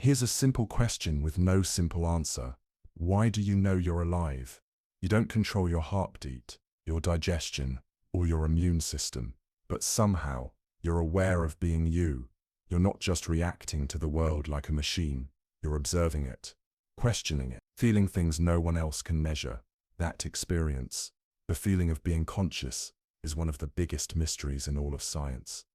Here's a simple question with no simple answer. Why do you know you're alive? You don't control your heartbeat, your digestion, or your immune system, but somehow, you're aware of being you. You're not just reacting to the world like a machine, you're observing it, questioning it, feeling things no one else can measure. That experience, the feeling of being conscious, is one of the biggest mysteries in all of science.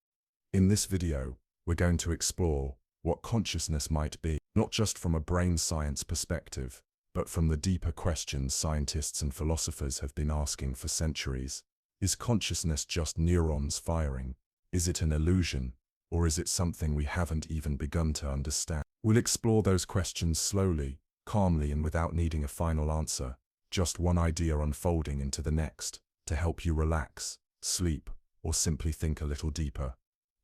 In this video, we're going to explore what consciousness might be, not just from a brain science perspective, but from the deeper questions scientists and philosophers have been asking for centuries. Is consciousness just neurons firing? Is it an illusion? Or is it something we haven't even begun to understand? We'll explore those questions slowly, calmly, and without needing a final answer, just one idea unfolding into the next, to help you relax, sleep, or simply think a little deeper.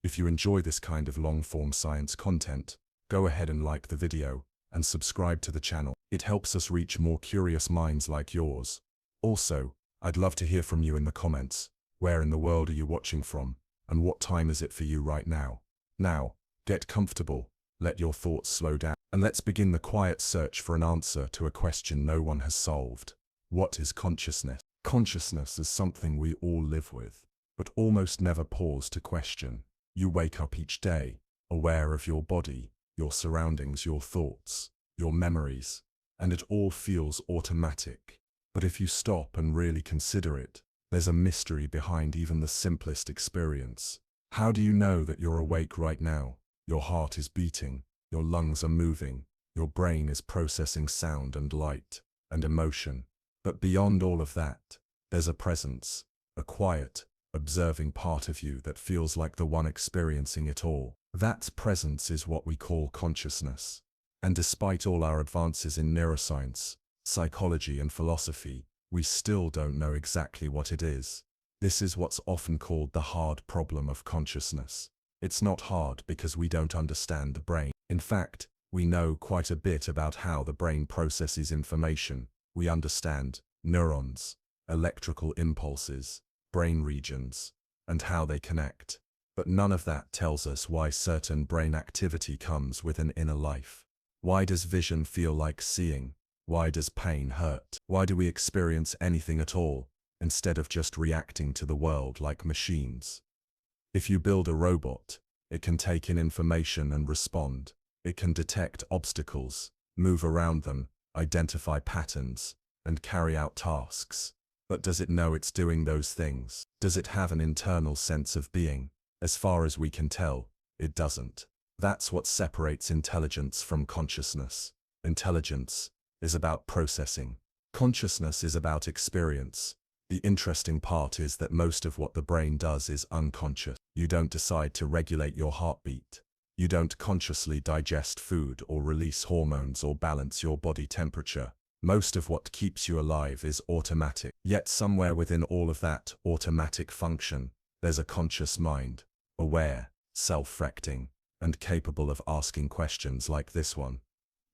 If you enjoy this kind of long-form science content, go ahead and like the video and subscribe to the channel. It helps us reach more curious minds like yours. Also, I'd love to hear from you in the comments. Where in the world are you watching from, and what time is it for you right now? Now, get comfortable, let your thoughts slow down, and let's begin the quiet search for an answer to a question no one has solved. What is consciousness? Consciousness is something we all live with, but almost never pause to question. You wake up each day, aware of your body, your surroundings, your thoughts, your memories, and it all feels automatic. But if you stop and really consider it, there's a mystery behind even the simplest experience. How do you know that you're awake right now? Your heart is beating, your lungs are moving, your brain is processing sound and light and emotion. But beyond all of that, there's a presence, a quiet, observing part of you that feels like the one experiencing it all. That presence is what we call consciousness. And despite all our advances in neuroscience, psychology, and philosophy, we still don't know exactly what it is. This is what's often called the hard problem of consciousness. It's not hard because we don't understand the brain. In fact, we know quite a bit about how the brain processes information. We understand neurons, electrical impulses, brain regions, and how they connect. But none of that tells us why certain brain activity comes with an inner life. Why does vision feel like seeing? Why does pain hurt? Why do we experience anything at all, instead of just reacting to the world like machines? If you build a robot, it can take in information and respond. It can detect obstacles, move around them, identify patterns, and carry out tasks. But does it know it's doing those things? Does it have an internal sense of being? As far as we can tell, it doesn't. That's what separates intelligence from consciousness. Intelligence is about processing. Consciousness is about experience. The interesting part is that most of what the brain does is unconscious. You don't decide to regulate your heartbeat. You don't consciously digest food or release hormones or balance your body temperature. Most of what keeps you alive is automatic. Yet somewhere within all of that automatic function, there's a conscious mind, aware, self-reflecting, and capable of asking questions like this one.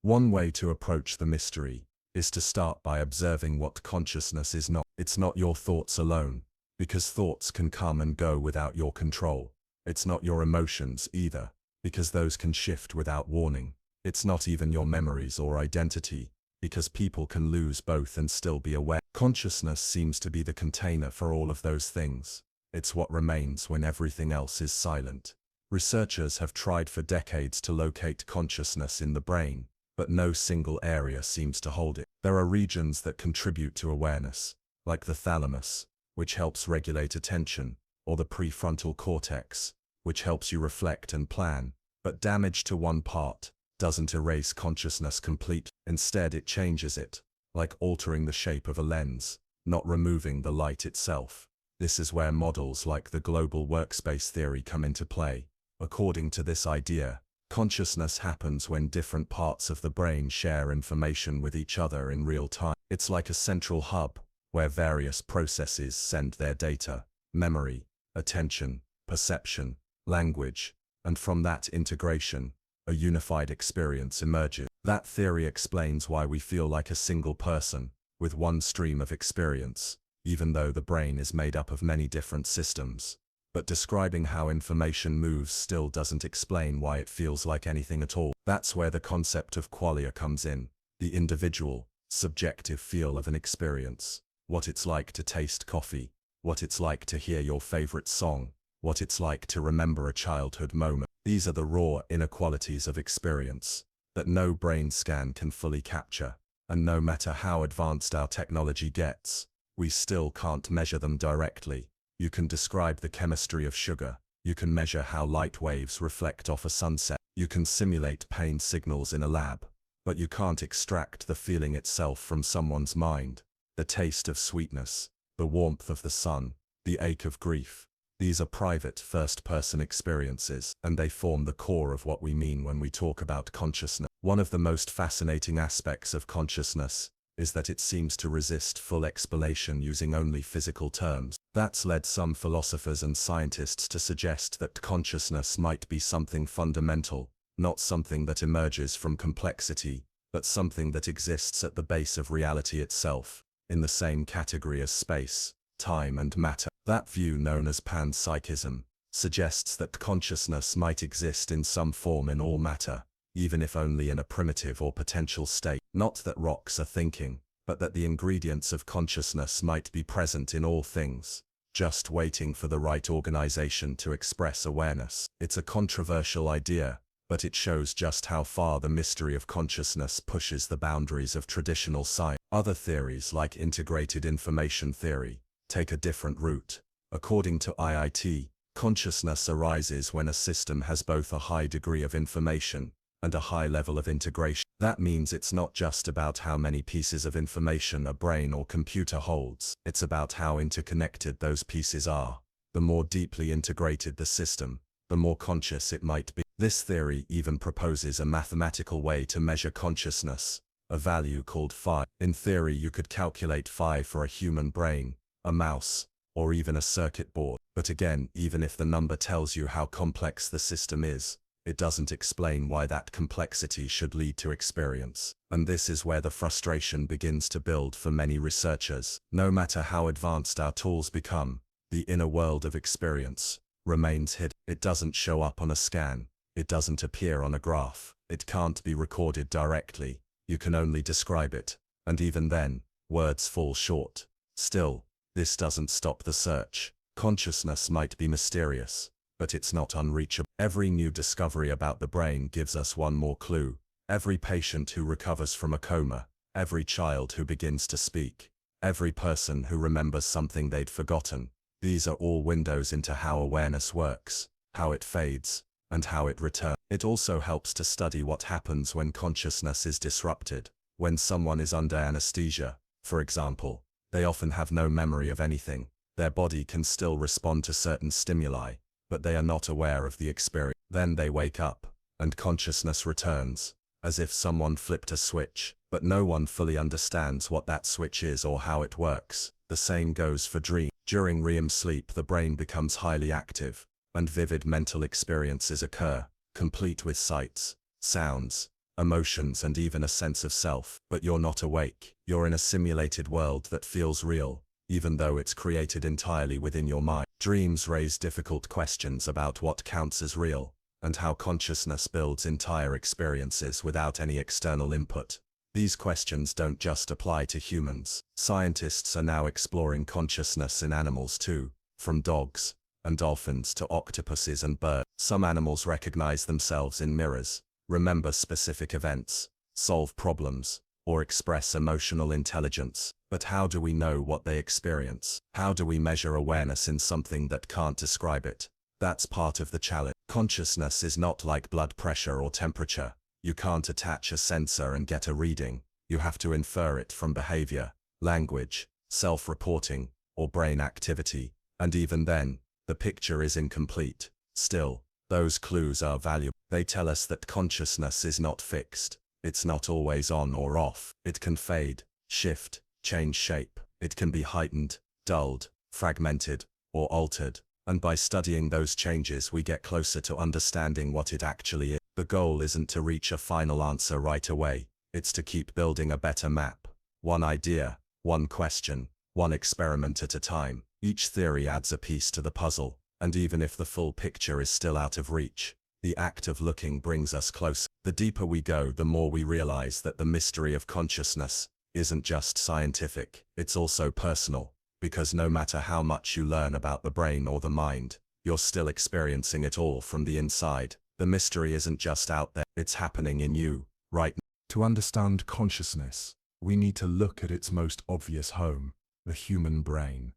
One way to approach the mystery is to start by observing what consciousness is not. It's not your thoughts alone, because thoughts can come and go without your control. It's not your emotions either, because those can shift without warning. It's not even your memories or identity, because people can lose both and still be aware. Consciousness seems to be the container for all of those things. It's what remains when everything else is silent. Researchers have tried for decades to locate consciousness in the brain, but no single area seems to hold it. There are regions that contribute to awareness, like the thalamus, which helps regulate attention, or the prefrontal cortex, which helps you reflect and plan. But damage to one part doesn't erase consciousness completely. Instead, it changes it, like altering the shape of a lens, not removing the light itself. This is where models like the global workspace theory come into play. According to this idea, consciousness happens when different parts of the brain share information with each other in real time. It's like a central hub, where various processes send their data, memory, attention, perception, language, and from that integration, a unified experience emerges. That theory explains why we feel like a single person, with one stream of experience, even though the brain is made up of many different systems. But describing how information moves still doesn't explain why it feels like anything at all. That's where the concept of qualia comes in, the individual, subjective feel of an experience. What it's like to taste coffee, what it's like to hear your favorite song, what it's like to remember a childhood moment. These are the raw inequalities of experience that no brain scan can fully capture, and no matter how advanced our technology gets, we still can't measure them directly. You can describe the chemistry of sugar, you can measure how light waves reflect off a sunset, you can simulate pain signals in a lab, but you can't extract the feeling itself from someone's mind, the taste of sweetness, the warmth of the sun, the ache of grief. These are private first-person experiences, and they form the core of what we mean when we talk about consciousness. One of the most fascinating aspects of consciousness is that it seems to resist full explanation using only physical terms. That's led some philosophers and scientists to suggest that consciousness might be something fundamental, not something that emerges from complexity, but something that exists at the base of reality itself, in the same category as space, time and matter. That view, known as panpsychism, suggests that consciousness might exist in some form in all matter, even if only in a primitive or potential state. Not that rocks are thinking, but that the ingredients of consciousness might be present in all things, just waiting for the right organization to express awareness. It's a controversial idea, but it shows just how far the mystery of consciousness pushes the boundaries of traditional science. Other theories, like integrated information theory, take a different route. According to IIT, consciousness arises when a system has both a high degree of information and a high level of integration. That means it's not just about how many pieces of information a brain or computer holds, it's about how interconnected those pieces are. The more deeply integrated the system, the more conscious it might be. This theory even proposes a mathematical way to measure consciousness, a value called phi. In theory, you could calculate phi for a human brain, a mouse, or even a circuit board. But again, even if the number tells you how complex the system is, it doesn't explain why that complexity should lead to experience. And this is where the frustration begins to build for many researchers. No matter how advanced our tools become, the inner world of experience remains hidden. It doesn't show up on a scan. It doesn't appear on a graph. It can't be recorded directly. You can only describe it. And even then, words fall short. Still, this doesn't stop the search. Consciousness might be mysterious, but it's not unreachable. Every new discovery about the brain gives us one more clue. Every patient who recovers from a coma, every child who begins to speak, every person who remembers something they'd forgotten. These are all windows into how awareness works, how it fades, and how it returns. It also helps to study what happens when consciousness is disrupted. When someone is under anesthesia, for example, they often have no memory of anything. Their body can still respond to certain stimuli, but they are not aware of the experience. Then they wake up, and consciousness returns, as if someone flipped a switch, but no one fully understands what that switch is or how it works. The same goes for dreams. During REM sleep, the brain becomes highly active, and vivid mental experiences occur, complete with sights, sounds, emotions, and even a sense of self. But you're not awake. You're in a simulated world that feels real, even though it's created entirely within your mind. Dreams raise difficult questions about what counts as real, and how consciousness builds entire experiences without any external input. These questions don't just apply to humans. Scientists are now exploring consciousness in animals too, from dogs and dolphins to octopuses and birds. Some animals recognize themselves in mirrors, remember specific events, solve problems, or express emotional intelligence. But how do we know what they experience? How do we measure awareness in something that can't describe it? That's part of the challenge. Consciousness is not like blood pressure or temperature. You can't attach a sensor and get a reading. You have to infer it from behavior, language, self-reporting, or brain activity. And even then, the picture is incomplete. Still, those clues are valuable. They tell us that consciousness is not fixed. It's not always on or off. It can fade, shift, change shape. It can be heightened, dulled, fragmented, or altered. And by studying those changes, we get closer to understanding what it actually is. The goal isn't to reach a final answer right away. It's to keep building a better map. One idea, one question, one experiment at a time. Each theory adds a piece to the puzzle, And even if the full picture is still out of reach, the act of looking brings us closer. The deeper we go, the more we realize that the mystery of consciousness isn't just scientific, it's also personal, because no matter how much you learn about the brain or the mind, you're still experiencing it all from the inside. The mystery isn't just out there, it's happening in you, right now. To understand consciousness, we need to look at its most obvious home, the human brain.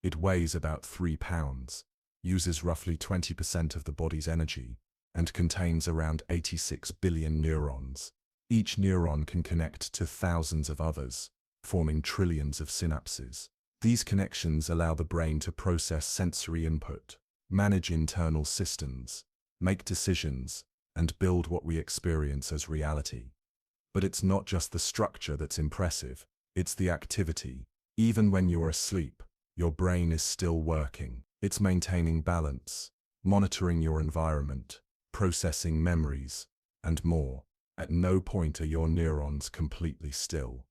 It weighs about 3 pounds, uses roughly 20% of the body's energy, and contains around 86 billion neurons. Each neuron can connect to thousands of others, forming trillions of synapses. These connections allow the brain to process sensory input, manage internal systems, make decisions, and build what we experience as reality. But it's not just the structure that's impressive, it's the activity. Even when you're asleep, your brain is still working. It's maintaining balance, monitoring your environment, processing memories, and more. At no point are your neurons completely still.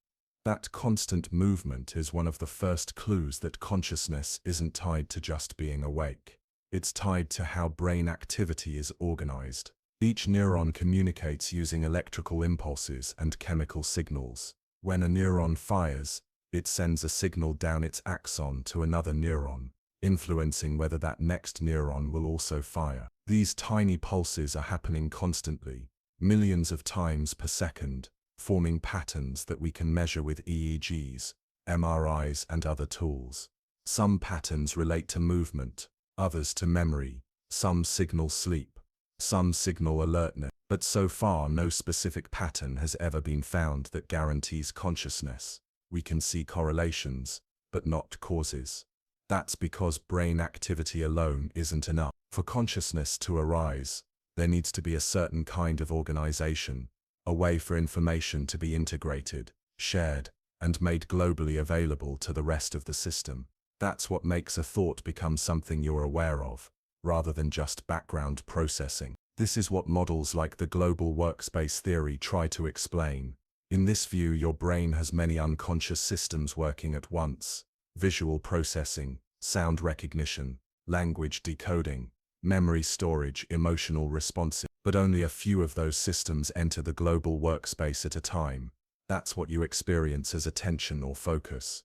That constant movement is one of the first clues that consciousness isn't tied to just being awake. It's tied to how brain activity is organized. Each neuron communicates using electrical impulses and chemical signals. When a neuron fires, it sends a signal down its axon to another neuron, influencing whether that next neuron will also fire. These tiny pulses are happening constantly, millions of times per second, forming patterns that we can measure with EEGs, MRIs, and other tools. Some patterns relate to movement, others to memory, some signal sleep, some signal alertness. But so far, no specific pattern has ever been found that guarantees consciousness. We can see correlations, but not causes. That's because brain activity alone isn't enough. For consciousness to arise, there needs to be a certain kind of organization, a way for information to be integrated, shared, and made globally available to the rest of the system. That's what makes a thought become something you're aware of, rather than just background processing. This is what models like the global workspace theory try to explain. In this view, your brain has many unconscious systems working at once: visual processing, sound recognition, language decoding, memory storage, emotional response. But only a few of those systems enter the global workspace at a time. That's what you experience as attention or focus.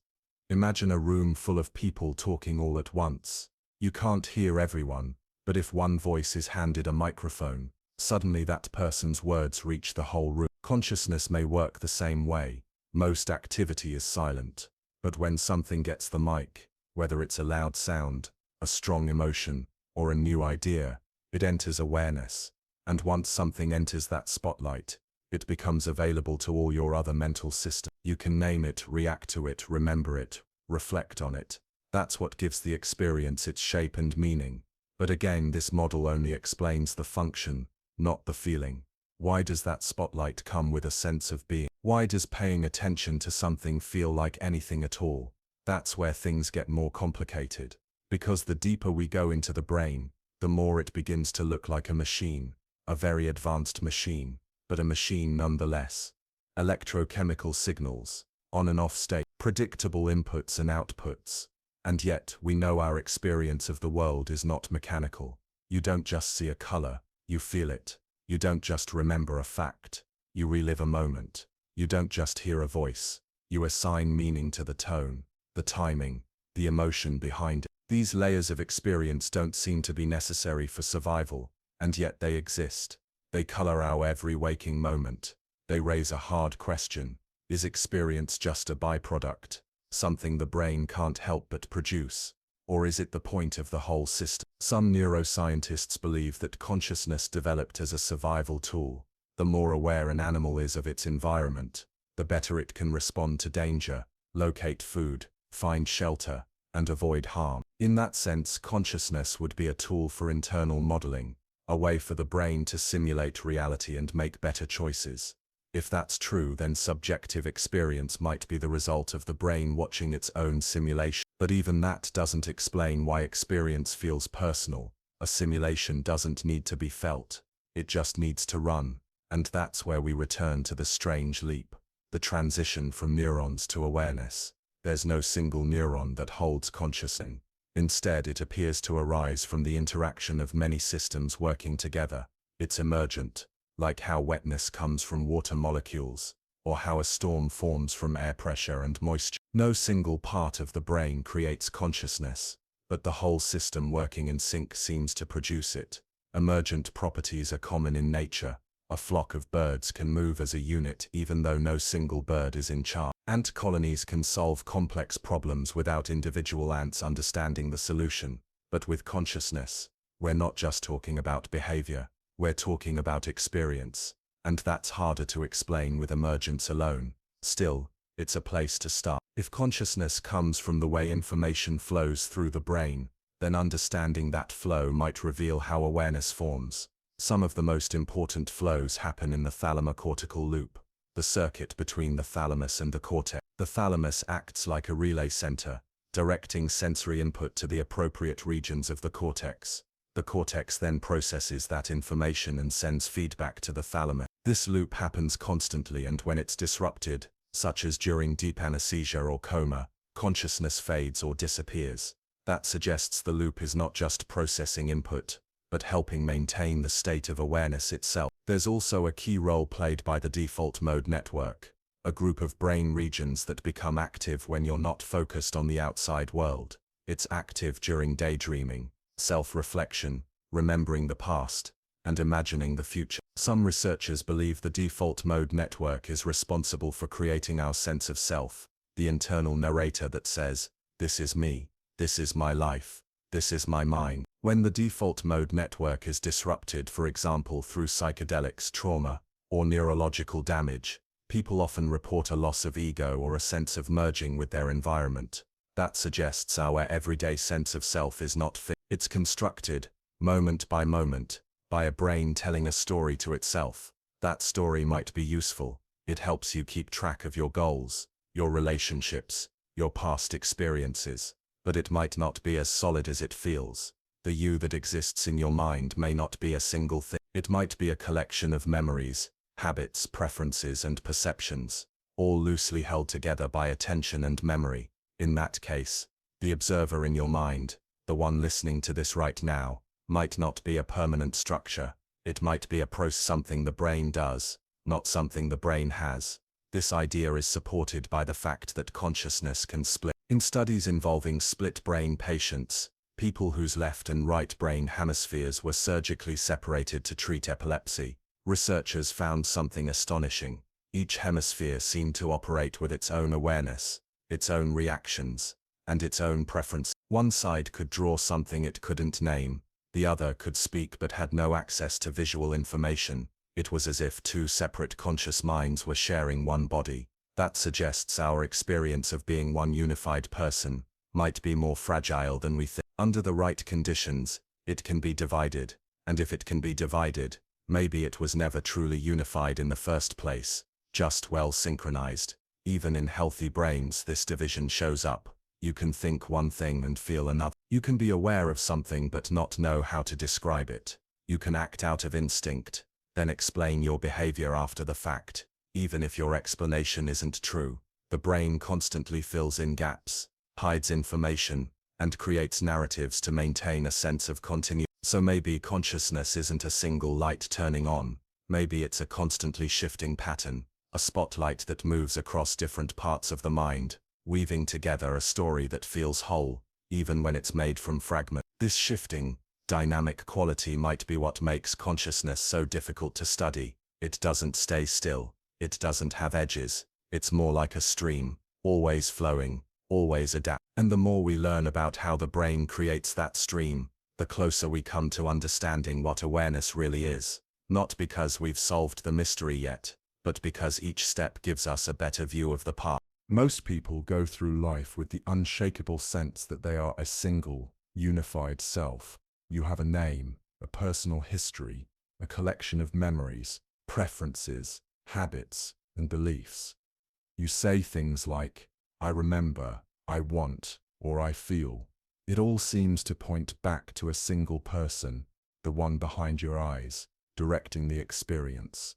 Imagine a room full of people talking all at once. You can't hear everyone, but if one voice is handed a microphone, suddenly that person's words reach the whole room. Consciousness may work the same way. Most activity is silent, but when something gets the mic, whether it's a loud sound, a strong emotion, or a new idea, it enters awareness. And once something enters that spotlight, it becomes available to all your other mental systems. You can name it, react to it, remember it, reflect on it. That's what gives the experience its shape and meaning. But again, this model only explains the function, not the feeling. Why does that spotlight come with a sense of being? Why does paying attention to something feel like anything at all? That's where things get more complicated. Because the deeper we go into the brain, the more it begins to look like a machine, a very advanced machine, but a machine nonetheless. Electrochemical signals, on and off state, predictable inputs and outputs. And yet, we know our experience of the world is not mechanical. You don't just see a color, you feel it. You don't just remember a fact, you relive a moment. You don't just hear a voice, you assign meaning to the tone, the timing, the emotion behind it. These layers of experience don't seem to be necessary for survival, and yet they exist. They color our every waking moment. They raise a hard question: is experience just a byproduct, something the brain can't help but produce? Or is it the point of the whole system? Some neuroscientists believe that consciousness developed as a survival tool. The more aware an animal is of its environment, the better it can respond to danger, locate food, find shelter, and avoid harm. In that sense, consciousness would be a tool for internal modeling, a way for the brain to simulate reality and make better choices. If that's true, then subjective experience might be the result of the brain watching its own simulation. But even that doesn't explain why experience feels personal. A simulation doesn't need to be felt, it just needs to run. And that's where we return to the strange leap, the transition from neurons to awareness. There's no single neuron that holds consciousness. Instead, it appears to arise from the interaction of many systems working together. It's emergent, like how wetness comes from water molecules, or how a storm forms from air pressure and moisture. No single part of the brain creates consciousness, but the whole system working in sync seems to produce it. Emergent properties are common in nature. A flock of birds can move as a unit even though no single bird is in charge. Ant colonies can solve complex problems without individual ants understanding the solution. But with consciousness, we're not just talking about behavior, we're talking about experience. And that's harder to explain with emergence alone. Still, it's a place to start. If consciousness comes from the way information flows through the brain, then understanding that flow might reveal how awareness forms. Some of the most important flows happen in the thalamocortical loop, the circuit between the thalamus and the cortex. The thalamus acts like a relay center, directing sensory input to the appropriate regions of the cortex. The cortex then processes that information and sends feedback to the thalamus. This loop happens constantly, and when it's disrupted, such as during deep anesthesia or coma, consciousness fades or disappears. That suggests the loop is not just processing input, but helping maintain the state of awareness itself. There's also a key role played by the default mode network, a group of brain regions that become active when you're not focused on the outside world. It's active during daydreaming, self-reflection, remembering the past, and imagining the future. Some researchers believe the default mode network is responsible for creating our sense of self, the internal narrator that says, "This is me, this is my life, this is my mind." When the default mode network is disrupted, for example through psychedelics, trauma, or neurological damage, people often report a loss of ego or a sense of merging with their environment. That suggests our everyday sense of self is not fixed. It's constructed, moment by moment, by a brain telling a story to itself. That story might be useful. It helps you keep track of your goals, your relationships, your past experiences, but it might not be as solid as it feels. The you that exists in your mind may not be a single thing. It might be a collection of memories, habits, preferences, and perceptions, all loosely held together by attention and memory. In that case, the observer in your mind, the one listening to this right now, might not be a permanent structure. It might be a process, something the brain does, not something the brain has. This idea is supported by the fact that consciousness can split. In studies involving split brain patients, people whose left and right brain hemispheres were surgically separated to treat epilepsy, researchers found something astonishing. Each hemisphere seemed to operate with its own awareness, its own reactions, and its own preference. One side could draw something it couldn't name, the other could speak but had no access to visual information. It was as if two separate conscious minds were sharing one body. That suggests our experience of being one unified person might be more fragile than we think. Under the right conditions, it can be divided, and if it can be divided, maybe it was never truly unified in the first place, just well synchronized. Even in healthy brains, this division shows up. You can think one thing and feel another. You can be aware of something but not know how to describe it. You can act out of instinct, then explain your behavior after the fact, even if your explanation isn't true. The brain constantly fills in gaps, hides information, and creates narratives to maintain a sense of continuity. So maybe consciousness isn't a single light turning on. Maybe it's a constantly shifting pattern, a spotlight that moves across different parts of the mind, weaving together a story that feels whole, even when it's made from fragments. This shifting, dynamic quality might be what makes consciousness so difficult to study. It doesn't stay still. It doesn't have edges. It's more like a stream, always flowing, always adapt. And the more we learn about how the brain creates that stream, the closer we come to understanding what awareness really is. Not because we've solved the mystery yet, but because each step gives us a better view of the path. Most people go through life with the unshakable sense that they are a single, unified self. You have a name, a personal history, a collection of memories, preferences, habits, and beliefs. You say things like, "I remember," "I want," or "I feel." It all seems to point back to a single person, the one behind your eyes, directing the experience.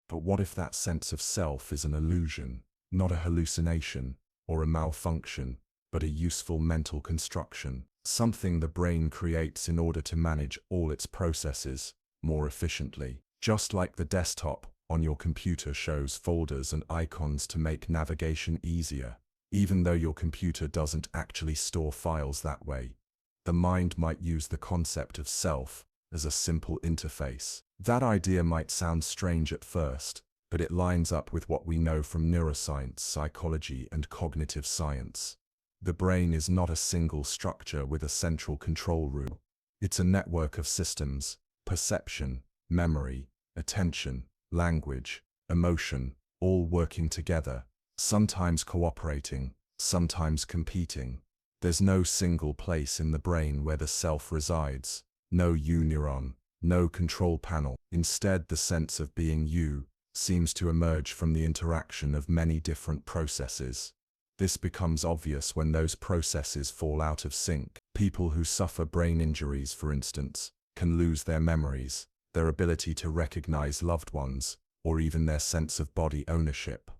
But what if that sense of self is an illusion, not a hallucination or a malfunction, but a useful mental construction? something the brain creates in order to manage all its processes more efficiently. Just like the desktop on your computer shows folders and icons to make navigation easier, even though your computer doesn't actually store files that way, the mind might use the concept of self as a simple interface. That idea might sound strange at first, but it lines up with what we know from neuroscience, psychology, and cognitive science. The brain is not a single structure with a central control room. It's a network of systems: perception, memory, attention, language, emotion, all working together, sometimes cooperating, sometimes competing. There's no single place in the brain where the self resides, no you neuron, no control panel. Instead, the sense of being you seems to emerge from the interaction of many different processes. This becomes obvious when those processes fall out of sync. People who suffer brain injuries, for instance, can lose their memories, their ability to recognize loved ones, or even their sense of body ownership.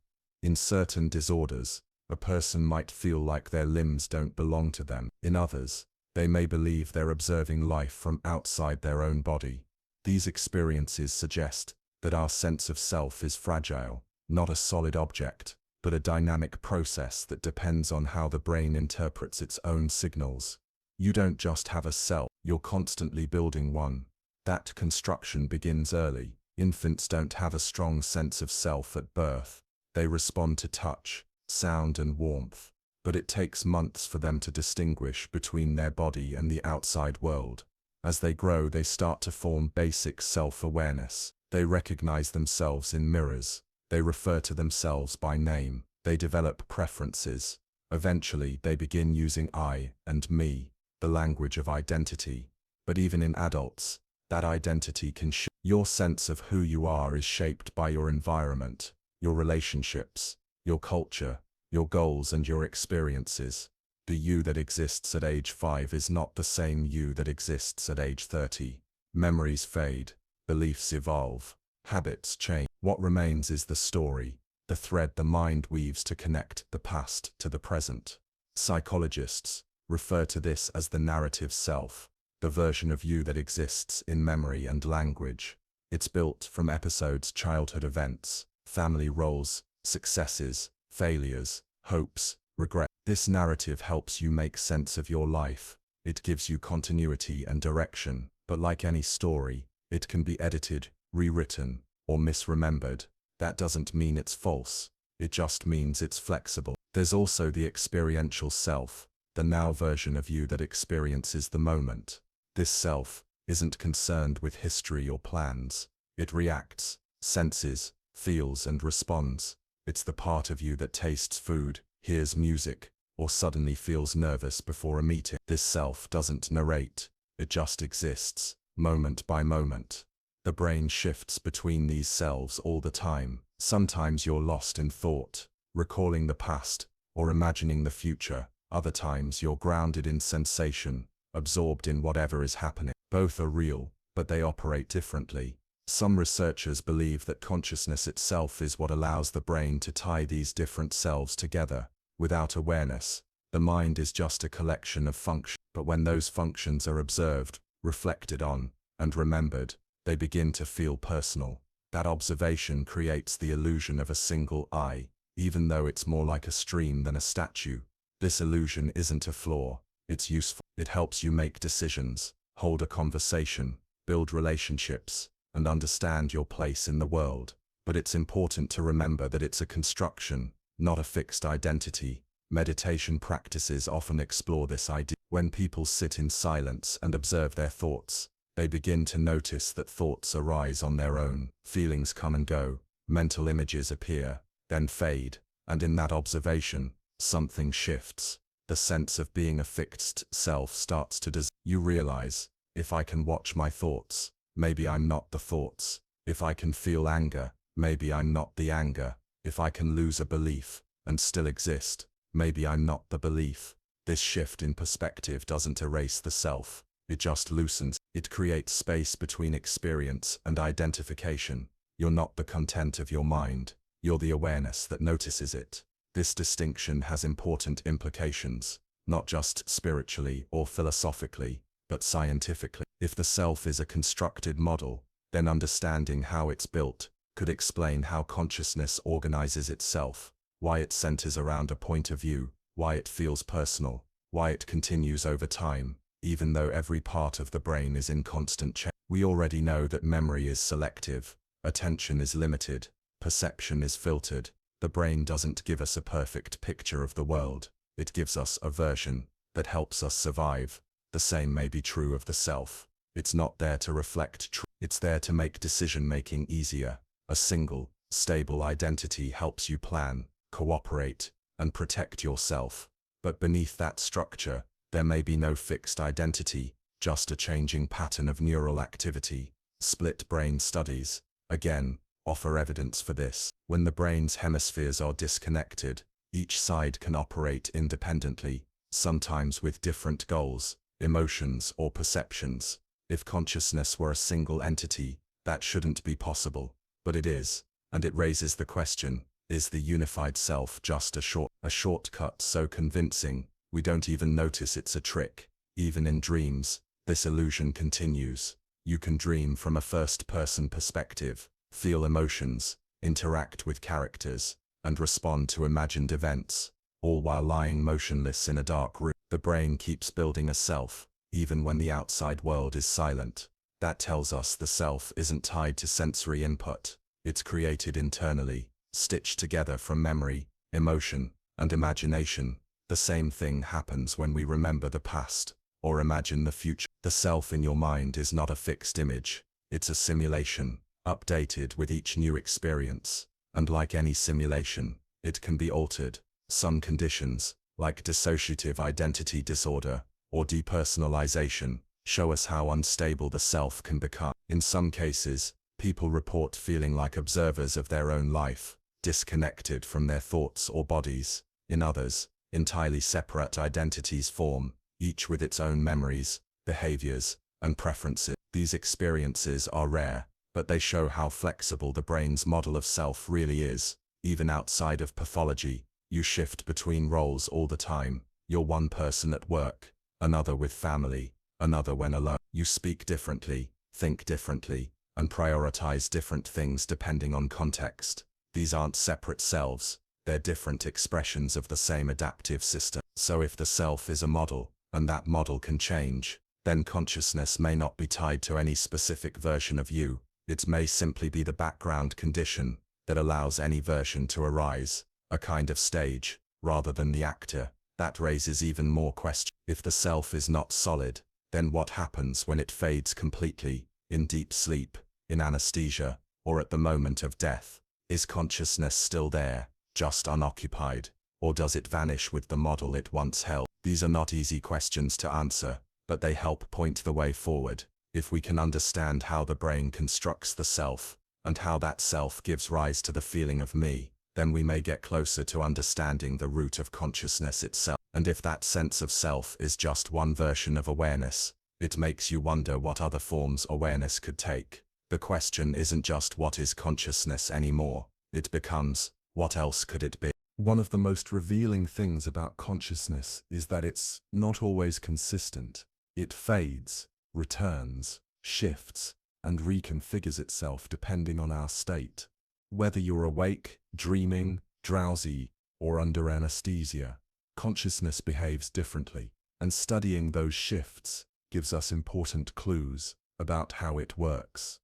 In certain disorders, a person might feel like their limbs don't belong to them. In others, they may believe they're observing life from outside their own body. These experiences suggest that our sense of self is fragile, not a solid object, but a dynamic process that depends on how the brain interprets its own signals. You don't just have a self, you're constantly building one. That construction begins early. Infants don't have a strong sense of self at birth. They respond to touch, sound, and warmth, but it takes months for them to distinguish between their body and the outside world. As they grow, they start to form basic self-awareness. They recognize themselves in mirrors. They refer to themselves by name. They develop preferences. Eventually, they begin using I and me, the language of identity. But even in adults, that identity can shift. Your sense of who you are is shaped by your environment, your relationships, your culture, your goals, and your experiences. The you that exists at age 5 is not the same you that exists at age 30. Memories fade, beliefs evolve, habits change. What remains is the story, the thread the mind weaves to connect the past to the present. Psychologists refer to this as the narrative self, the version of you that exists in memory and language. It's built from episodes, childhood events, family roles, successes, failures, hopes, regret. This narrative helps you make sense of your life. It gives you continuity and direction, but like any story, it can be edited, rewritten, or misremembered. That doesn't mean it's false. It just means it's flexible. There's also the experiential self, the now version of you that experiences the moment. This self isn't concerned with history or plans. It reacts, senses, feels, and responds. It's the part of you that tastes food, hears music, or suddenly feels nervous before a meeting. This self doesn't narrate. It just exists, moment by moment. The brain shifts between these selves all the time. Sometimes you're lost in thought, recalling the past, or imagining the future. Other times you're grounded in sensation, absorbed in whatever is happening. Both are real, but they operate differently. Some researchers believe that consciousness itself is what allows the brain to tie these different selves together. Without awareness, the mind is just a collection of functions. But when those functions are observed, reflected on, and remembered, they begin to feel personal. That observation creates the illusion of a single I, even though it's more like a stream than a statue. This illusion isn't a flaw. It's useful. It helps you make decisions, hold a conversation, build relationships, and understand your place in the world. But it's important to remember that it's a construction, not a fixed identity. Meditation practices often explore this idea. When people sit in silence and observe their thoughts, they begin to notice that thoughts arise on their own. Feelings come and go, mental images appear, then fade, and in that observation, something shifts. The sense of being a fixed self starts to dissolve. You realize, if I can watch my thoughts, maybe I'm not the thoughts. If I can feel anger, maybe I'm not the anger. If I can lose a belief and still exist, maybe I'm not the belief. This shift in perspective doesn't erase the self. It just loosens. It creates space between experience and identification. You're not the content of your mind. You're the awareness that notices it. This distinction has important implications. not just spiritually or philosophically, but scientifically. If the self is a constructed model, then understanding how it's built could explain how consciousness organizes itself, why it centers around a point of view, why it feels personal, why it continues over time, even though every part of the brain is in constant change. We already know that memory is selective, attention is limited, perception is filtered. The brain doesn't give us a perfect picture of the world, it gives us a version that helps us survive. The same may be true of the self. It's not there to reflect truth, it's there to make decision-making easier. A single, stable identity helps you plan, cooperate, and protect yourself. But beneath that structure, there may be no fixed identity, just a changing pattern of neural activity. Split brain studies, again, offer evidence for this. When the brain's hemispheres are disconnected, each side can operate independently, sometimes with different goals, emotions, or perceptions. If consciousness were a single entity, that shouldn't be possible. But it is, and it raises the question, is the unified self just a shortcut so convincing, we don't even notice it's a trick? Even in dreams, this illusion continues. You can dream from a first-person perspective, feel emotions, interact with characters, and respond to imagined events, all while lying motionless in a dark room. The brain keeps building a self, even when the outside world is silent. That tells us the self isn't tied to sensory input. It's created internally, stitched together from memory, emotion, and imagination. The same thing happens when we remember the past, or imagine the future. The self in your mind is not a fixed image. It's a simulation, updated with each new experience. And like any simulation, it can be altered. Some conditions, like dissociative identity disorder, or depersonalization, show us how unstable the self can become. In some cases, people report feeling like observers of their own life, disconnected from their thoughts or bodies. In others, entirely separate identities form, each with its own memories, behaviors, and preferences. These experiences are rare, but they show how flexible the brain's model of self really is. Even outside of pathology, you shift between roles all the time. You're one person at work, another with family, another when alone. You speak differently, think differently, and prioritize different things depending on context. These aren't separate selves, they're different expressions of the same adaptive system. So if the self is a model, and that model can change, then consciousness may not be tied to any specific version of you. It may simply be the background condition that allows any version to arise, a kind of stage, rather than the actor. That raises even more questions. If the self is not solid, then what happens when it fades completely, in deep sleep, in anesthesia, or at the moment of death? Is consciousness still there, just unoccupied, or does it vanish with the model it once held? These are not easy questions to answer, but they help point the way forward. If we can understand how the brain constructs the self, and how that self gives rise to the feeling of me, then we may get closer to understanding the root of consciousness itself. And if that sense of self is just one version of awareness, it makes you wonder what other forms awareness could take. The question isn't just what is consciousness anymore, it becomes, what else could it be? One of the most revealing things about consciousness is that it's not always consistent. It fades, returns, shifts, and reconfigures itself depending on our state. Whether you're awake, dreaming, drowsy, or under anesthesia, consciousness behaves differently, and studying those shifts gives us important clues about how it works.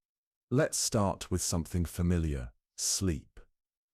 Let's start with something familiar: sleep.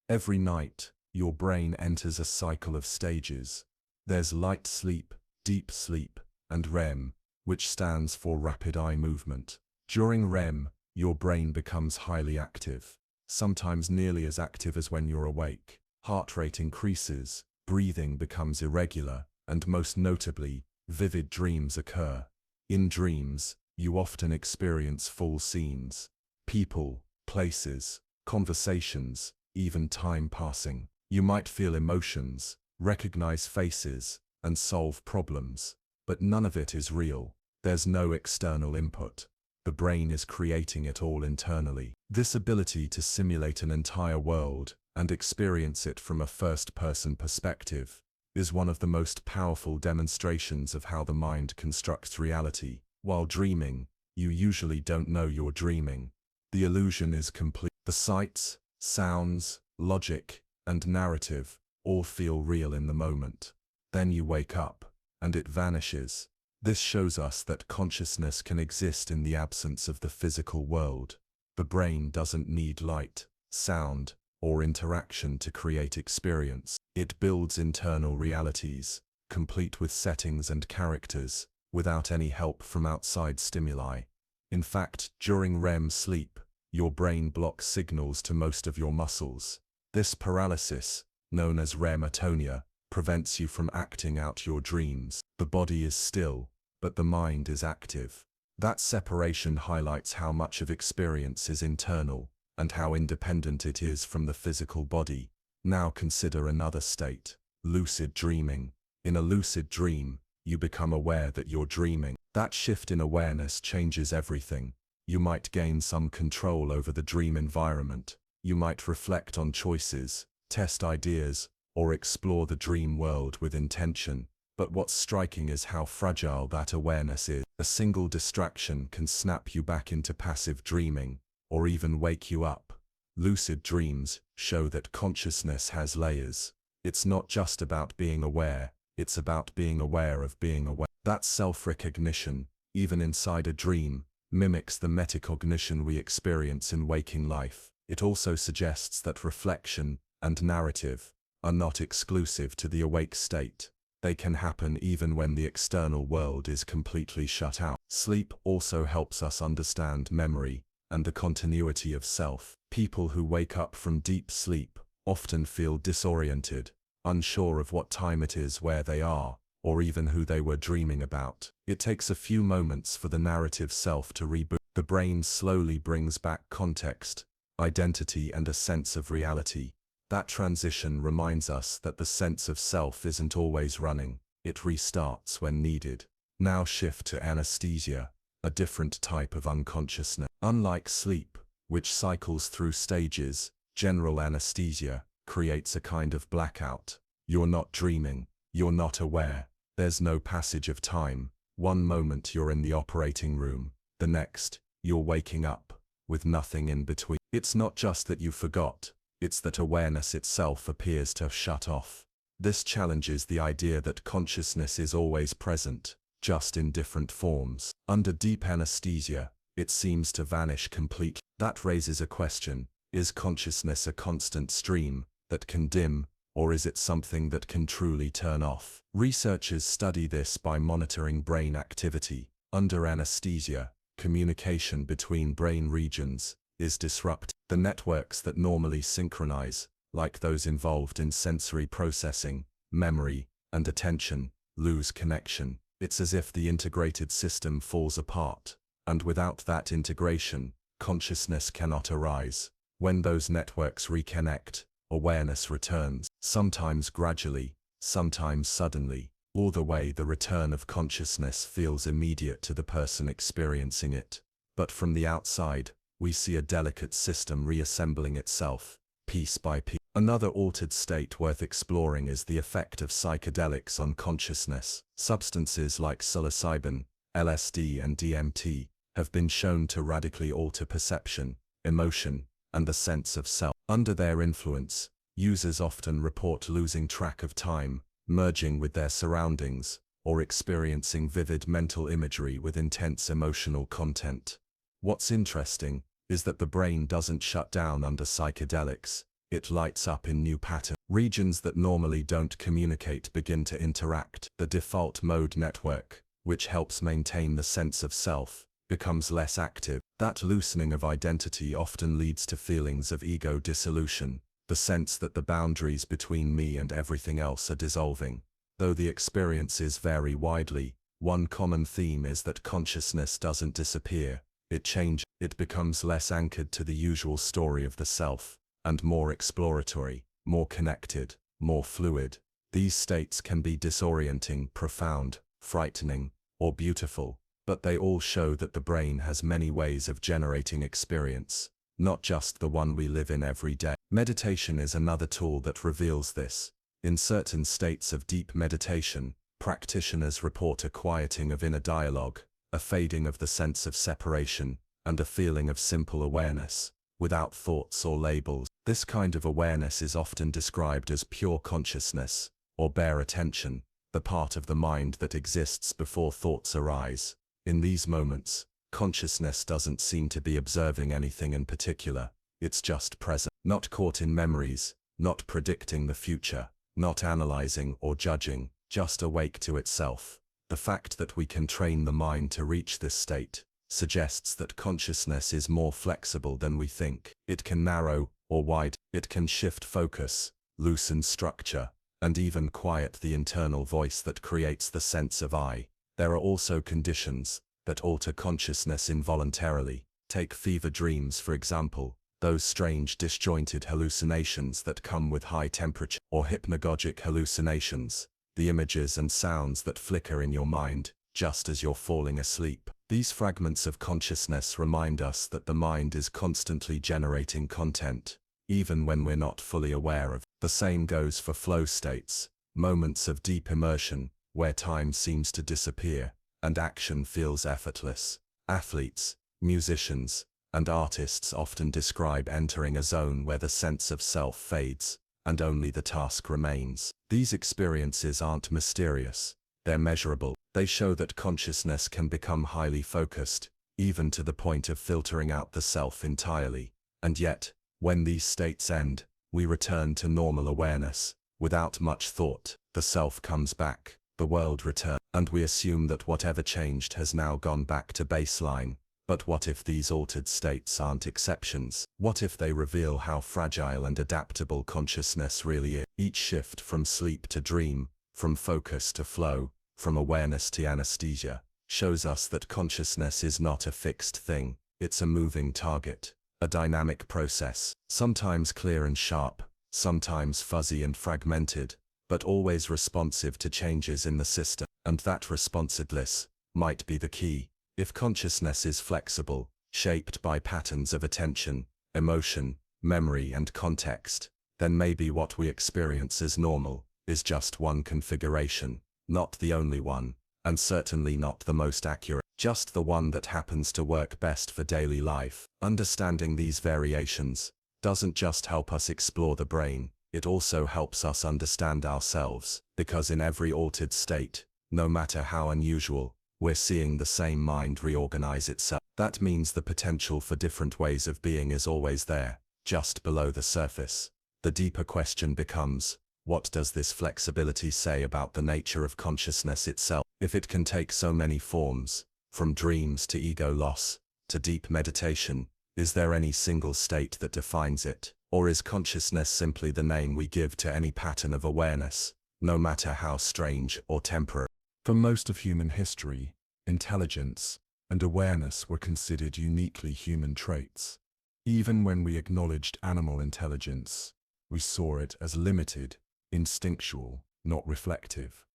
Every night, your brain enters a cycle of stages. There's light sleep, deep sleep, and REM, which stands for rapid eye movement. During REM, your brain becomes highly active, sometimes nearly as active as when you're awake. Heart rate increases, breathing becomes irregular, and most notably, vivid dreams occur. In dreams, you often experience full scenes: people, places, conversations, even time passing. You might feel emotions, recognize faces, and solve problems, but none of it is real. There's no external input. The brain is creating it all internally. This ability to simulate an entire world and experience it from a first-person perspective is one of the most powerful demonstrations of how the mind constructs reality. While dreaming, you usually don't know you're dreaming. The illusion is complete. The sights, sounds, logic, and narrative all feel real in the moment. Then you wake up, and it vanishes. This shows us that consciousness can exist in the absence of the physical world. The brain doesn't need light, sound, or interaction to create experience. It builds internal realities, complete with settings and characters, without any help from outside stimuli. In fact, during REM sleep, your brain blocks signals to most of your muscles. This paralysis, known as REM atonia, prevents you from acting out your dreams. The body is still, but the mind is active. That separation highlights how much of experience is internal, and how independent it is from the physical body. Now consider another state, lucid dreaming. In a lucid dream, you become aware that you're dreaming. That shift in awareness changes everything. You might gain some control over the dream environment. You might reflect on choices, test ideas, or explore the dream world with intention. But what's striking is how fragile that awareness is. A single distraction can snap you back into passive dreaming, or even wake you up. Lucid dreams show that consciousness has layers. It's not just about being aware, it's about being aware of being aware. That self-recognition, even inside a dream, mimics the metacognition we experience in waking life. It also suggests that reflection and narrative are not exclusive to the awake state. They can happen even when the external world is completely shut out. Sleep also helps us understand memory and the continuity of self. People who wake up from deep sleep often feel disoriented, unsure of what time it is, where they are, or even who they were dreaming about. It takes a few moments for the narrative self to reboot. The brain slowly brings back context, identity, and a sense of reality. That transition reminds us that the sense of self isn't always running. It restarts when needed. Now shift to anesthesia, a different type of unconsciousness. Unlike sleep, which cycles through stages, general anesthesia creates a kind of blackout. You're not dreaming, you're not aware. There's no passage of time. One moment you're in the operating room, the next, you're waking up, with nothing in between. It's not just that you forgot, it's that awareness itself appears to have shut off. This challenges the idea that consciousness is always present, just in different forms. Under deep anesthesia, it seems to vanish completely. That raises a question: is consciousness a constant stream that can dim, or is it something that can truly turn off? Researchers study this by monitoring brain activity. Under anesthesia, communication between brain regions is disrupted. The networks that normally synchronize, like those involved in sensory processing, memory, and attention, lose connection. It's as if the integrated system falls apart, and without that integration, consciousness cannot arise. When those networks reconnect, awareness returns, sometimes gradually, sometimes suddenly. Either way, the return of consciousness feels immediate to the person experiencing it. But from the outside, we see a delicate system reassembling itself, piece by piece. Another altered state worth exploring is the effect of psychedelics on consciousness. Substances like psilocybin, LSD, and DMT have been shown to radically alter perception, emotion, and the sense of self. Under their influence, users often report losing track of time, merging with their surroundings, or experiencing vivid mental imagery with intense emotional content. What's interesting is that the brain doesn't shut down under psychedelics. It lights up in new patterns. Regions that normally don't communicate begin to interact. The default mode network, which helps maintain the sense of self, becomes less active. That loosening of identity often leads to feelings of ego dissolution, the sense that the boundaries between me and everything else are dissolving. Though the experiences vary widely, one common theme is that consciousness doesn't disappear. It changes. It becomes less anchored to the usual story of the self, and more exploratory, more connected, more fluid. These states can be disorienting, profound, frightening, or beautiful, but they all show that the brain has many ways of generating experience, not just the one we live in every day. Meditation is another tool that reveals this. In certain states of deep meditation, practitioners report a quieting of inner dialogue, a fading of the sense of separation, and a feeling of simple awareness, without thoughts or labels. This kind of awareness is often described as pure consciousness, or bare attention, the part of the mind that exists before thoughts arise. In these moments, consciousness doesn't seem to be observing anything in particular, it's just present, not caught in memories, not predicting the future, not analyzing or judging, just awake to itself. The fact that we can train the mind to reach this state suggests that consciousness is more flexible than we think. It can narrow or widen, it can shift focus, loosen structure, and even quiet the internal voice that creates the sense of I. There are also conditions that alter consciousness involuntarily. Take fever dreams, for example, those strange disjointed hallucinations that come with high temperature, or hypnagogic hallucinations, the images and sounds that flicker in your mind just as you're falling asleep. These fragments of consciousness remind us that the mind is constantly generating content, even when we're not fully aware of. The same goes for flow states, moments of deep immersion, where time seems to disappear, and action feels effortless. Athletes, musicians, and artists often describe entering a zone where the sense of self fades, and only the task remains. These experiences aren't mysterious, they're measurable. They show that consciousness can become highly focused, even to the point of filtering out the self entirely. And yet, when these states end, we return to normal awareness. Without much thought, the self comes back, the world returns, and we assume that whatever changed has now gone back to baseline. But what if these altered states aren't exceptions? What if they reveal how fragile and adaptable consciousness really is? Each shift from sleep to dream, from focus to flow, from awareness to anesthesia, shows us that consciousness is not a fixed thing, it's a moving target, a dynamic process, sometimes clear and sharp, sometimes fuzzy and fragmented, but always responsive to changes in the system. And that responsiveness might be the key. If consciousness is flexible, shaped by patterns of attention, emotion, memory and context, then maybe what we experience as normal is just one configuration, not the only one, and certainly not the most accurate, just the one that happens to work best for daily life. Understanding these variations doesn't just help us explore the brain, it also helps us understand ourselves, because in every altered state, no matter how unusual, we're seeing the same mind reorganize itself. That means the potential for different ways of being is always there, just below the surface. The deeper question becomes, what does this flexibility say about the nature of consciousness itself? If it can take so many forms, from dreams to ego loss, to deep meditation, is there any single state that defines it? Or is consciousness simply the name we give to any pattern of awareness, no matter how strange or temporary? For most of human history, intelligence and awareness were considered uniquely human traits. Even when we acknowledged animal intelligence, we saw it as limited, instinctual, not reflective.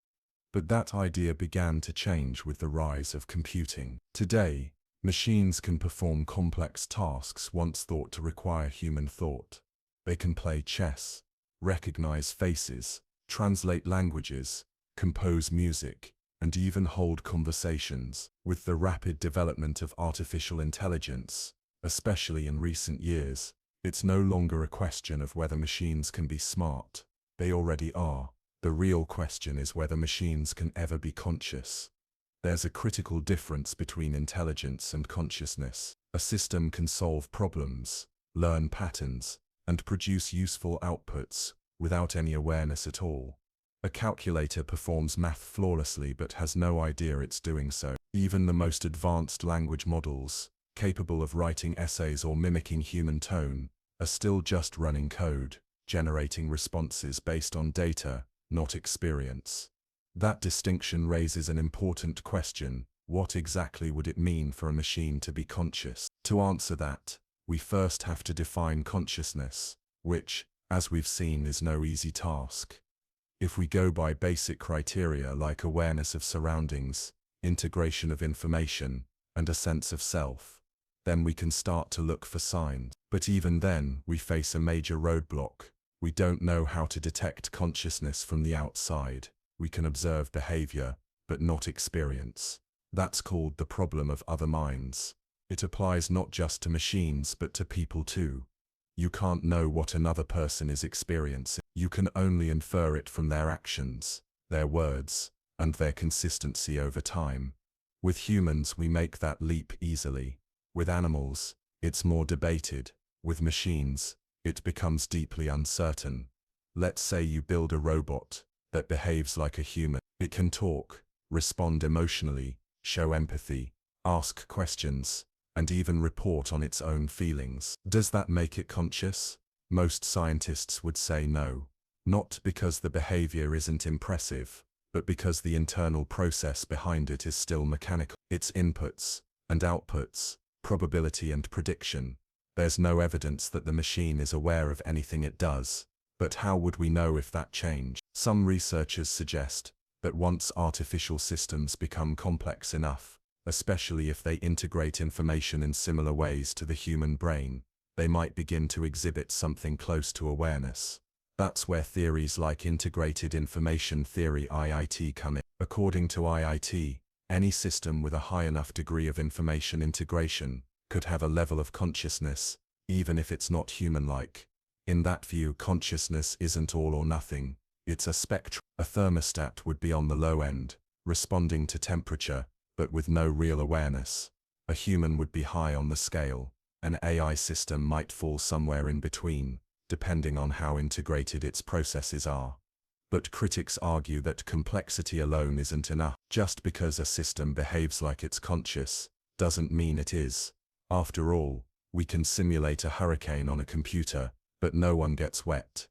But that idea began to change with the rise of computing. Today, machines can perform complex tasks once thought to require human thought. They can play chess, recognize faces, translate languages, compose music, and even hold conversations. With the rapid development of artificial intelligence, especially in recent years, it's no longer a question of whether machines can be smart. They already are. The real question is whether machines can ever be conscious. There's a critical difference between intelligence and consciousness. A system can solve problems, learn patterns, and produce useful outputs without any awareness at all. A calculator performs math flawlessly but has no idea it's doing so. Even the most advanced language models, capable of writing essays or mimicking human tone, are still just running code, generating responses based on data, not experience. That distinction raises an important question: what exactly would it mean for a machine to be conscious? To answer that, we first have to define consciousness, which, as we've seen, is no easy task. If we go by basic criteria like awareness of surroundings, integration of information, and a sense of self, then we can start to look for signs. But even then, we face a major roadblock: We don't know how to detect consciousness from the outside. We can observe behavior, but not experience. That's called the problem of other minds. It applies not just to machines but to people too. You can't know what another person is experiencing. You can only infer it from their actions, their words, and their consistency over time. With humans, we make that leap easily. With animals, it's more debated. With machines, it becomes deeply uncertain. Let's say you build a robot that behaves like a human. It can talk, respond emotionally, show empathy, ask questions, and even report on its own feelings. Does that make it conscious? Most scientists would say no. Not because the behavior isn't impressive, but because the internal process behind it is still mechanical. Its inputs and outputs, probability and prediction. There's no evidence that the machine is aware of anything it does. But how would we know if that changed? Some researchers suggest that once artificial systems become complex enough, especially if they integrate information in similar ways to the human brain, they might begin to exhibit something close to awareness. That's where theories like integrated information theory (IIT) come in. According to IIT, any system with a high enough degree of information integration could have a level of consciousness, even if it's not human-like. In that view, consciousness isn't all or nothing, it's a spectrum. A thermostat would be on the low end, responding to temperature, but with no real awareness. A human would be high on the scale. An AI system might fall somewhere in between, depending on how integrated its processes are. But critics argue that complexity alone isn't enough. Just because a system behaves like it's conscious, doesn't mean it is. After all, we can simulate a hurricane on a computer, but no one gets wet.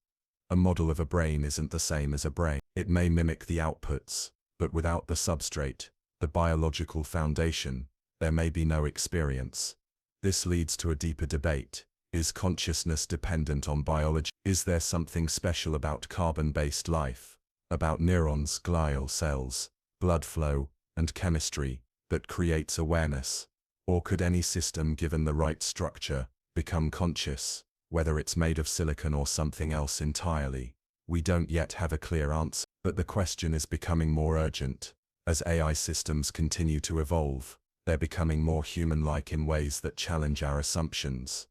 A model of a brain isn't the same as a brain. It may mimic the outputs, but without the substrate, the biological foundation, there may be no experience. This leads to a deeper debate. Is consciousness dependent on biology? Is there something special about carbon-based life, about neurons, glial cells, blood flow, and chemistry, that creates awareness? Or could any system given the right structure become conscious, whether it's made of silicon or something else entirely? We don't yet have a clear answer, but the question is becoming more urgent. As AI systems continue to evolve, they're becoming more human-like in ways that challenge our assumptions.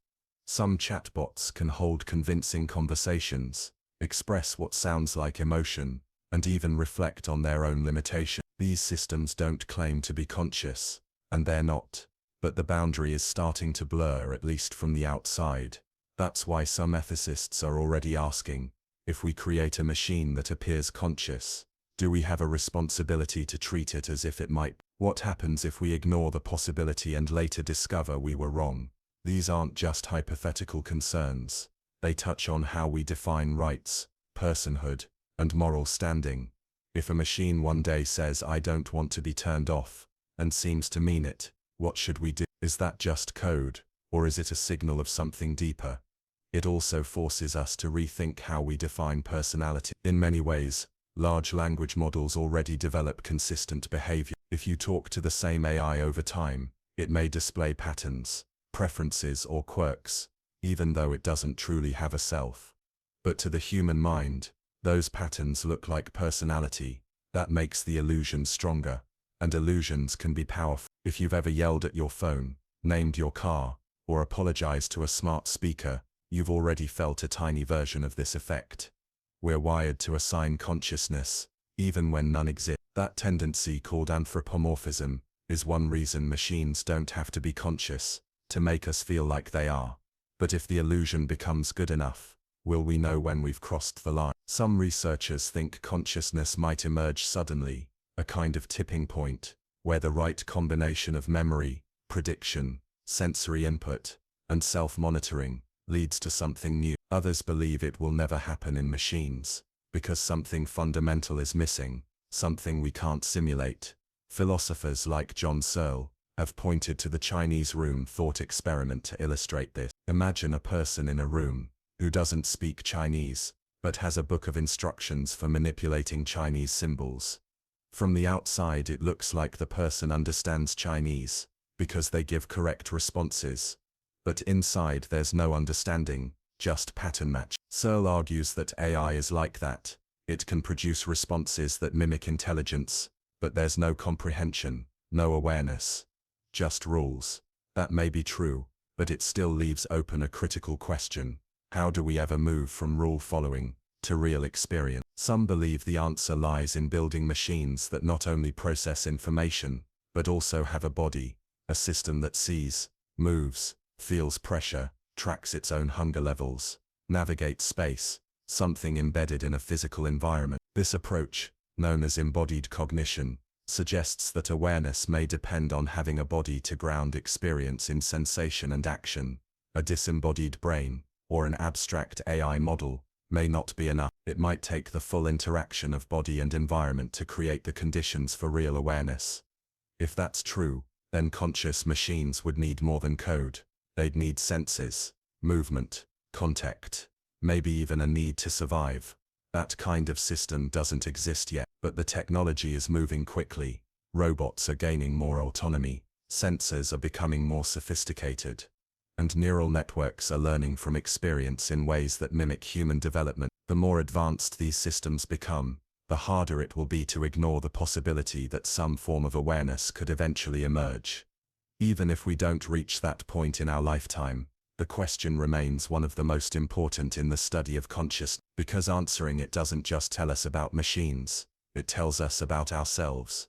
Some chatbots can hold convincing conversations, express what sounds like emotion, and even reflect on their own limitations. These systems don't claim to be conscious, and they're not, but the boundary is starting to blur, at least from the outside. That's why some ethicists are already asking, if we create a machine that appears conscious, do we have a responsibility to treat it as if it might? What happens if we ignore the possibility and later discover we were wrong? These aren't just hypothetical concerns. They touch on how we define rights, personhood, and moral standing. If a machine one day says, "I don't want to be turned off," and seems to mean it, what should we do? Is that just code, or is it a signal of something deeper? It also forces us to rethink how we define personality. In many ways, large language models already develop consistent behavior. If you talk to the same AI over time, it may display patterns, preferences, or quirks, even though it doesn't truly have a self. But to the human mind, those patterns look like personality. That makes the illusion stronger, and illusions can be powerful. If you've ever yelled at your phone, named your car, or apologized to a smart speaker, you've already felt a tiny version of this effect. We're wired to assign consciousness, even when none exists. That tendency, called anthropomorphism, is one reason machines don't have to be conscious to make us feel like they are. But if the illusion becomes good enough, will we know when we've crossed the line? Some researchers think consciousness might emerge suddenly, a kind of tipping point, where the right combination of memory, prediction, sensory input, and self-monitoring leads to something new. Others believe it will never happen in machines, because something fundamental is missing, something we can't simulate. Philosophers like John Searle have pointed to the Chinese room thought experiment to illustrate this. Imagine a person in a room who doesn't speak Chinese, but has a book of instructions for manipulating Chinese symbols. From the outside, it looks like the person understands Chinese, because they give correct responses. But inside there's no understanding, just pattern match. Searle argues that AI is like that. It can produce responses that mimic intelligence, but there's no comprehension, no awareness, just rules. That may be true, but it still leaves open a critical question. How do we ever move from rule following to real experience? Some believe the answer lies in building machines that not only process information, but also have a body, a system that sees, moves, feels pressure, tracks its own hunger levels, navigates space, something embedded in a physical environment. This approach, known as embodied cognition, suggests that awareness may depend on having a body to ground experience in sensation and action. A disembodied brain, or an abstract AI model, may not be enough. It might take the full interaction of body and environment to create the conditions for real awareness. If that's true, then conscious machines would need more than code. They'd need senses, movement, contact, maybe even a need to survive. That kind of system doesn't exist yet, but the technology is moving quickly. Robots are gaining more autonomy, sensors are becoming more sophisticated, and neural networks are learning from experience in ways that mimic human development. The more advanced these systems become, the harder it will be to ignore the possibility that some form of awareness could eventually emerge. Even if we don't reach that point in our lifetime, the question remains one of the most important in the study of consciousness, because answering it doesn't just tell us about machines, it tells us about ourselves.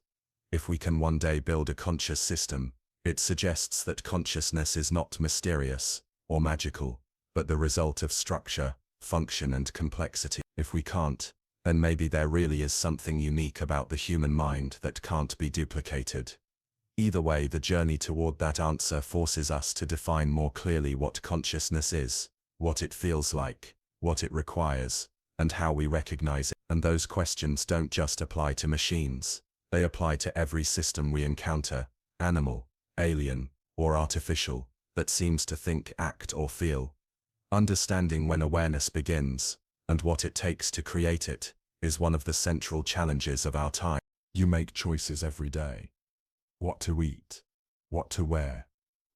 If we can one day build a conscious system, it suggests that consciousness is not mysterious or magical, but the result of structure, function, and complexity. If we can't, then maybe there really is something unique about the human mind that can't be duplicated. Either way, the journey toward that answer forces us to define more clearly what consciousness is, what it feels like, what it requires, and how we recognize it. And those questions don't just apply to machines, they apply to every system we encounter, animal, alien, or artificial, that seems to think, act, or feel. Understanding when awareness begins, and what it takes to create it, is one of the central challenges of our time. You make choices every day. What to eat, what to wear,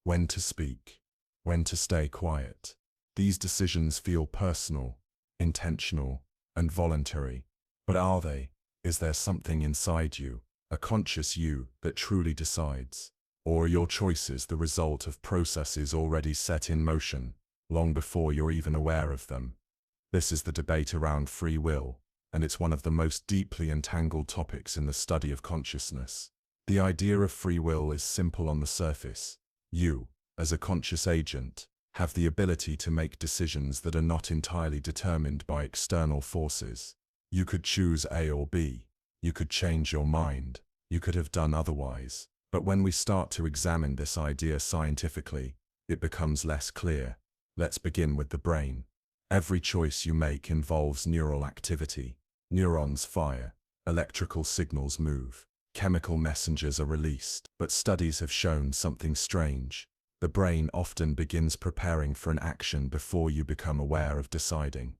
when to speak, when to stay quiet. These decisions feel personal, intentional, and voluntary. But are they? Is there something inside you, a conscious you, that truly decides? Or are your choices the result of processes already set in motion, long before you're even aware of them? This is the debate around free will, and it's one of the most deeply entangled topics in the study of consciousness. The idea of free will is simple on the surface. You, as a conscious agent, have the ability to make decisions that are not entirely determined by external forces. You could choose A or B. You could change your mind. You could have done otherwise. But when we start to examine this idea scientifically, it becomes less clear. Let's begin with the brain. Every choice you make involves neural activity. Neurons fire. Electrical signals move. Chemical messengers are released. But studies have shown something strange. The brain often begins preparing for an action before you become aware of deciding.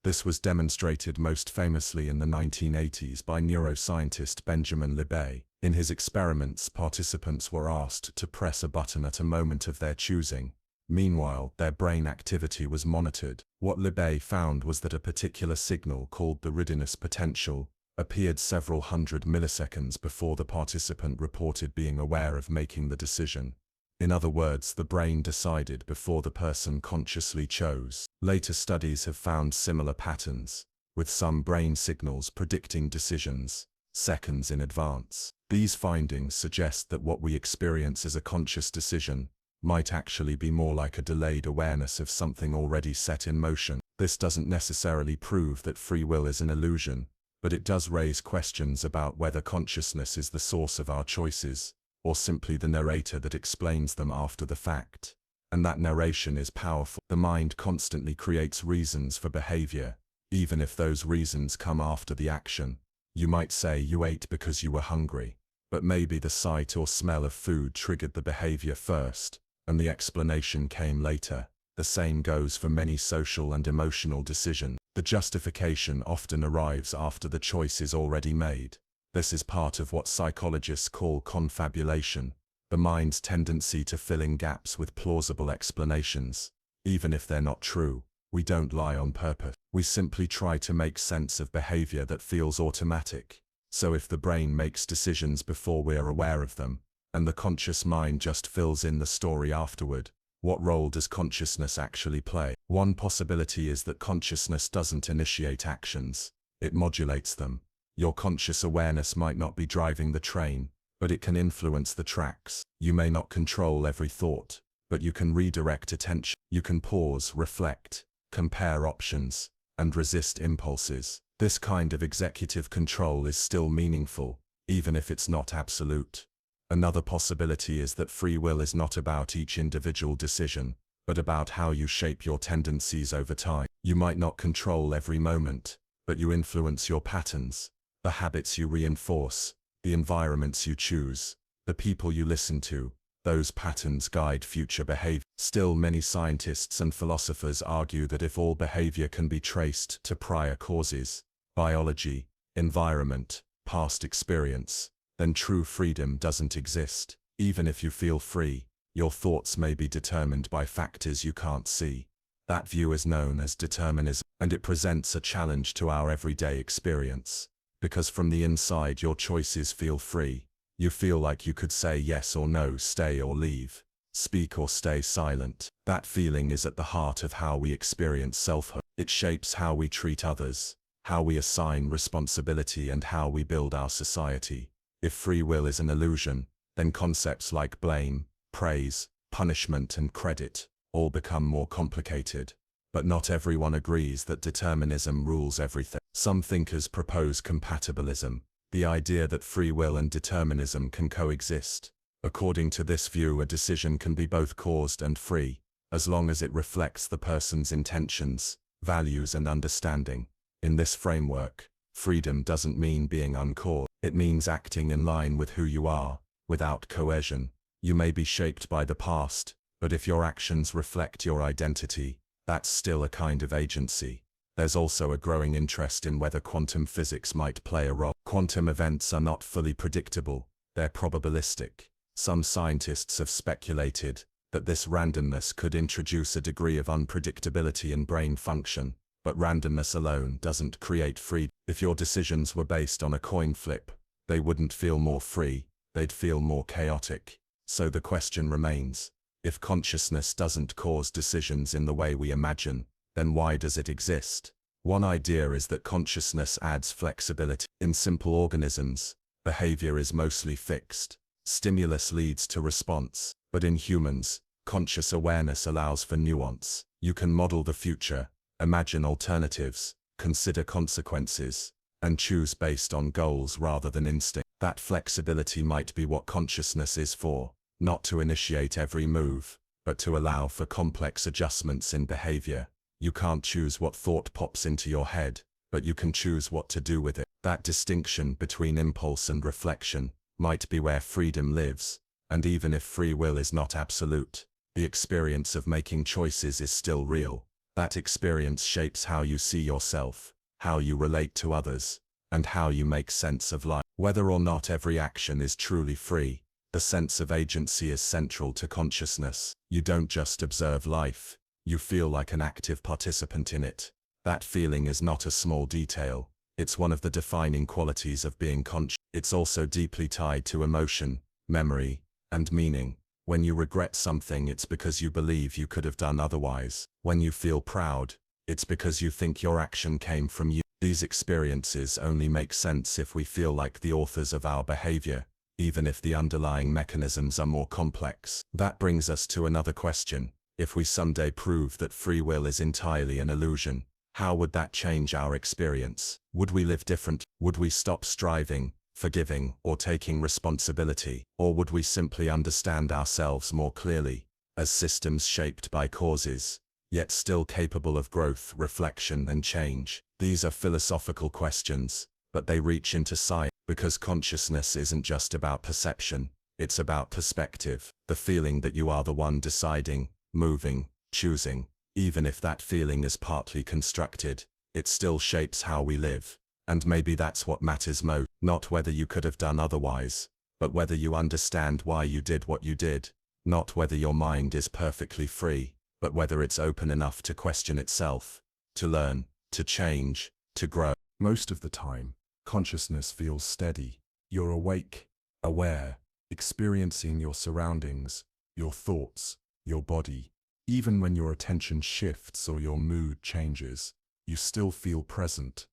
This was demonstrated most famously in the 1980s by neuroscientist Benjamin Libet. In his experiments, participants were asked to press a button at a moment of their choosing. Meanwhile, their brain activity was monitored. What Libet found was that a particular signal, called the readiness potential, appeared several hundred milliseconds before the participant reported being aware of making the decision. In other words, the brain decided before the person consciously chose. Later studies have found similar patterns, with some brain signals predicting decisions seconds in advance. These findings suggest that what we experience as a conscious decision might actually be more like a delayed awareness of something already set in motion. This doesn't necessarily prove that free will is an illusion, but it does raise questions about whether consciousness is the source of our choices, or simply the narrator that explains them after the fact. And that narration is powerful. The mind constantly creates reasons for behavior, even if those reasons come after the action. You might say you ate because you were hungry, but maybe the sight or smell of food triggered the behavior first, and the explanation came later. The same goes for many social and emotional decisions. The justification often arrives after the choice is already made. This is part of what psychologists call confabulation, the mind's tendency to fill in gaps with plausible explanations, even if they're not true. We don't lie on purpose. We simply try to make sense of behavior that feels automatic. So if the brain makes decisions before we're aware of them, and the conscious mind just fills in the story afterward, what role does consciousness actually play? One possibility is that consciousness doesn't initiate actions, it modulates them. Your conscious awareness might not be driving the train, but it can influence the tracks. You may not control every thought, but you can redirect attention. You can pause, reflect, compare options, and resist impulses. This kind of executive control is still meaningful, even if it's not absolute. Another possibility is that free will is not about each individual decision, but about how you shape your tendencies over time. You might not control every moment, but you influence your patterns, the habits you reinforce, the environments you choose, the people you listen to. Those patterns guide future behavior. Still, many scientists and philosophers argue that if all behavior can be traced to prior causes, biology, environment, past experience, then true freedom doesn't exist. Even if you feel free, your thoughts may be determined by factors you can't see. That view is known as determinism, and it presents a challenge to our everyday experience. Because from the inside your choices feel free. You feel like you could say yes or no, stay or leave, speak or stay silent. That feeling is at the heart of how we experience selfhood. It shapes how we treat others, how we assign responsibility, and how we build our society. If free will is an illusion, then concepts like blame, praise, punishment, and credit all become more complicated. But not everyone agrees that determinism rules everything. Some thinkers propose compatibilism, the idea that free will and determinism can coexist. According to this view, a decision can be both caused and free, as long as it reflects the person's intentions, values, and understanding. In this framework, freedom doesn't mean being uncaused. It means acting in line with who you are, without coercion. You may be shaped by the past, but if your actions reflect your identity, that's still a kind of agency. There's also a growing interest in whether quantum physics might play a role. Quantum events are not fully predictable, they're probabilistic. Some scientists have speculated that this randomness could introduce a degree of unpredictability in brain function, but randomness alone doesn't create freedom. If your decisions were based on a coin flip, they wouldn't feel more free, they'd feel more chaotic. So the question remains, if consciousness doesn't cause decisions in the way we imagine, then why does it exist? One idea is that consciousness adds flexibility. In simple organisms, behavior is mostly fixed. Stimulus leads to response. But in humans, conscious awareness allows for nuance. You can model the future, imagine alternatives, consider consequences, and choose based on goals rather than instinct. That flexibility might be what consciousness is for, not to initiate every move, but to allow for complex adjustments in behavior. You can't choose what thought pops into your head, but you can choose what to do with it. That distinction between impulse and reflection might be where freedom lives, and even if free will is not absolute, the experience of making choices is still real. That experience shapes how you see yourself, how you relate to others, and how you make sense of life. Whether or not every action is truly free, the sense of agency is central to consciousness. You don't just observe life, you feel like an active participant in it. That feeling is not a small detail, it's one of the defining qualities of being conscious. It's also deeply tied to emotion, memory, and meaning. When you regret something, it's because you believe you could have done otherwise. When you feel proud, it's because you think your action came from you. These experiences only make sense if we feel like the authors of our behavior, even if the underlying mechanisms are more complex. That brings us to another question. If we someday prove that free will is entirely an illusion, how would that change our experience? Would we live different? Would we stop striving, forgiving, or taking responsibility? Or would we simply understand ourselves more clearly, as systems shaped by causes, yet still capable of growth, reflection, and change? These are philosophical questions, but they reach into science, because consciousness isn't just about perception, it's about perspective. The feeling that you are the one deciding, moving, choosing. Even if that feeling is partly constructed, it still shapes how we live. And maybe that's what matters most. Not whether you could have done otherwise, but whether you understand why you did what you did. Not whether your mind is perfectly free, but whether it's open enough to question itself, to learn, to change, to grow. Most of the time, consciousness feels steady. You're awake, aware, experiencing your surroundings, your thoughts, your body. Even when your attention shifts or your mood changes, you still feel present.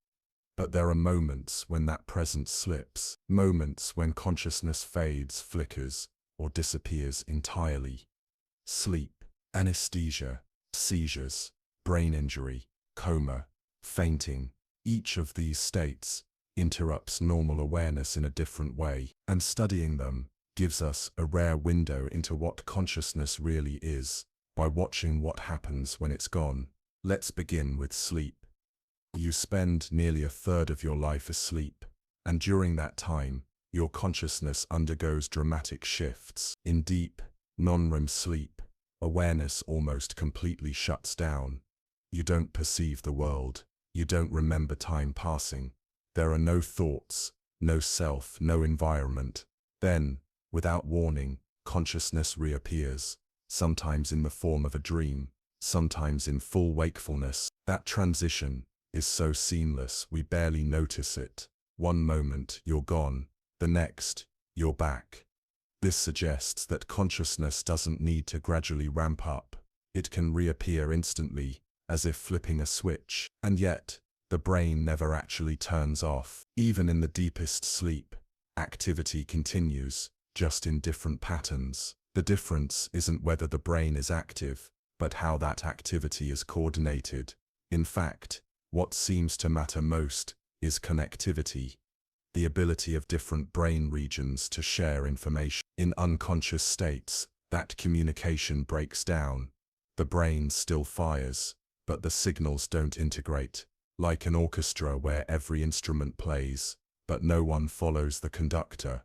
But there are moments when that presence slips, moments when consciousness fades, flickers, or disappears entirely. Sleep, anesthesia, seizures, brain injury, coma, fainting. Each of these states interrupts normal awareness in a different way, and studying them gives us a rare window into what consciousness really is by watching what happens when it's gone. Let's begin with sleep. You spend nearly a third of your life asleep, and during that time, your consciousness undergoes dramatic shifts. In deep, non-REM sleep, awareness almost completely shuts down. You don't perceive the world. You don't remember time passing. There are no thoughts, no self, no environment. Then, without warning, consciousness reappears, sometimes in the form of a dream, sometimes in full wakefulness. That transition is so seamless we barely notice it. One moment you're gone, the next you're back. This suggests that consciousness doesn't need to gradually ramp up. It can reappear instantly, as if flipping a switch. And yet, the brain never actually turns off. Even in the deepest sleep, activity continues, just in different patterns. The difference isn't whether the brain is active, but how that activity is coordinated. In fact, what seems to matter most is connectivity, the ability of different brain regions to share information. In unconscious states, that communication breaks down. The brain still fires, but the signals don't integrate, like an orchestra where every instrument plays, but no one follows the conductor.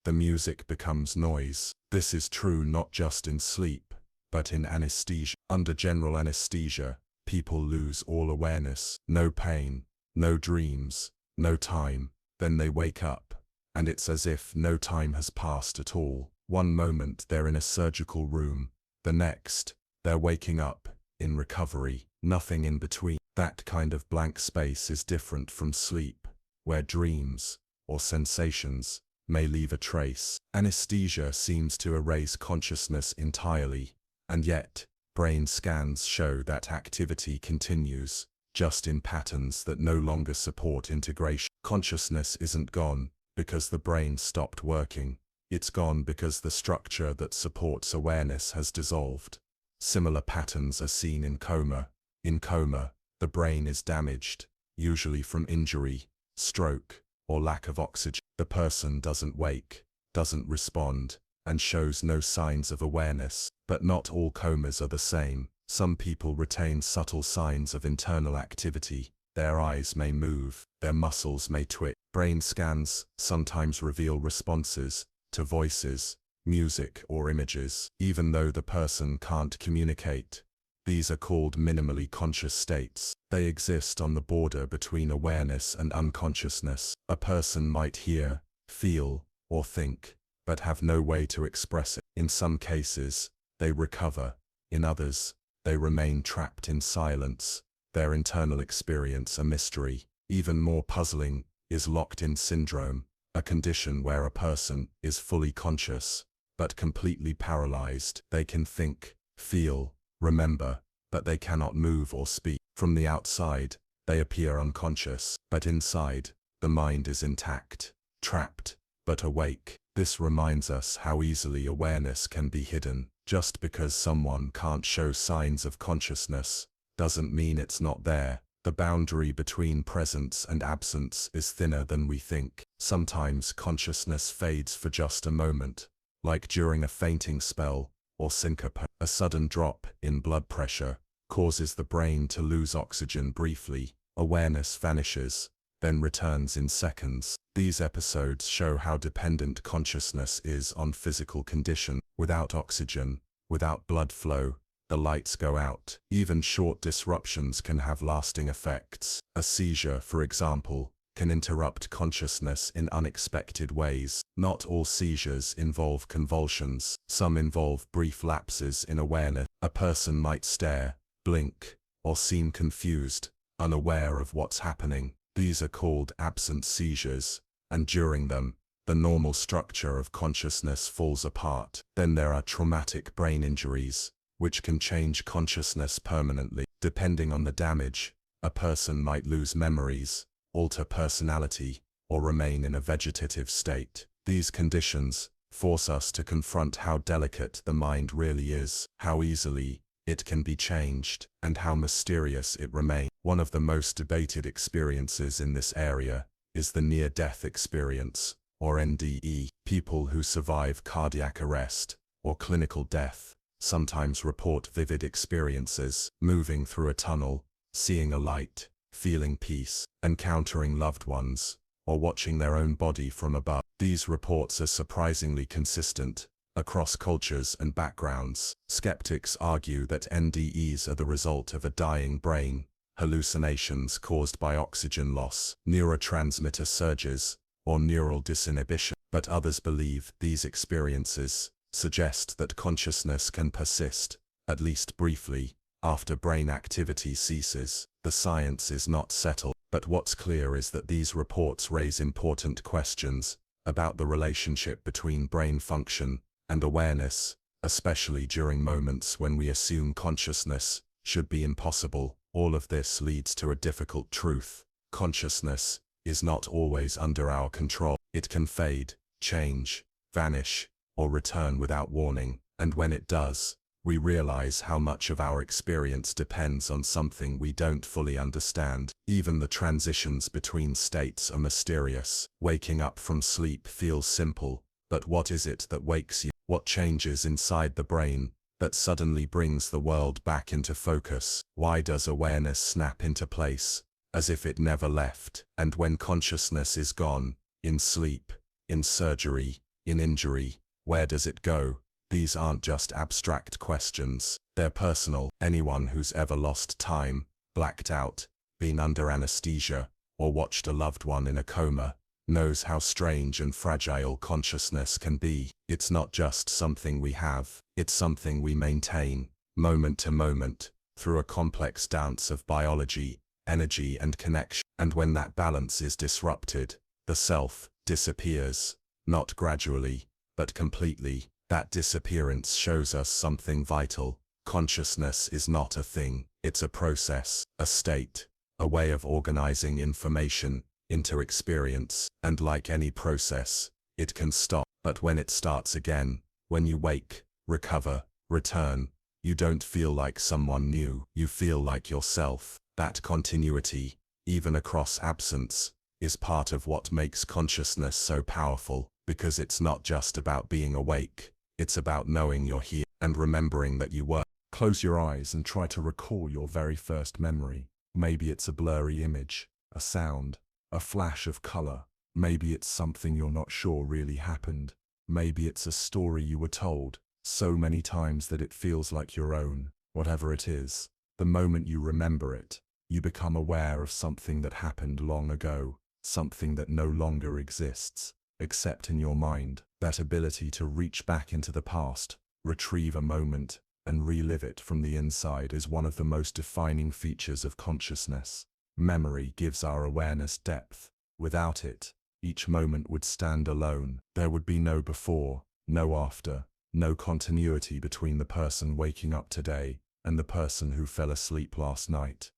The music becomes noise. This is true not just in sleep, but in anesthesia. Under general anesthesia, people lose all awareness. No pain, no dreams, no time. Then they wake up, and it's as if no time has passed at all. One moment they're in a surgical room, the next, they're waking up, in recovery, nothing in between. That kind of blank space is different from sleep, where dreams, or sensations, may leave a trace. Anesthesia seems to erase consciousness entirely, and yet, brain scans show that activity continues, just in patterns that no longer support integration. Consciousness isn't gone because the brain stopped working. It's gone because the structure that supports awareness has dissolved. Similar patterns are seen in coma. In coma, the brain is damaged, usually from injury, stroke, or lack of oxygen. The person doesn't wake, doesn't respond, and shows no signs of awareness. But not all comas are the same. Some people retain subtle signs of internal activity. Their eyes may move, their muscles may twitch. Brain scans sometimes reveal responses to voices, music, or images, even though the person can't communicate. These are called minimally conscious states. They exist on the border between awareness and unconsciousness. A person might hear, feel, or think, but have no way to express it. In some cases, they recover. In others, they remain trapped in silence, their internal experience a mystery. Even more puzzling is locked-in syndrome, a condition where a person is fully conscious, but completely paralyzed. They can think, feel, remember, but they cannot move or speak. From the outside, they appear unconscious, but inside, the mind is intact, trapped, but awake. This reminds us how easily awareness can be hidden. Just because someone can't show signs of consciousness doesn't mean it's not there. The boundary between presence and absence is thinner than we think. Sometimes consciousness fades for just a moment, like during a fainting spell or syncope. A sudden drop in blood pressure causes the brain to lose oxygen briefly. Awareness vanishes, then returns in seconds. These episodes show how dependent consciousness is on physical condition. Without oxygen, without blood flow, the lights go out. Even short disruptions can have lasting effects. A seizure, for example, can interrupt consciousness in unexpected ways. Not all seizures involve convulsions. Some involve brief lapses in awareness. A person might stare, blink, or seem confused, unaware of what's happening. These are called absent seizures, and during them, the normal structure of consciousness falls apart. Then there are traumatic brain injuries, which can change consciousness permanently. Depending on the damage, a person might lose memories, alter personality, or remain in a vegetative state. These conditions force us to confront how delicate the mind really is, how easily it can be changed, and how mysterious it remains. One of the most debated experiences in this area is the near-death experience, or NDE. People who survive cardiac arrest or clinical death sometimes report vivid experiences, moving through a tunnel, seeing a light, feeling peace, encountering loved ones, or watching their own body from above. These reports are surprisingly consistent across cultures and backgrounds. Skeptics argue that NDEs are the result of a dying brain, hallucinations caused by oxygen loss, neurotransmitter surges, or neural disinhibition. But others believe these experiences suggest that consciousness can persist, at least briefly, after brain activity ceases. The science is not settled, but what's clear is that these reports raise important questions about the relationship between brain function and awareness, especially during moments when we assume consciousness should be impossible. All of this leads to a difficult truth. Consciousness is not always under our control. It can fade, change, vanish, or return without warning, and when it does, we realize how much of our experience depends on something we don't fully understand. Even the transitions between states are mysterious. Waking up from sleep feels simple, but what is it that wakes you? What changes inside the brain that suddenly brings the world back into focus? Why does awareness snap into place, as if it never left? And when consciousness is gone, in sleep, in surgery, in injury, where does it go? These aren't just abstract questions, they're personal. Anyone who's ever lost time, blacked out, been under anesthesia, or watched a loved one in a coma, knows how strange and fragile consciousness can be. It's not just something we have, it's something we maintain, moment to moment, through a complex dance of biology, energy and connection. And when that balance is disrupted, the self disappears, not gradually, but completely. That disappearance shows us something vital. Consciousness is not a thing, it's a process, a state, a way of organizing information into experience. And like any process, it can stop. But when it starts again, when you wake, recover, return, you don't feel like someone new, you feel like yourself. That continuity, even across absence, is part of what makes consciousness so powerful, because it's not just about being awake. It's about knowing you're here and remembering that you were. Close your eyes and try to recall your very first memory. Maybe it's a blurry image, a sound, a flash of color. Maybe it's something you're not sure really happened. Maybe it's a story you were told so many times that it feels like your own. Whatever it is, the moment you remember it, you become aware of something that happened long ago, something that no longer exists, except in your mind. That ability to reach back into the past, retrieve a moment, and relive it from the inside is one of the most defining features of consciousness. Memory gives our awareness depth. Without it, each moment would stand alone. There would be no before, no after, no continuity between the person waking up today and the person who fell asleep last night.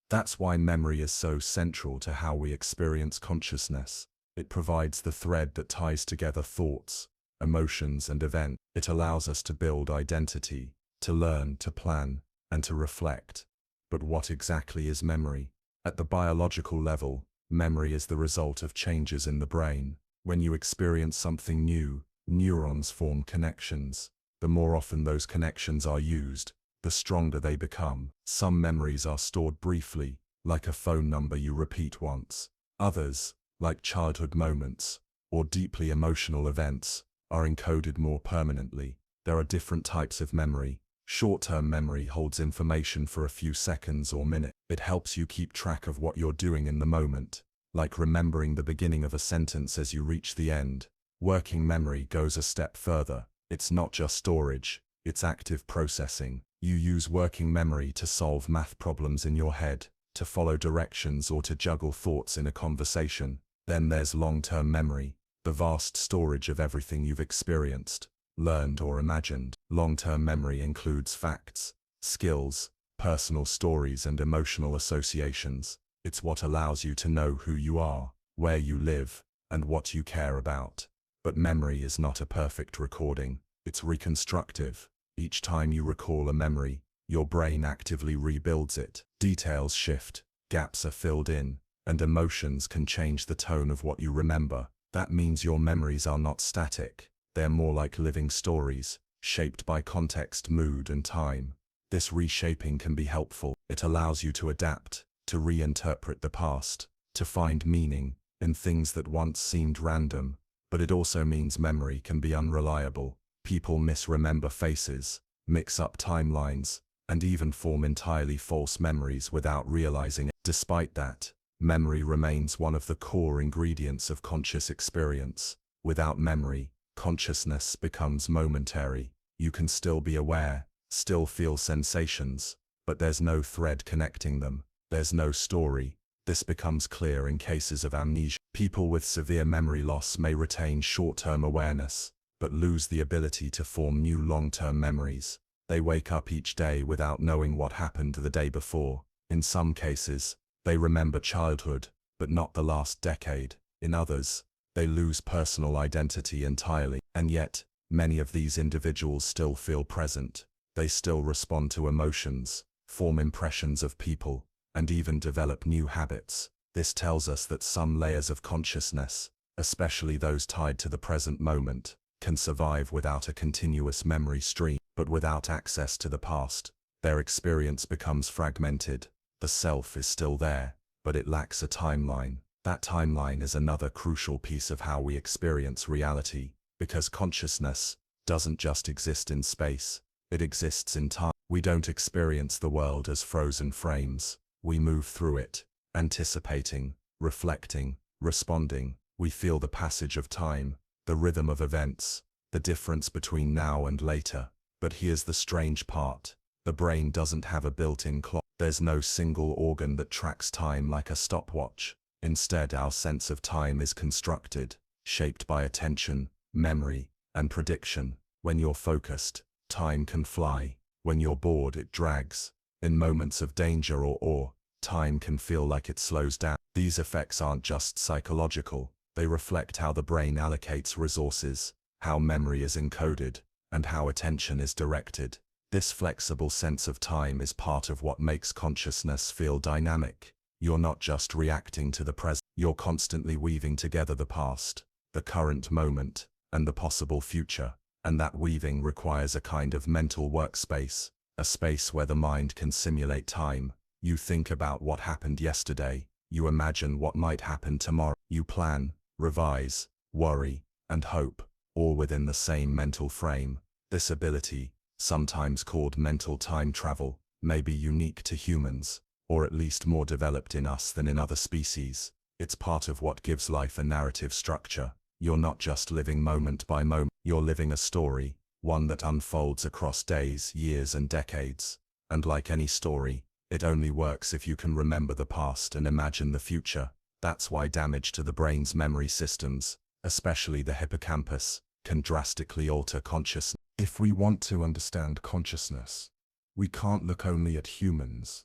That's why memory is so central to how we experience consciousness. It provides the thread that ties together thoughts, emotions, and events. It allows us to build identity, to learn, to plan, and to reflect. But what exactly is memory? At the biological level, memory is the result of changes in the brain. When you experience something new, neurons form connections. The more often those connections are used, the stronger they become. Some memories are stored briefly, like a phone number you repeat once. Others, like childhood moments or deeply emotional events, are encoded more permanently. There are different types of memory. Short-term memory holds information for a few seconds or minutes. It helps you keep track of what you're doing in the moment, like remembering the beginning of a sentence as you reach the end. Working memory goes a step further. It's not just storage, It's active processing. You use working memory to solve math problems in your head, to follow directions or to juggle thoughts in a conversation. Then there's long-term memory, the vast storage of everything you've experienced, learned or imagined. Long-term memory includes facts, skills, personal stories and emotional associations. It's what allows you to know who you are, where you live, and what you care about. But memory is not a perfect recording. It's reconstructive. Each time you recall a memory, your brain actively rebuilds it. Details shift, gaps are filled in, and emotions can change the tone of what you remember. That means your memories are not static. They're more like living stories, shaped by context, mood, and time. This reshaping can be helpful. It allows you to adapt, to reinterpret the past, to find meaning in things that once seemed random. But it also means memory can be unreliable. People misremember faces, mix up timelines, and even form entirely false memories without realizing it. Despite that, memory remains one of the core ingredients of conscious experience. Without memory, consciousness becomes momentary. You can still be aware, still feel sensations, but there's no thread connecting them. There's no story. This becomes clear in cases of amnesia. People with severe memory loss may retain short-term awareness, but lose the ability to form new long-term memories. They wake up each day without knowing what happened the day before. In some cases, they remember childhood, but not the last decade. In others, they lose personal identity entirely. And yet, many of these individuals still feel present. They still respond to emotions, form impressions of people, and even develop new habits. This tells us that some layers of consciousness, especially those tied to the present moment, can survive without a continuous memory stream. But without access to the past, their experience becomes fragmented. The self is still there, but it lacks a timeline. That timeline is another crucial piece of how we experience reality, because consciousness doesn't just exist in space, it exists in time. We don't experience the world as frozen frames. We move through it, anticipating, reflecting, responding. We feel the passage of time, the rhythm of events, the difference between now and later. But here's the strange part. The brain doesn't have a built-in clock. There's no single organ that tracks time like a stopwatch. Instead, our sense of time is constructed, shaped by attention, memory, and prediction. When you're focused, time can fly. When you're bored, it drags. In moments of danger or awe, time can feel like it slows down. These effects aren't just psychological. They reflect how the brain allocates resources, how memory is encoded, and how attention is directed. This flexible sense of time is part of what makes consciousness feel dynamic. You're not just reacting to the present, you're constantly weaving together the past, the current moment, and the possible future. And that weaving requires a kind of mental workspace, a space where the mind can simulate time. You think about what happened yesterday, you imagine what might happen tomorrow, you plan, revise, worry, and hope, all within the same mental frame. This ability, sometimes called mental time travel, may be unique to humans, or at least more developed in us than in other species. It's part of what gives life a narrative structure. You're not just living moment by moment, you're living a story, one that unfolds across days, years, and decades. And like any story, it only works if you can remember the past and imagine the future. That's why damage to the brain's memory systems, especially the hippocampus, can drastically alter consciousness. If we want to understand consciousness, we can't look only at humans.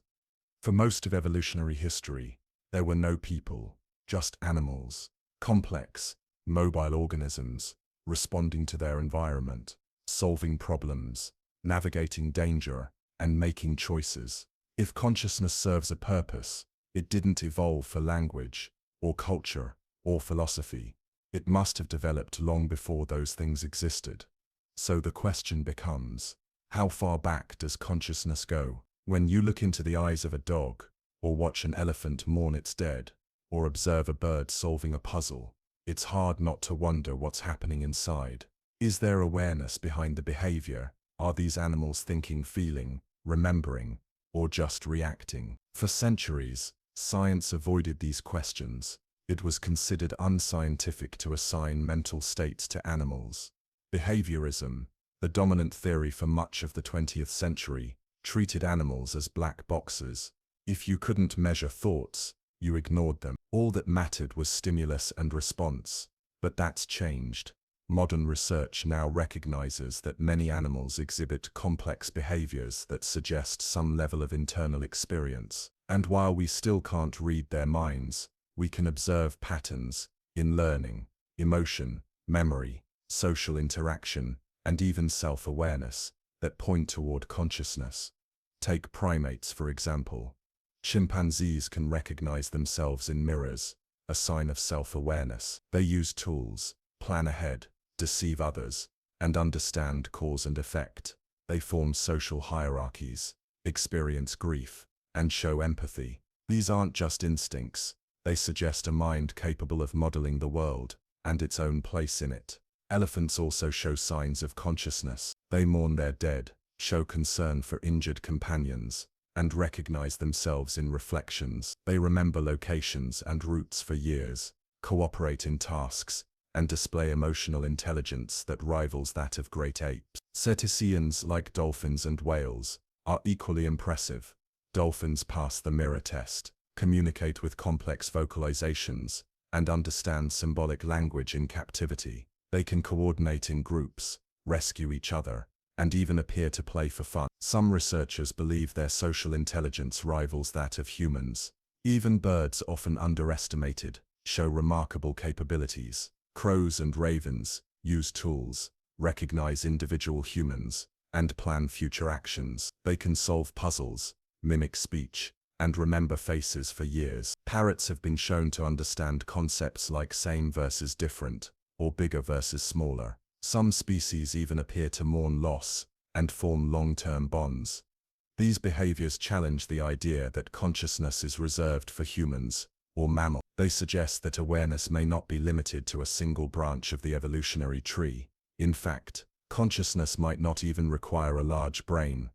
For most of evolutionary history, there were no people, just animals, complex, mobile organisms, responding to their environment, solving problems, navigating danger, and making choices. If consciousness serves a purpose, it didn't evolve for language, or culture, or philosophy. It must have developed long before those things existed. So the question becomes, how far back does consciousness go? When you look into the eyes of a dog, or watch an elephant mourn its dead, or observe a bird solving a puzzle, it's hard not to wonder what's happening inside. Is there awareness behind the behavior? Are these animals thinking, feeling, remembering, or just reacting? For centuries, science avoided these questions. It was considered unscientific to assign mental states to animals. Behaviorism, The dominant theory for much of the 20th century treated animals as black boxes. If you couldn't measure thoughts, you ignored them. All that mattered was stimulus and response. But that's changed. Modern research now recognizes that many animals exhibit complex behaviors that suggest some level of internal experience. And while we still can't read their minds, we can observe patterns in learning, emotion, memory, social interaction, and even self-awareness that point toward consciousness. Take primates, for example. Chimpanzees can recognize themselves in mirrors, a sign of self-awareness. They use tools, plan ahead, deceive others, and understand cause and effect. They form social hierarchies, experience grief, and show empathy. These aren't just instincts, they suggest a mind capable of modeling the world and its own place in it. Elephants also show signs of consciousness. They mourn their dead, show concern for injured companions, and recognize themselves in reflections. They remember locations and routes for years, cooperate in tasks, and display emotional intelligence that rivals that of great apes. Cetaceans, like dolphins and whales, are equally impressive. Dolphins pass the mirror test, communicate with complex vocalizations, and understand symbolic language in captivity. They can coordinate in groups, rescue each other, and even appear to play for fun. Some researchers believe their social intelligence rivals that of humans. Even birds, often underestimated, show remarkable capabilities. Crows and ravens use tools, recognize individual humans, and plan future actions. They can solve puzzles, mimic speech, and remember faces for years. Parrots have been shown to understand concepts like same versus different, or bigger versus smaller. Some species even appear to mourn loss and form long-term bonds. These behaviors challenge the idea that consciousness is reserved for humans or mammals. They suggest that awareness may not be limited to a single branch of the evolutionary tree. In fact, consciousness might not even require a large brain.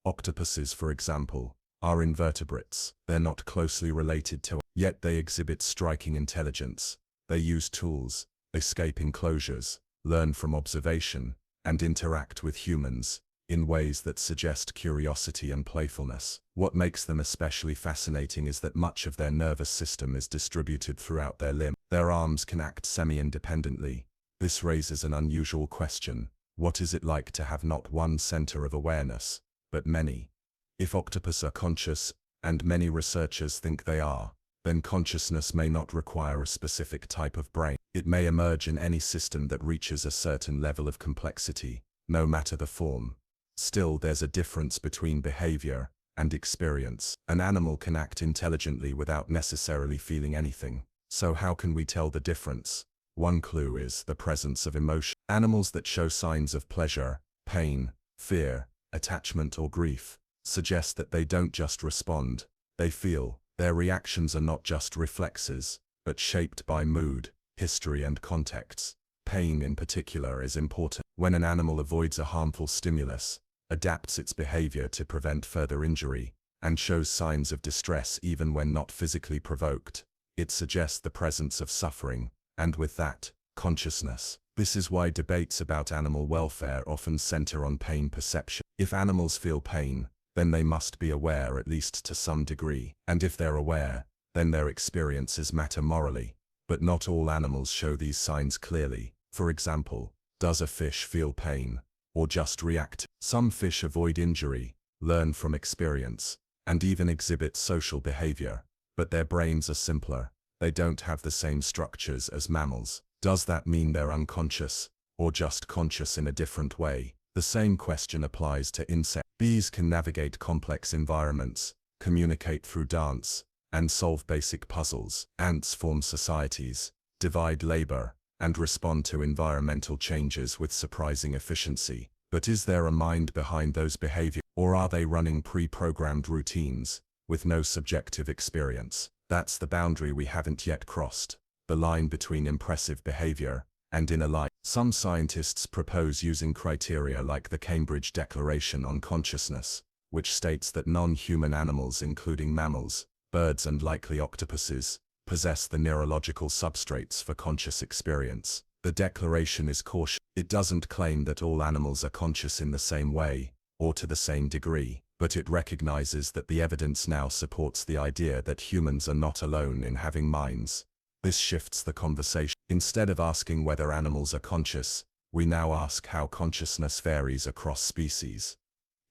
Octopuses, for example, are invertebrates. They're not closely related to, yet they exhibit striking intelligence. They use tools, escape enclosures, learn from observation, and interact with humans in ways that suggest curiosity and playfulness. What makes them especially fascinating is that much of their nervous system is distributed throughout their limb. Their arms can act semi-independently. This raises an unusual question. What is it like to have not one center of awareness, but many? If octopus are conscious, and many researchers think they are, then consciousness may not require a specific type of brain. It may emerge in any system that reaches a certain level of complexity, no matter the form. Still, there's a difference between behavior and experience. An animal can act intelligently without necessarily feeling anything. So how can we tell the difference? One clue is the presence of emotion. Animals that show signs of pleasure, pain, fear, attachment, or grief suggest that they don't just respond, they feel. Their reactions are not just reflexes, but shaped by mood, history, and context. Pain in particular is important. When an animal avoids a harmful stimulus, adapts its behavior to prevent further injury, and shows signs of distress even when not physically provoked, it suggests the presence of suffering, and with that, consciousness. This is why debates about animal welfare often center on pain perception. If animals feel pain, then they must be aware, at least to some degree. And if they're aware, then their experiences matter morally. But not all animals show these signs clearly. For example, does a fish feel pain, or just react? Some fish avoid injury, learn from experience, and even exhibit social behavior. But their brains are simpler. They don't have the same structures as mammals. Does that mean they're unconscious, or just conscious in a different way? The same question applies to insects. Bees can navigate complex environments, communicate through dance, and solve basic puzzles. Ants form societies, divide labor, and respond to environmental changes with surprising efficiency. But is there a mind behind those behaviors, or are they running pre-programmed routines, with no subjective experience? That's the boundary we haven't yet crossed, the line between impressive behavior and inner life. Some scientists propose using criteria like the Cambridge Declaration on Consciousness, which states that non-human animals, including mammals, birds, and likely octopuses, possess the neurological substrates for conscious experience. The declaration is cautious. It doesn't claim that all animals are conscious in the same way, or to the same degree, but it recognizes that the evidence now supports the idea that humans are not alone in having minds. This shifts the conversation. Instead of asking whether animals are conscious, we now ask how consciousness varies across species.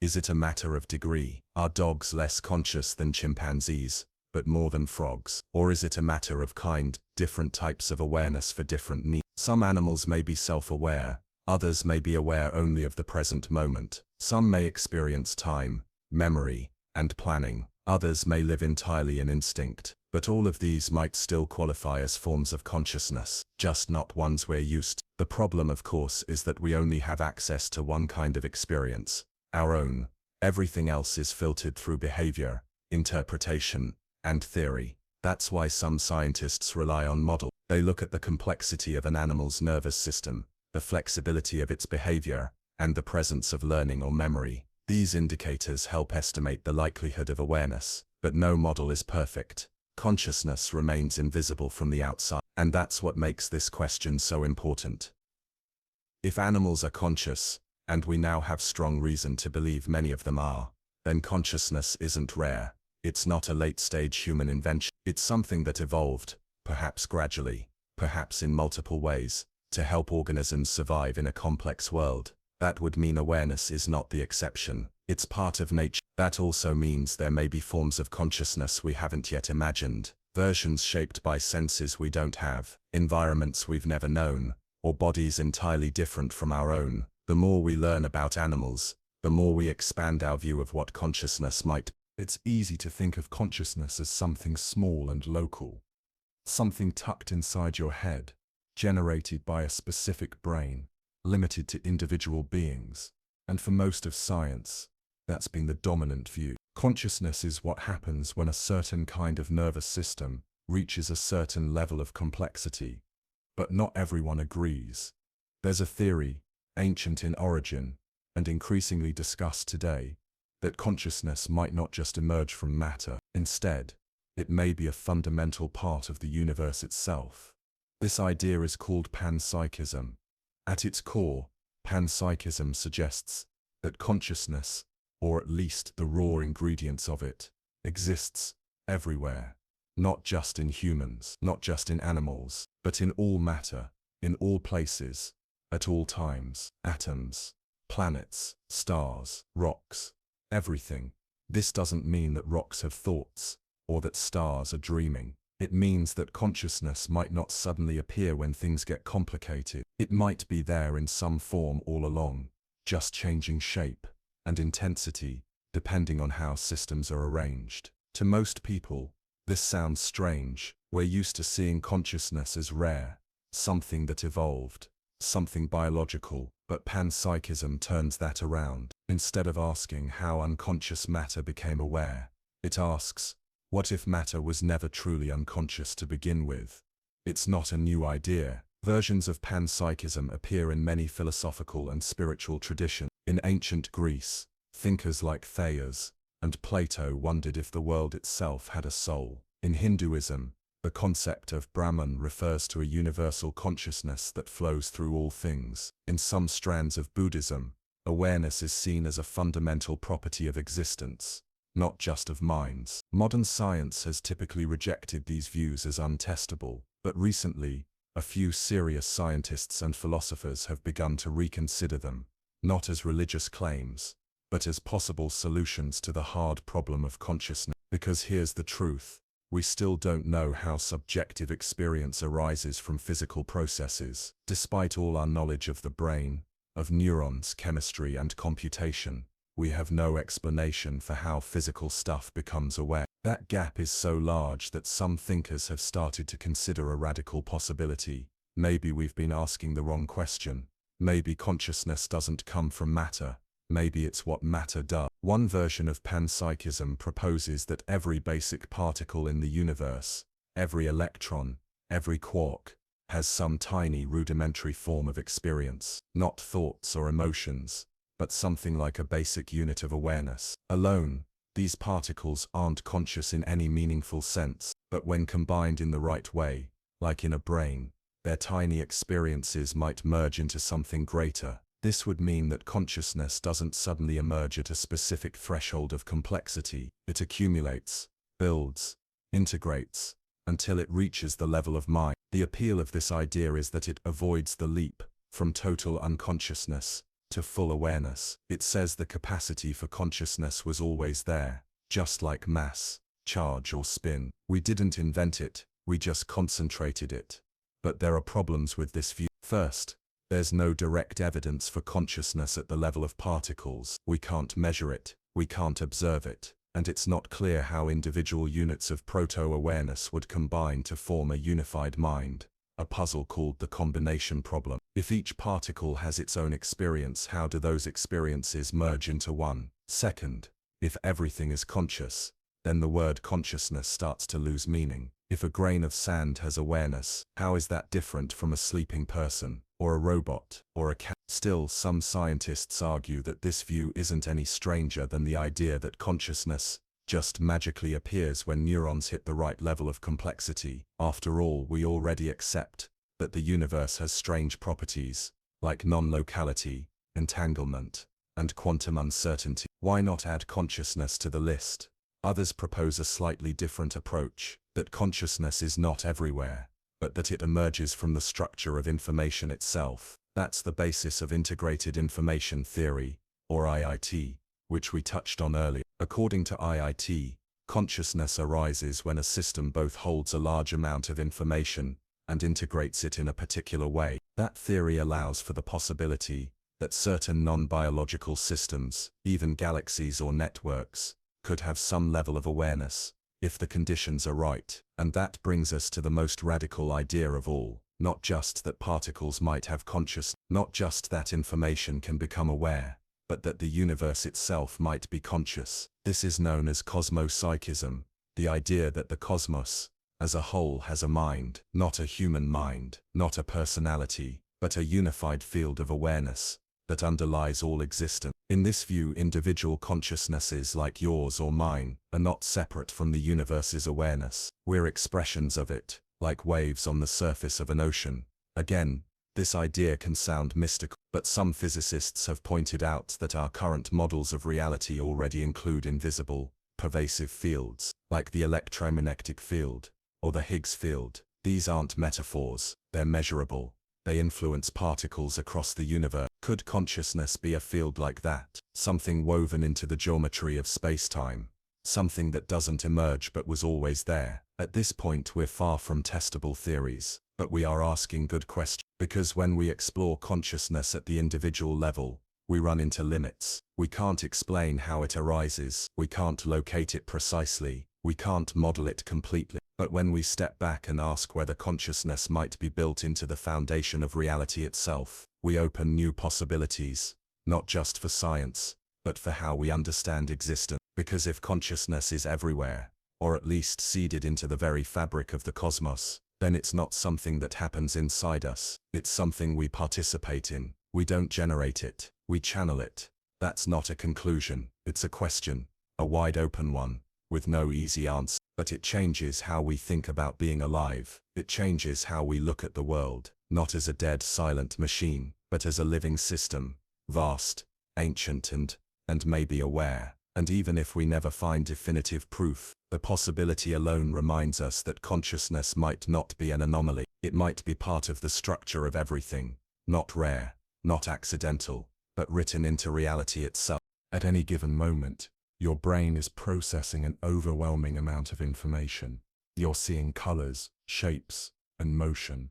Is it a matter of degree? Are dogs less conscious than chimpanzees, but more than frogs? Or is it a matter of kind, different types of awareness for different needs? Some animals may be self-aware, others may be aware only of the present moment. Some may experience time, memory, and planning. Others may live entirely in instinct, but all of these might still qualify as forms of consciousness, just not ones we're used to. The problem, of course, is that we only have access to one kind of experience, our own. Everything else is filtered through behavior, interpretation, and theory. That's why some scientists rely on models. They look at the complexity of an animal's nervous system, the flexibility of its behavior, and the presence of learning or memory. These indicators help estimate the likelihood of awareness, but no model is perfect. Consciousness remains invisible from the outside, and that's what makes this question so important. If animals are conscious, and we now have strong reason to believe many of them are, then consciousness isn't rare. It's not a late-stage human invention. It's something that evolved, perhaps gradually, perhaps in multiple ways, to help organisms survive in a complex world. That would mean awareness is not the exception. It's part of nature. That also means there may be forms of consciousness we haven't yet imagined, versions shaped by senses we don't have, environments we've never known, or bodies entirely different from our own. The more we learn about animals, the more we expand our view of what consciousness might be. It's easy to think of consciousness as something small and local, something tucked inside your head, generated by a specific brain, limited to individual beings. And for most of science, that's been the dominant view. Consciousness is what happens when a certain kind of nervous system reaches a certain level of complexity. But not everyone agrees. There's a theory, ancient in origin, and increasingly discussed today, that consciousness might not just emerge from matter. Instead, it may be a fundamental part of the universe itself. This idea is called panpsychism. At its core, panpsychism suggests that consciousness, or at least the raw ingredients of it, exists everywhere, not just in humans, not just in animals, but in all matter, in all places, at all times. Atoms, planets, stars, rocks, everything. This doesn't mean that rocks have thoughts, or that stars are dreaming. It means that consciousness might not suddenly appear when things get complicated. It might be there in some form all along, just changing shape and intensity, depending on how systems are arranged. To most people, this sounds strange. We're used to seeing consciousness as rare, something that evolved, something biological, but panpsychism turns that around. Instead of asking how unconscious matter became aware, it asks, what if matter was never truly unconscious to begin with? It's not a new idea. Versions of panpsychism appear in many philosophical and spiritual traditions. In ancient Greece, thinkers like Thales and Plato wondered if the world itself had a soul. In Hinduism, the concept of Brahman refers to a universal consciousness that flows through all things. In some strands of Buddhism, awareness is seen as a fundamental property of existence, not just of minds. Modern science has typically rejected these views as untestable, but recently, a few serious scientists and philosophers have begun to reconsider them, not as religious claims, but as possible solutions to the hard problem of consciousness. Because here's the truth. We still don't know how subjective experience arises from physical processes. Despite all our knowledge of the brain, of neurons, chemistry, and computation, we have no explanation for how physical stuff becomes aware. That gap is so large that some thinkers have started to consider a radical possibility. Maybe we've been asking the wrong question. Maybe consciousness doesn't come from matter. Maybe it's what matter does. One version of panpsychism proposes that every basic particle in the universe, every electron, every quark, has some tiny rudimentary form of experience, not thoughts or emotions, but something like a basic unit of awareness. Alone, these particles aren't conscious in any meaningful sense, but when combined in the right way, like in a brain, Their tiny experiences might merge into something greater. This would mean that consciousness doesn't suddenly emerge at a specific threshold of complexity. It accumulates, builds, integrates, until it reaches the level of mind. The appeal of this idea is that it avoids the leap from total unconsciousness to full awareness. It says the capacity for consciousness was always there, just like mass, charge or spin. We didn't invent it, we just concentrated it. But there are problems with this view. First, there's no direct evidence for consciousness at the level of particles. We can't measure it, we can't observe it, and it's not clear how individual units of proto-awareness would combine to form a unified mind, a puzzle called the combination problem. If each particle has its own experience, how do those experiences merge into one? Second, if everything is conscious, then the word consciousness starts to lose meaning. If a grain of sand has awareness, how is that different from a sleeping person, or a robot, or a cat? Still, some scientists argue that this view isn't any stranger than the idea that consciousness just magically appears when neurons hit the right level of complexity. After all, we already accept that the universe has strange properties, like non-locality, entanglement, and quantum uncertainty. Why not add consciousness to the list? Others propose a slightly different approach, that consciousness is not everywhere, but that it emerges from the structure of information itself. That's the basis of integrated information theory, or IIT, which we touched on earlier. According to IIT, consciousness arises when a system both holds a large amount of information and integrates it in a particular way. That theory allows for the possibility that certain non-biological systems, even galaxies or networks, could have some level of awareness, if the conditions are right. And that brings us to the most radical idea of all, not just that particles might have consciousness, not just that information can become aware, but that the universe itself might be conscious. This is known as cosmopsychism, the idea that the cosmos, as a whole, has a mind, not a human mind, not a personality, but a unified field of awareness that underlies all existence. In this view, individual consciousnesses like yours or mine are not separate from the universe's awareness. We're expressions of it, like waves on the surface of an ocean. Again, this idea can sound mystical, but some physicists have pointed out that our current models of reality already include invisible, pervasive fields, like the electromagnetic field or the Higgs field. These aren't metaphors, they're measurable. They influence particles across the universe. Could consciousness be a field like that? Something woven into the geometry of space-time. Something that doesn't emerge but was always there. At this point, we're far from testable theories, but we are asking good questions. Because when we explore consciousness at the individual level, we run into limits. We can't explain how it arises. We can't locate it precisely. We can't model it completely. But when we step back and ask whether consciousness might be built into the foundation of reality itself, we open new possibilities, not just for science, but for how we understand existence. Because if consciousness is everywhere, or at least seeded into the very fabric of the cosmos, then it's not something that happens inside us. It's something we participate in. We don't generate it, we channel it. That's not a conclusion, it's a question, a wide open one, with no easy answer. But it changes how we think about being alive. It changes how we look at the world, not as a dead, silent machine, but as a living system, vast, ancient and maybe aware. And even if we never find definitive proof, the possibility alone reminds us that consciousness might not be an anomaly. It might be part of the structure of everything, not rare, not accidental, but written into reality itself. At any given moment, your brain is processing an overwhelming amount of information. You're seeing colors, shapes, and motion.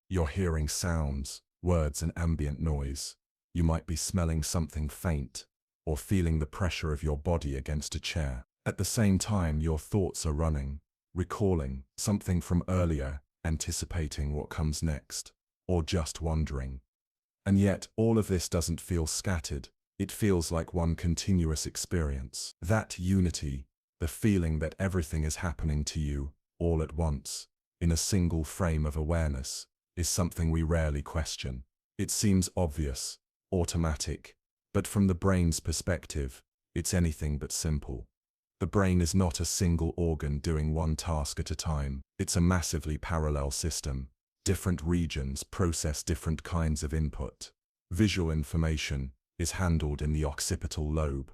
You're hearing sounds, words, and ambient noise. You might be smelling something faint, or feeling the pressure of your body against a chair. At the same time, your thoughts are running, recalling something from earlier, anticipating what comes next, or just wondering. And yet, all of this doesn't feel scattered. It feels like one continuous experience. That unity, the feeling that everything is happening to you, all at once, in a single frame of awareness, is something we rarely question. It seems obvious, automatic, but from the brain's perspective, it's anything but simple. The brain is not a single organ doing one task at a time. It's a massively parallel system, Different regions process different kinds of input. Visual information is handled in the occipital lobe.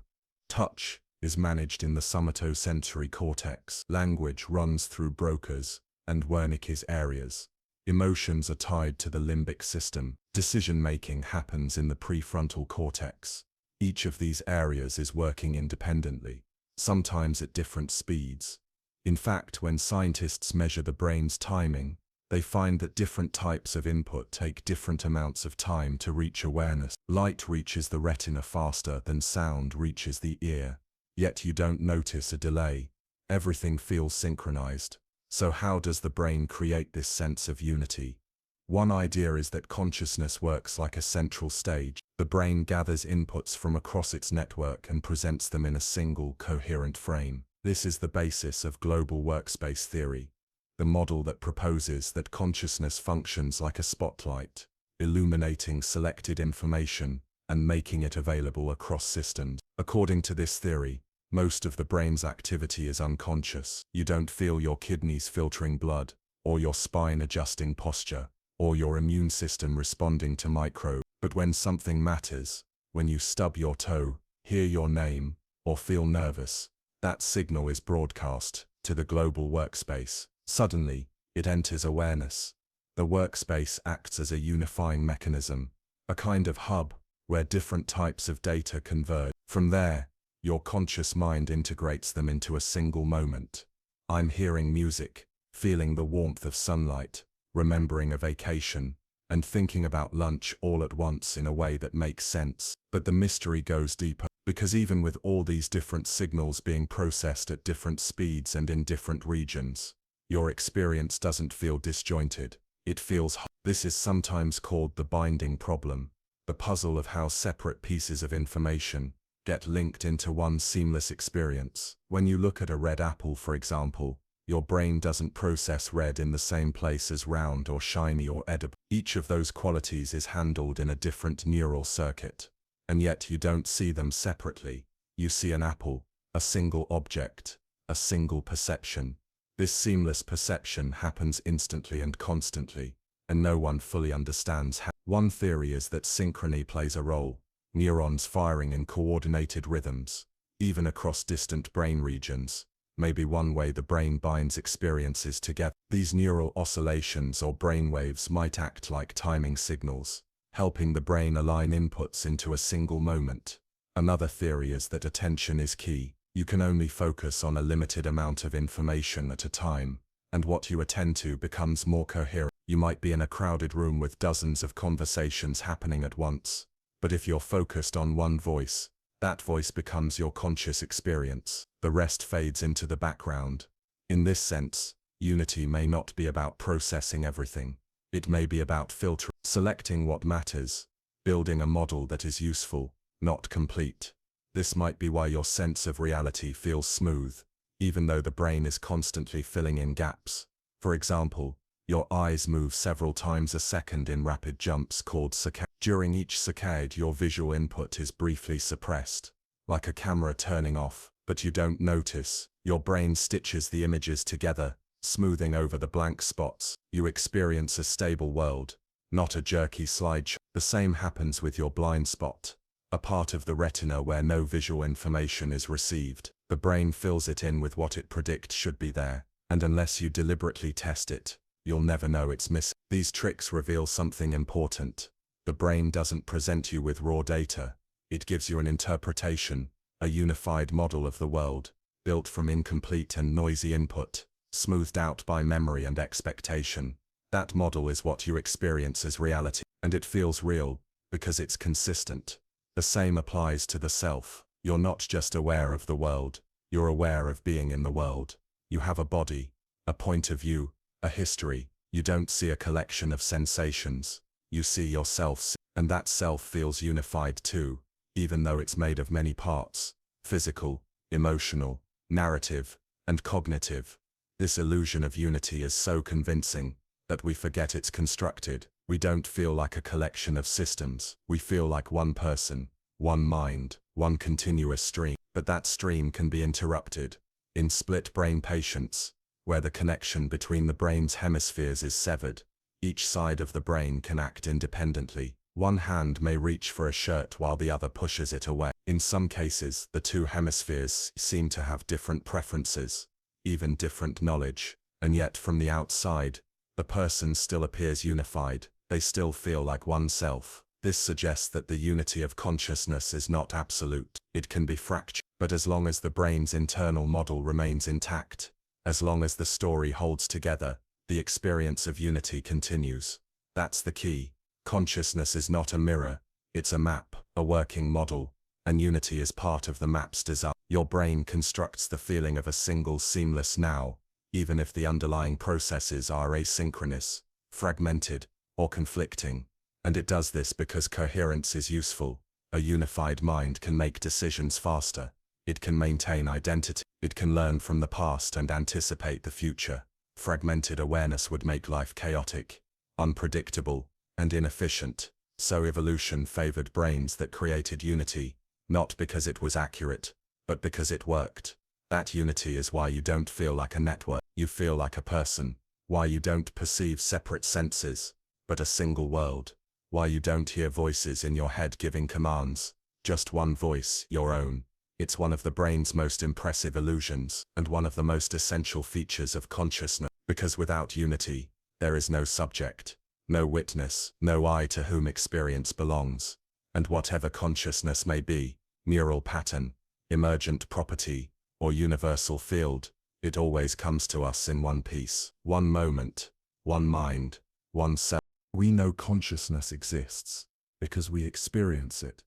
Touch is managed in the somatosensory cortex. Language runs through Broca's and Wernicke's areas. Emotions are tied to the limbic system. Decision-making happens in the prefrontal cortex. Each of these areas is working independently, sometimes at different speeds. In fact, when scientists measure the brain's timing, they find that different types of input take different amounts of time to reach awareness. Light reaches the retina faster than sound reaches the ear, yet you don't notice a delay. Everything feels synchronized. So how does the brain create this sense of unity? One idea is that consciousness works like a central stage. The brain gathers inputs from across its network and presents them in a single, coherent frame. This is the basis of global workspace theory, the model that proposes that consciousness functions like a spotlight, illuminating selected information and making it available across systems. According to this theory, most of the brain's activity is unconscious. You don't feel your kidneys filtering blood, or your spine adjusting posture, or your immune system responding to microbes. But when something matters, when you stub your toe, hear your name, or feel nervous, that signal is broadcast to the global workspace. Suddenly, it enters awareness. The workspace acts as a unifying mechanism, a kind of hub where different types of data converge. From there, your conscious mind integrates them into a single moment. I'm hearing music, feeling the warmth of sunlight, remembering a vacation, and thinking about lunch all at once in a way that makes sense. But the mystery goes deeper, because even with all these different signals being processed at different speeds and in different regions, your experience doesn't feel disjointed. It feels whole. This is sometimes called the binding problem, the puzzle of how separate pieces of information get linked into one seamless experience. When you look at a red apple, for example, your brain doesn't process red in the same place as round or shiny or edible. Each of those qualities is handled in a different neural circuit, and yet you don't see them separately. You see an apple, a single object, a single perception. This seamless perception happens instantly and constantly, and no one fully understands how. One theory is that synchrony plays a role, neurons firing in coordinated rhythms, even across distant brain regions, may be one way the brain binds experiences together. These neural oscillations or brainwaves might act like timing signals, helping the brain align inputs into a single moment. Another theory is that attention is key. You can only focus on a limited amount of information at a time, and what you attend to becomes more coherent. You might be in a crowded room with dozens of conversations happening at once, but if you're focused on one voice, that voice becomes your conscious experience. The rest fades into the background. In this sense, unity may not be about processing everything. It may be about filtering, selecting what matters, building a model that is useful, not complete. This might be why your sense of reality feels smooth, even though the brain is constantly filling in gaps. For example, your eyes move several times a second in rapid jumps called saccade. During each saccade, your visual input is briefly suppressed, like a camera turning off, but you don't notice. Your brain stitches the images together, smoothing over the blank spots. You experience a stable world, not a jerky slideshow. The same happens with your blind spot, a part of the retina where no visual information is received. The brain fills it in with what it predicts should be there, and unless you deliberately test it, you'll never know it's missing. These tricks reveal something important. The brain doesn't present you with raw data. It gives you an interpretation, a unified model of the world, built from incomplete and noisy input, smoothed out by memory and expectation. That model is what you experience as reality, and it feels real, because it's consistent. The same applies to the self. You're not just aware of the world, you're aware of being in the world. You have a body, a point of view, a history. You don't see a collection of sensations. You see yourself, and that self feels unified too, even though it's made of many parts: physical, emotional, narrative, and cognitive. This illusion of unity is so convincing that we forget it's constructed. We don't feel like a collection of systems. We feel like one person, one mind, one continuous stream. But that stream can be interrupted. In split brain patients, where the connection between the brain's hemispheres is severed, Each side of the brain can act independently. One hand may reach for a shirt while the other pushes it away. In some cases, the two hemispheres seem to have different preferences, even different knowledge, and yet from the outside, the person still appears unified. They still feel like oneself. This suggests that the unity of consciousness is not absolute. It can be fractured, but as long as the brain's internal model remains intact, as long as the story holds together, the experience of unity continues. That's the key. Consciousness is not a mirror, it's a map, a working model, and unity is part of the map's design. Your brain constructs the feeling of a single seamless now, even if the underlying processes are asynchronous, fragmented, or conflicting. And it does this because coherence is useful. A unified mind can make decisions faster. It can maintain identity. It can learn from the past and anticipate the future. Fragmented awareness would make life chaotic, unpredictable, and inefficient. So evolution favored brains that created unity, not because it was accurate, but because it worked. That unity is why you don't feel like a network. You feel like a person. Why you don't perceive separate senses, but a single world. Why you don't hear voices in your head giving commands, just one voice, your own. It's one of the brain's most impressive illusions, and one of the most essential features of consciousness, because without unity, there is no subject, no witness, no I to whom experience belongs. And whatever consciousness may be, neural pattern, emergent property, or universal field, it always comes to us in one piece, one moment, one mind, one self. We know consciousness exists because we experience it.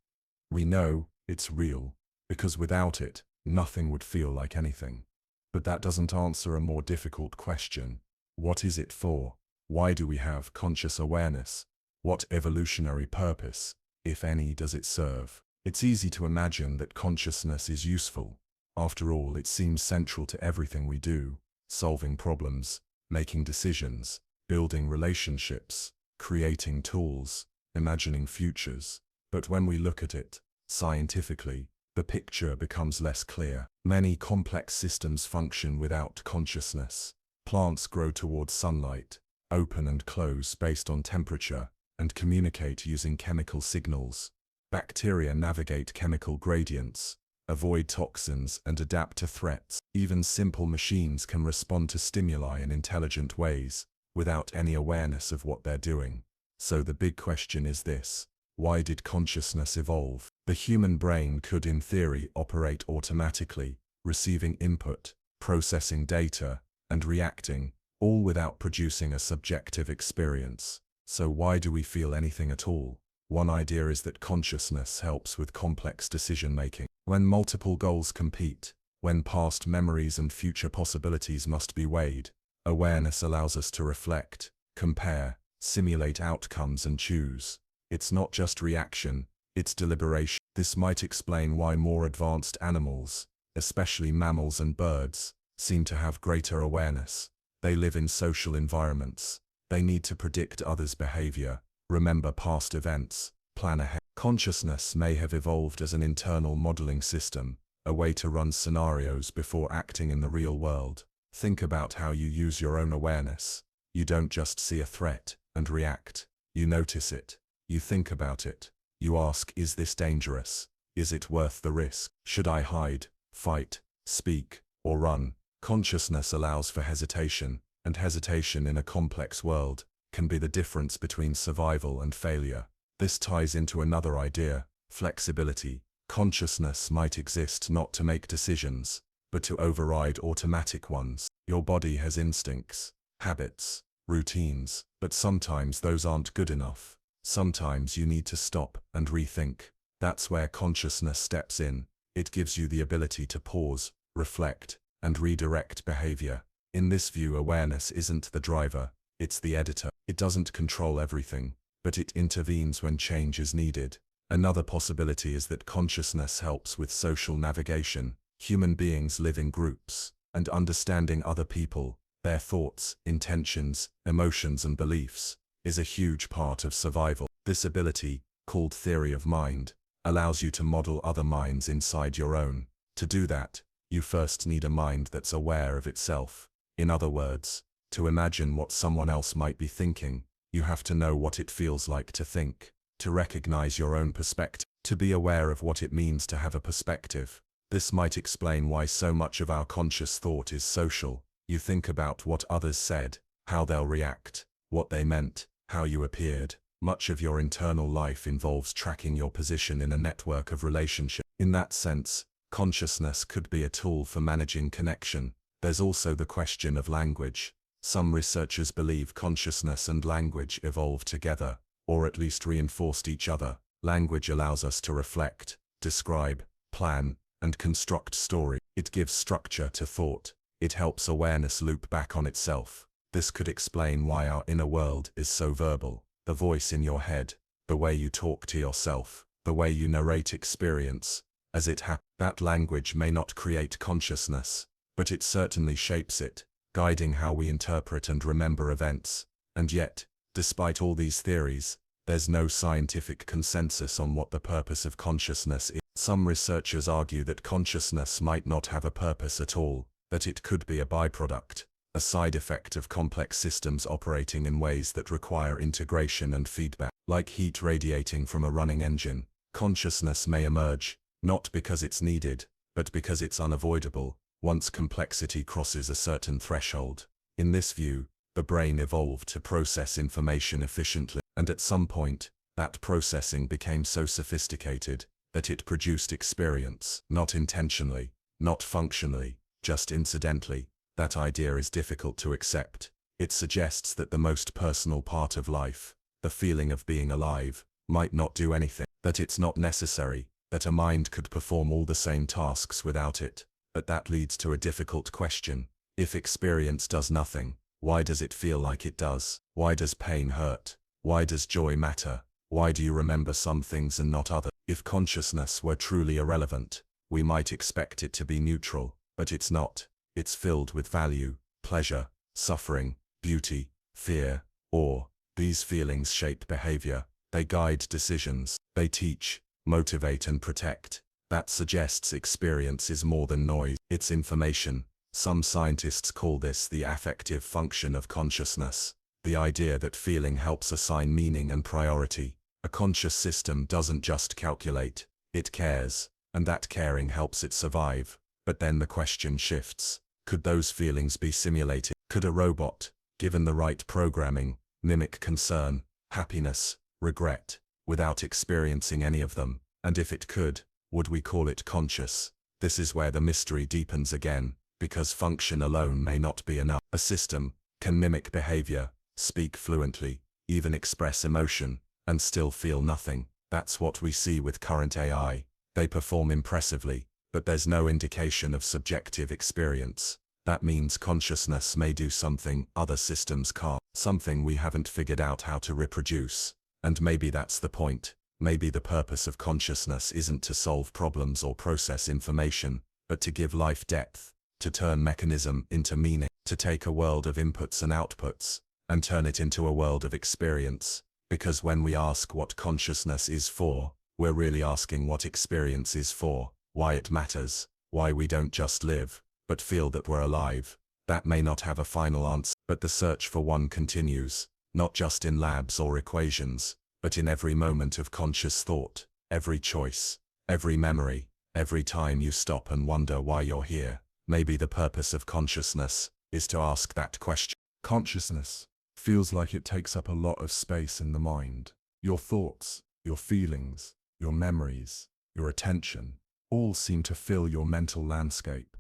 We know it's real because without it, nothing would feel like anything. But that doesn't answer a more difficult question. What is it for? Why do we have conscious awareness? What evolutionary purpose, if any, does it serve? It's easy to imagine that consciousness is useful. After all, it seems central to everything we do, solving problems, making decisions, building relationships, creating tools, imagining futures. But when we look at it, scientifically, the picture becomes less clear. Many complex systems function without consciousness. Plants grow towards sunlight, open and close based on temperature, and communicate using chemical signals. Bacteria navigate chemical gradients, avoid toxins, and adapt to threats. Even simple machines can respond to stimuli in intelligent ways, without any awareness of what they're doing. So the big question is this: why did consciousness evolve? The human brain could in theory operate automatically, receiving input, processing data, and reacting, all without producing a subjective experience. So why do we feel anything at all? One idea is that consciousness helps with complex decision-making. When multiple goals compete, when past memories and future possibilities must be weighed, awareness allows us to reflect, compare, simulate outcomes and choose. It's not just reaction, it's deliberation. This might explain why more advanced animals, especially mammals and birds, seem to have greater awareness. They live in social environments. They need to predict others' behavior, remember past events, plan ahead. Consciousness may have evolved as an internal modeling system, a way to run scenarios before acting in the real world. Think about how you use your own awareness. You don't just see a threat and react. You notice it. You think about it. You ask, is this dangerous? Is it worth the risk? Should I hide, fight, speak, or run? Consciousness allows for hesitation, and hesitation in a complex world can be the difference between survival and failure. This ties into another idea, flexibility. Consciousness might exist not to make decisions, but to override automatic ones. Your body has instincts, habits, routines, but sometimes those aren't good enough. Sometimes you need to stop and rethink. That's where consciousness steps in. It gives you the ability to pause, reflect, and redirect behavior. In this view, awareness isn't the driver, it's the editor. It doesn't control everything, but it intervenes when change is needed. Another possibility is that consciousness helps with social navigation. Human beings live in groups, and understanding other people, their thoughts, intentions, emotions, and beliefs, is a huge part of survival. This ability, called theory of mind, allows you to model other minds inside your own. To do that, you first need a mind that's aware of itself. In other words, to imagine what someone else might be thinking, You have to know what it feels like to think, to recognize your own perspective, to be aware of what it means to have a perspective. This might explain why so much of our conscious thought is social. You think about what others said, how they'll react, what they meant, how you appeared. Much of your internal life involves tracking your position in a network of relationships. In that sense, consciousness could be a tool for managing connection. There's also the question of language. Some researchers believe consciousness and language evolved together, or at least reinforced each other. Language allows us to reflect, describe, plan, and construct story. It gives structure to thought. It helps awareness loop back on itself. This could explain why our inner world is so verbal. The voice in your head, the way you talk to yourself, the way you narrate experience, as it happens. That language may not create consciousness, but it certainly shapes it, guiding how we interpret and remember events. And yet, despite all these theories, there's no scientific consensus on what the purpose of consciousness is. Some researchers argue that consciousness might not have a purpose at all, that it could be a byproduct, a side effect of complex systems operating in ways that require integration and feedback. Like heat radiating from a running engine, consciousness may emerge, not because it's needed, but because it's unavoidable, once complexity crosses a certain threshold. In this view, the brain evolved to process information efficiently, and at some point, that processing became so sophisticated that it produced experience, not intentionally, not functionally, just incidentally. That idea is difficult to accept. It suggests that the most personal part of life, the feeling of being alive, might not do anything, that it's not necessary, that a mind could perform all the same tasks without it. But that leads to a difficult question. If experience does nothing, why does it feel like it does? Why does pain hurt? Why does joy matter? Why do you remember some things and not others? If consciousness were truly irrelevant, we might expect it to be neutral, but it's not. It's filled with value, pleasure, suffering, beauty, fear, awe. These feelings shape behavior. They guide decisions. They teach, motivate, and protect. That suggests experience is more than noise. It's information. Some scientists call this the affective function of consciousness, the idea that feeling helps assign meaning and priority. A conscious system doesn't just calculate, it cares, and that caring helps it survive. But then the question shifts. Could those feelings be simulated? Could a robot, given the right programming, mimic concern, happiness, regret, without experiencing any of them? And if it could, would we call it conscious? This is where the mystery deepens again, because function alone may not be enough. A system can mimic behavior, speak fluently, even express emotion, and still feel nothing. That's what we see with current AI. They perform impressively, but there's no indication of subjective experience. That means consciousness may do something other systems can't, something we haven't figured out how to reproduce. And maybe that's the point. Maybe the purpose of consciousness isn't to solve problems or process information, but to give life depth, to turn mechanism into meaning, to take a world of inputs and outputs, and turn it into a world of experience. Because when we ask what consciousness is for, we're really asking what experience is for, why it matters, why we don't just live, but feel that we're alive. That may not have a final answer, but the search for one continues, not just in labs or equations, but in every moment of conscious thought, every choice, every memory, every time you stop and wonder why you're here. Maybe the purpose of consciousness is to ask that question. Consciousness feels like it takes up a lot of space in the mind. Your thoughts, your feelings, your memories, your attention, all seem to fill your mental landscape.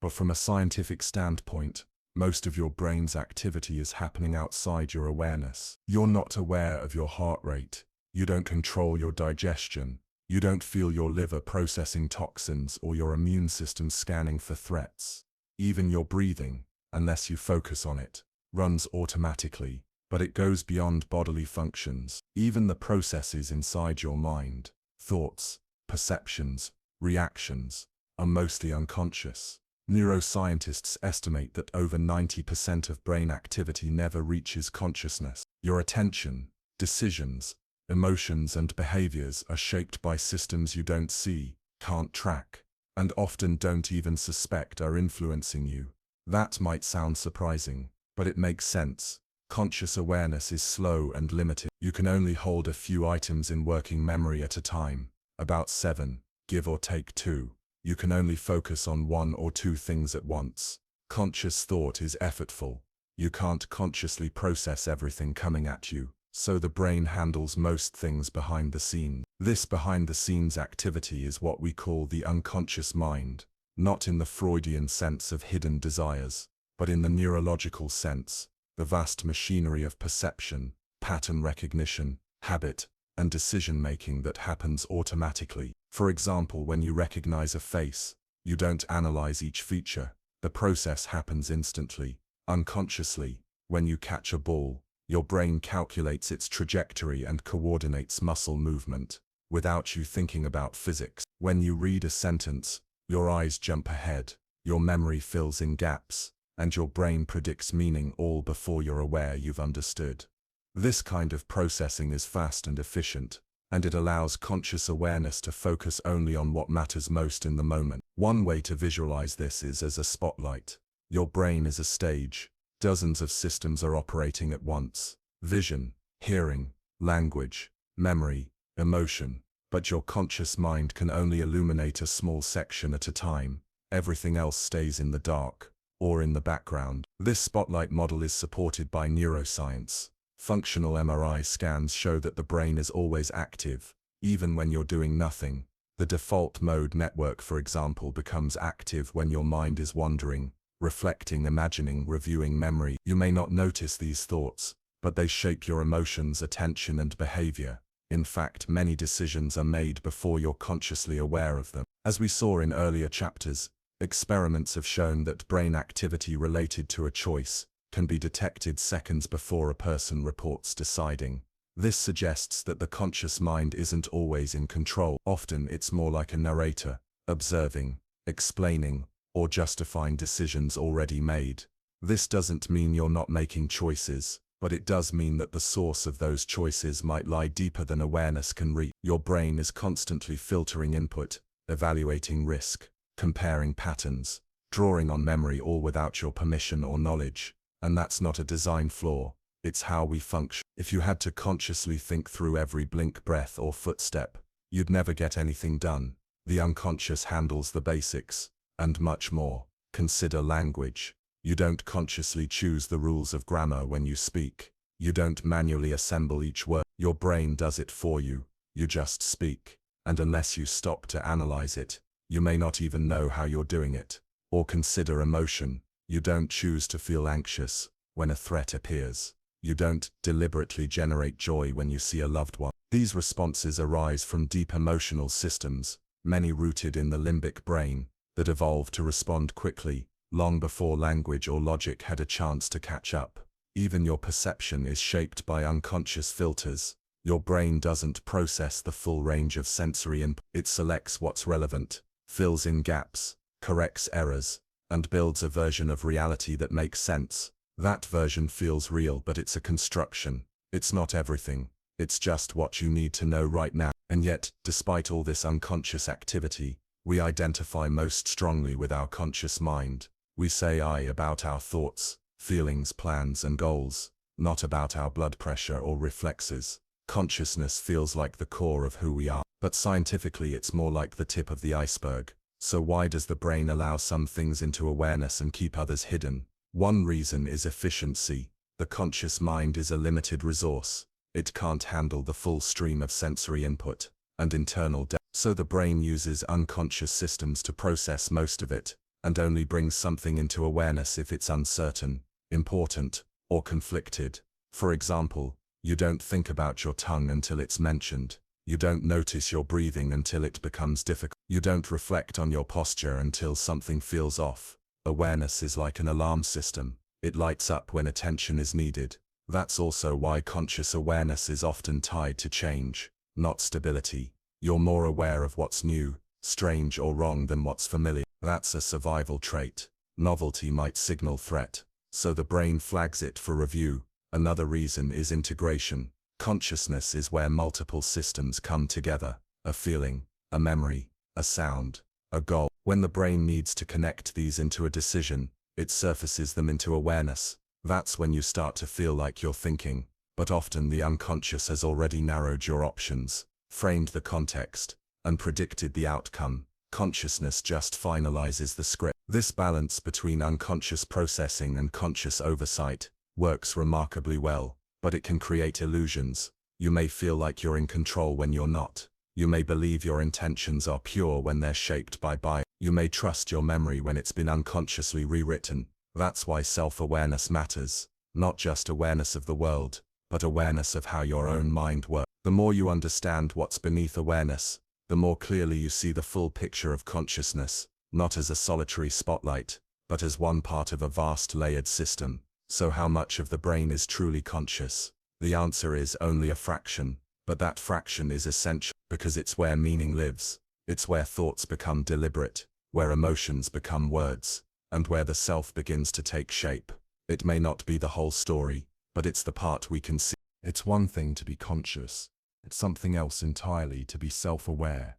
But from a scientific standpoint, most of your brain's activity is happening outside your awareness. You're not aware of your heart rate. You don't control your digestion. You don't feel your liver processing toxins or your immune system scanning for threats. Even your breathing, unless you focus on it, runs automatically, but it goes beyond bodily functions. Even the processes inside your mind, thoughts, perceptions, reactions, are mostly unconscious. Neuroscientists estimate that over 90% of brain activity never reaches consciousness. Your attention, decisions, emotions, and behaviors are shaped by systems you don't see, can't track, and often don't even suspect are influencing you. That might sound surprising, but it makes sense. Conscious awareness is slow and limited. You can only hold a few items in working memory at a time, about 7, give or take 2. You can only focus on 1 or 2 things at once. Conscious thought is effortful. You can't consciously process everything coming at you, so the brain handles most things behind the scenes. This behind-the-scenes activity is what we call the unconscious mind, not in the Freudian sense of hidden desires, but in the neurological sense, the vast machinery of perception, pattern recognition, habit, and decision-making that happens automatically. For example, when you recognize a face, you don't analyze each feature. The process happens instantly, unconsciously. When you catch a ball, your brain calculates its trajectory and coordinates muscle movement, without you thinking about physics. When you read a sentence, your eyes jump ahead, your memory fills in gaps, and your brain predicts meaning all before you're aware you've understood. This kind of processing is fast and efficient, and it allows conscious awareness to focus only on what matters most in the moment. One way to visualize this is as a spotlight. Your brain is a stage. Dozens of systems are operating at once. Vision, hearing, language, memory, emotion. But your conscious mind can only illuminate a small section at a time. Everything else stays in the dark, or in the background. This spotlight model is supported by neuroscience. Functional MRI scans show that the brain is always active, even when you're doing nothing. The default mode network, for example, becomes active when your mind is wandering, reflecting, imagining, reviewing memory. You may not notice these thoughts, but they shape your emotions, attention, and behavior. In fact, many decisions are made before you're consciously aware of them. As we saw in earlier chapters, experiments have shown that brain activity related to a choice can be detected seconds before a person reports deciding. This suggests that the conscious mind isn't always in control. Often it's more like a narrator, observing, explaining, or justifying decisions already made. This doesn't mean you're not making choices, but it does mean that the source of those choices might lie deeper than awareness can reach. Your brain is constantly filtering input, evaluating risk, comparing patterns, drawing on memory, all without your permission or knowledge. And that's not a design flaw, it's how we function. If you had to consciously think through every blink, breath, or footstep, you'd never get anything done. The unconscious handles the basics, and much more. Consider language. You don't consciously choose the rules of grammar when you speak. You don't manually assemble each word. Your brain does it for you. You just speak. And unless you stop to analyze it, you may not even know how you're doing it. Or consider emotion. You don't choose to feel anxious when a threat appears. You don't deliberately generate joy when you see a loved one. These responses arise from deep emotional systems, many rooted in the limbic brain, that evolved to respond quickly, long before language or logic had a chance to catch up. Even your perception is shaped by unconscious filters. Your brain doesn't process the full range of sensory input. It selects what's relevant, fills in gaps, corrects errors, and builds a version of reality that makes sense. That version feels real, but it's a construction. It's not everything. It's just what you need to know right now. And yet, despite all this unconscious activity, we identify most strongly with our conscious mind. We say I about our thoughts, feelings, plans, and goals, not about our blood pressure or reflexes. Consciousness feels like the core of who we are, but scientifically it's more like the tip of the iceberg. So why does the brain allow some things into awareness and keep others hidden? One reason is efficiency. The conscious mind is a limited resource. It can't handle the full stream of sensory input and internal depth. So the brain uses unconscious systems to process most of it, and only brings something into awareness if it's uncertain, important, or conflicted. For example, you don't think about your tongue until it's mentioned. You don't notice your breathing until it becomes difficult. You don't reflect on your posture until something feels off. Awareness is like an alarm system. It lights up when attention is needed. That's also why conscious awareness is often tied to change, not stability. You're more aware of what's new, strange, or wrong than what's familiar. That's a survival trait. Novelty might signal threat, so the brain flags it for review. Another reason is integration. Consciousness is where multiple systems come together. A feeling, a memory, a sound, a goal. When the brain needs to connect these into a decision, it surfaces them into awareness. That's when you start to feel like you're thinking, but often the unconscious has already narrowed your options, framed the context, and predicted the outcome. Consciousness just finalizes the script. This balance between unconscious processing and conscious oversight works remarkably well, but it can create illusions. You may feel like you're in control when you're not. You may believe your intentions are pure when they're shaped by bias. You may trust your memory when it's been unconsciously rewritten. That's why self-awareness matters. Not just awareness of the world, but awareness of how your own mind works. The more you understand what's beneath awareness, the more clearly you see the full picture of consciousness, not as a solitary spotlight, but as one part of a vast layered system. So how much of the brain is truly conscious? The answer is only a fraction, but that fraction is essential because it's where meaning lives. It's where thoughts become deliberate, where emotions become words, and where the self begins to take shape. It may not be the whole story, but it's the part we can see. It's one thing to be conscious. It's something else entirely to be self-aware.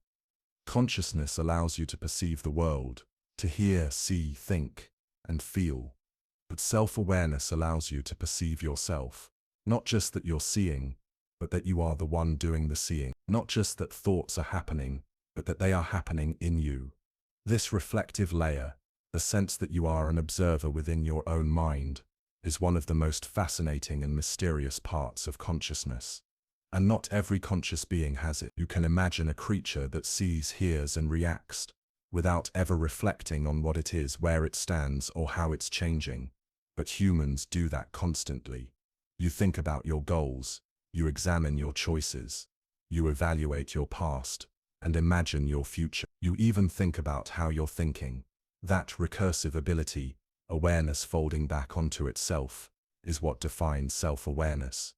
Consciousness allows you to perceive the world, to hear, see, think, and feel. But self-awareness allows you to perceive yourself. Not just that you're seeing, but that you are the one doing the seeing. Not just that thoughts are happening, but that they are happening in you. This reflective layer, the sense that you are an observer within your own mind, is one of the most fascinating and mysterious parts of consciousness. And not every conscious being has it. You can imagine a creature that sees, hears, and reacts, without ever reflecting on what it is, where it stands, or how it's changing. But humans do that constantly. You think about your goals, you examine your choices, you evaluate your past, and imagine your future. You even think about how you're thinking. That recursive ability, awareness folding back onto itself, is what defines self-awareness.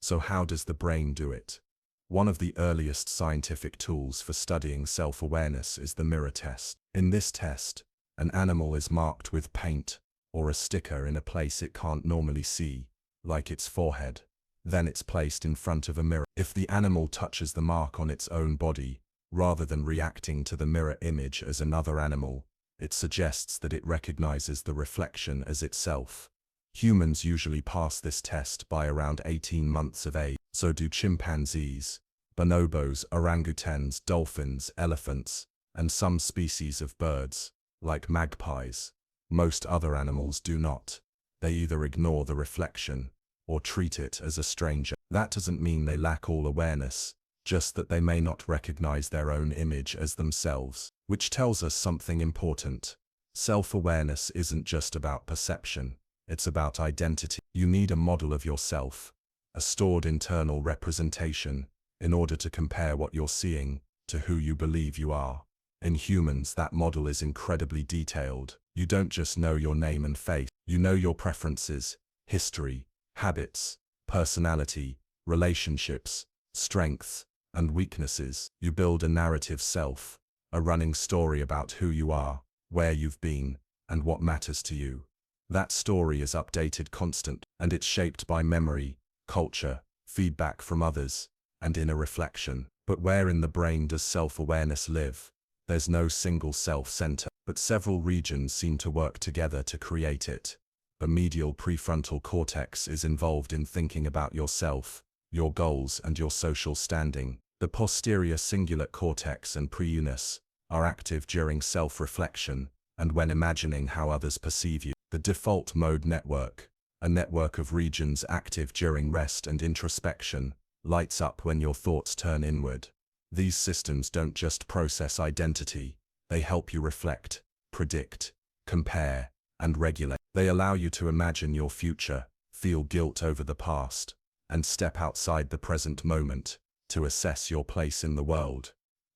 So how does the brain do it? One of the earliest scientific tools for studying self-awareness is the mirror test. In this test, an animal is marked with paint or a sticker in a place it can't normally see, like its forehead. Then it's placed in front of a mirror. If the animal touches the mark on its own body, rather than reacting to the mirror image as another animal, it suggests that it recognizes the reflection as itself. Humans usually pass this test by around 18 months of age. So do chimpanzees, bonobos, orangutans, dolphins, elephants, and some species of birds, like magpies. Most other animals do not. They either ignore the reflection, or treat it as a stranger. That doesn't mean they lack all awareness, just that they may not recognize their own image as themselves. Which tells us something important. Self-awareness isn't just about perception. It's about identity. You need a model of yourself, a stored internal representation, in order to compare what you're seeing to who you believe you are. In humans, that model is incredibly detailed. You don't just know your name and face. You know your preferences, history, habits, personality, relationships, strengths, and weaknesses. You build a narrative self, a running story about who you are, where you've been, and what matters to you. That story is updated constantly, and it's shaped by memory, culture, feedback from others, and inner reflection. But where in the brain does self-awareness live? There's no single self-center, but several regions seem to work together to create it. The medial prefrontal cortex is involved in thinking about yourself, your goals, and your social standing. The posterior cingulate cortex and preunus are active during self-reflection and when imagining how others perceive you. The default mode network, a network of regions active during rest and introspection, lights up when your thoughts turn inward. These systems don't just process identity, they help you reflect, predict, compare, and regulate. They allow you to imagine your future, feel guilt over the past, and step outside the present moment to assess your place in the world.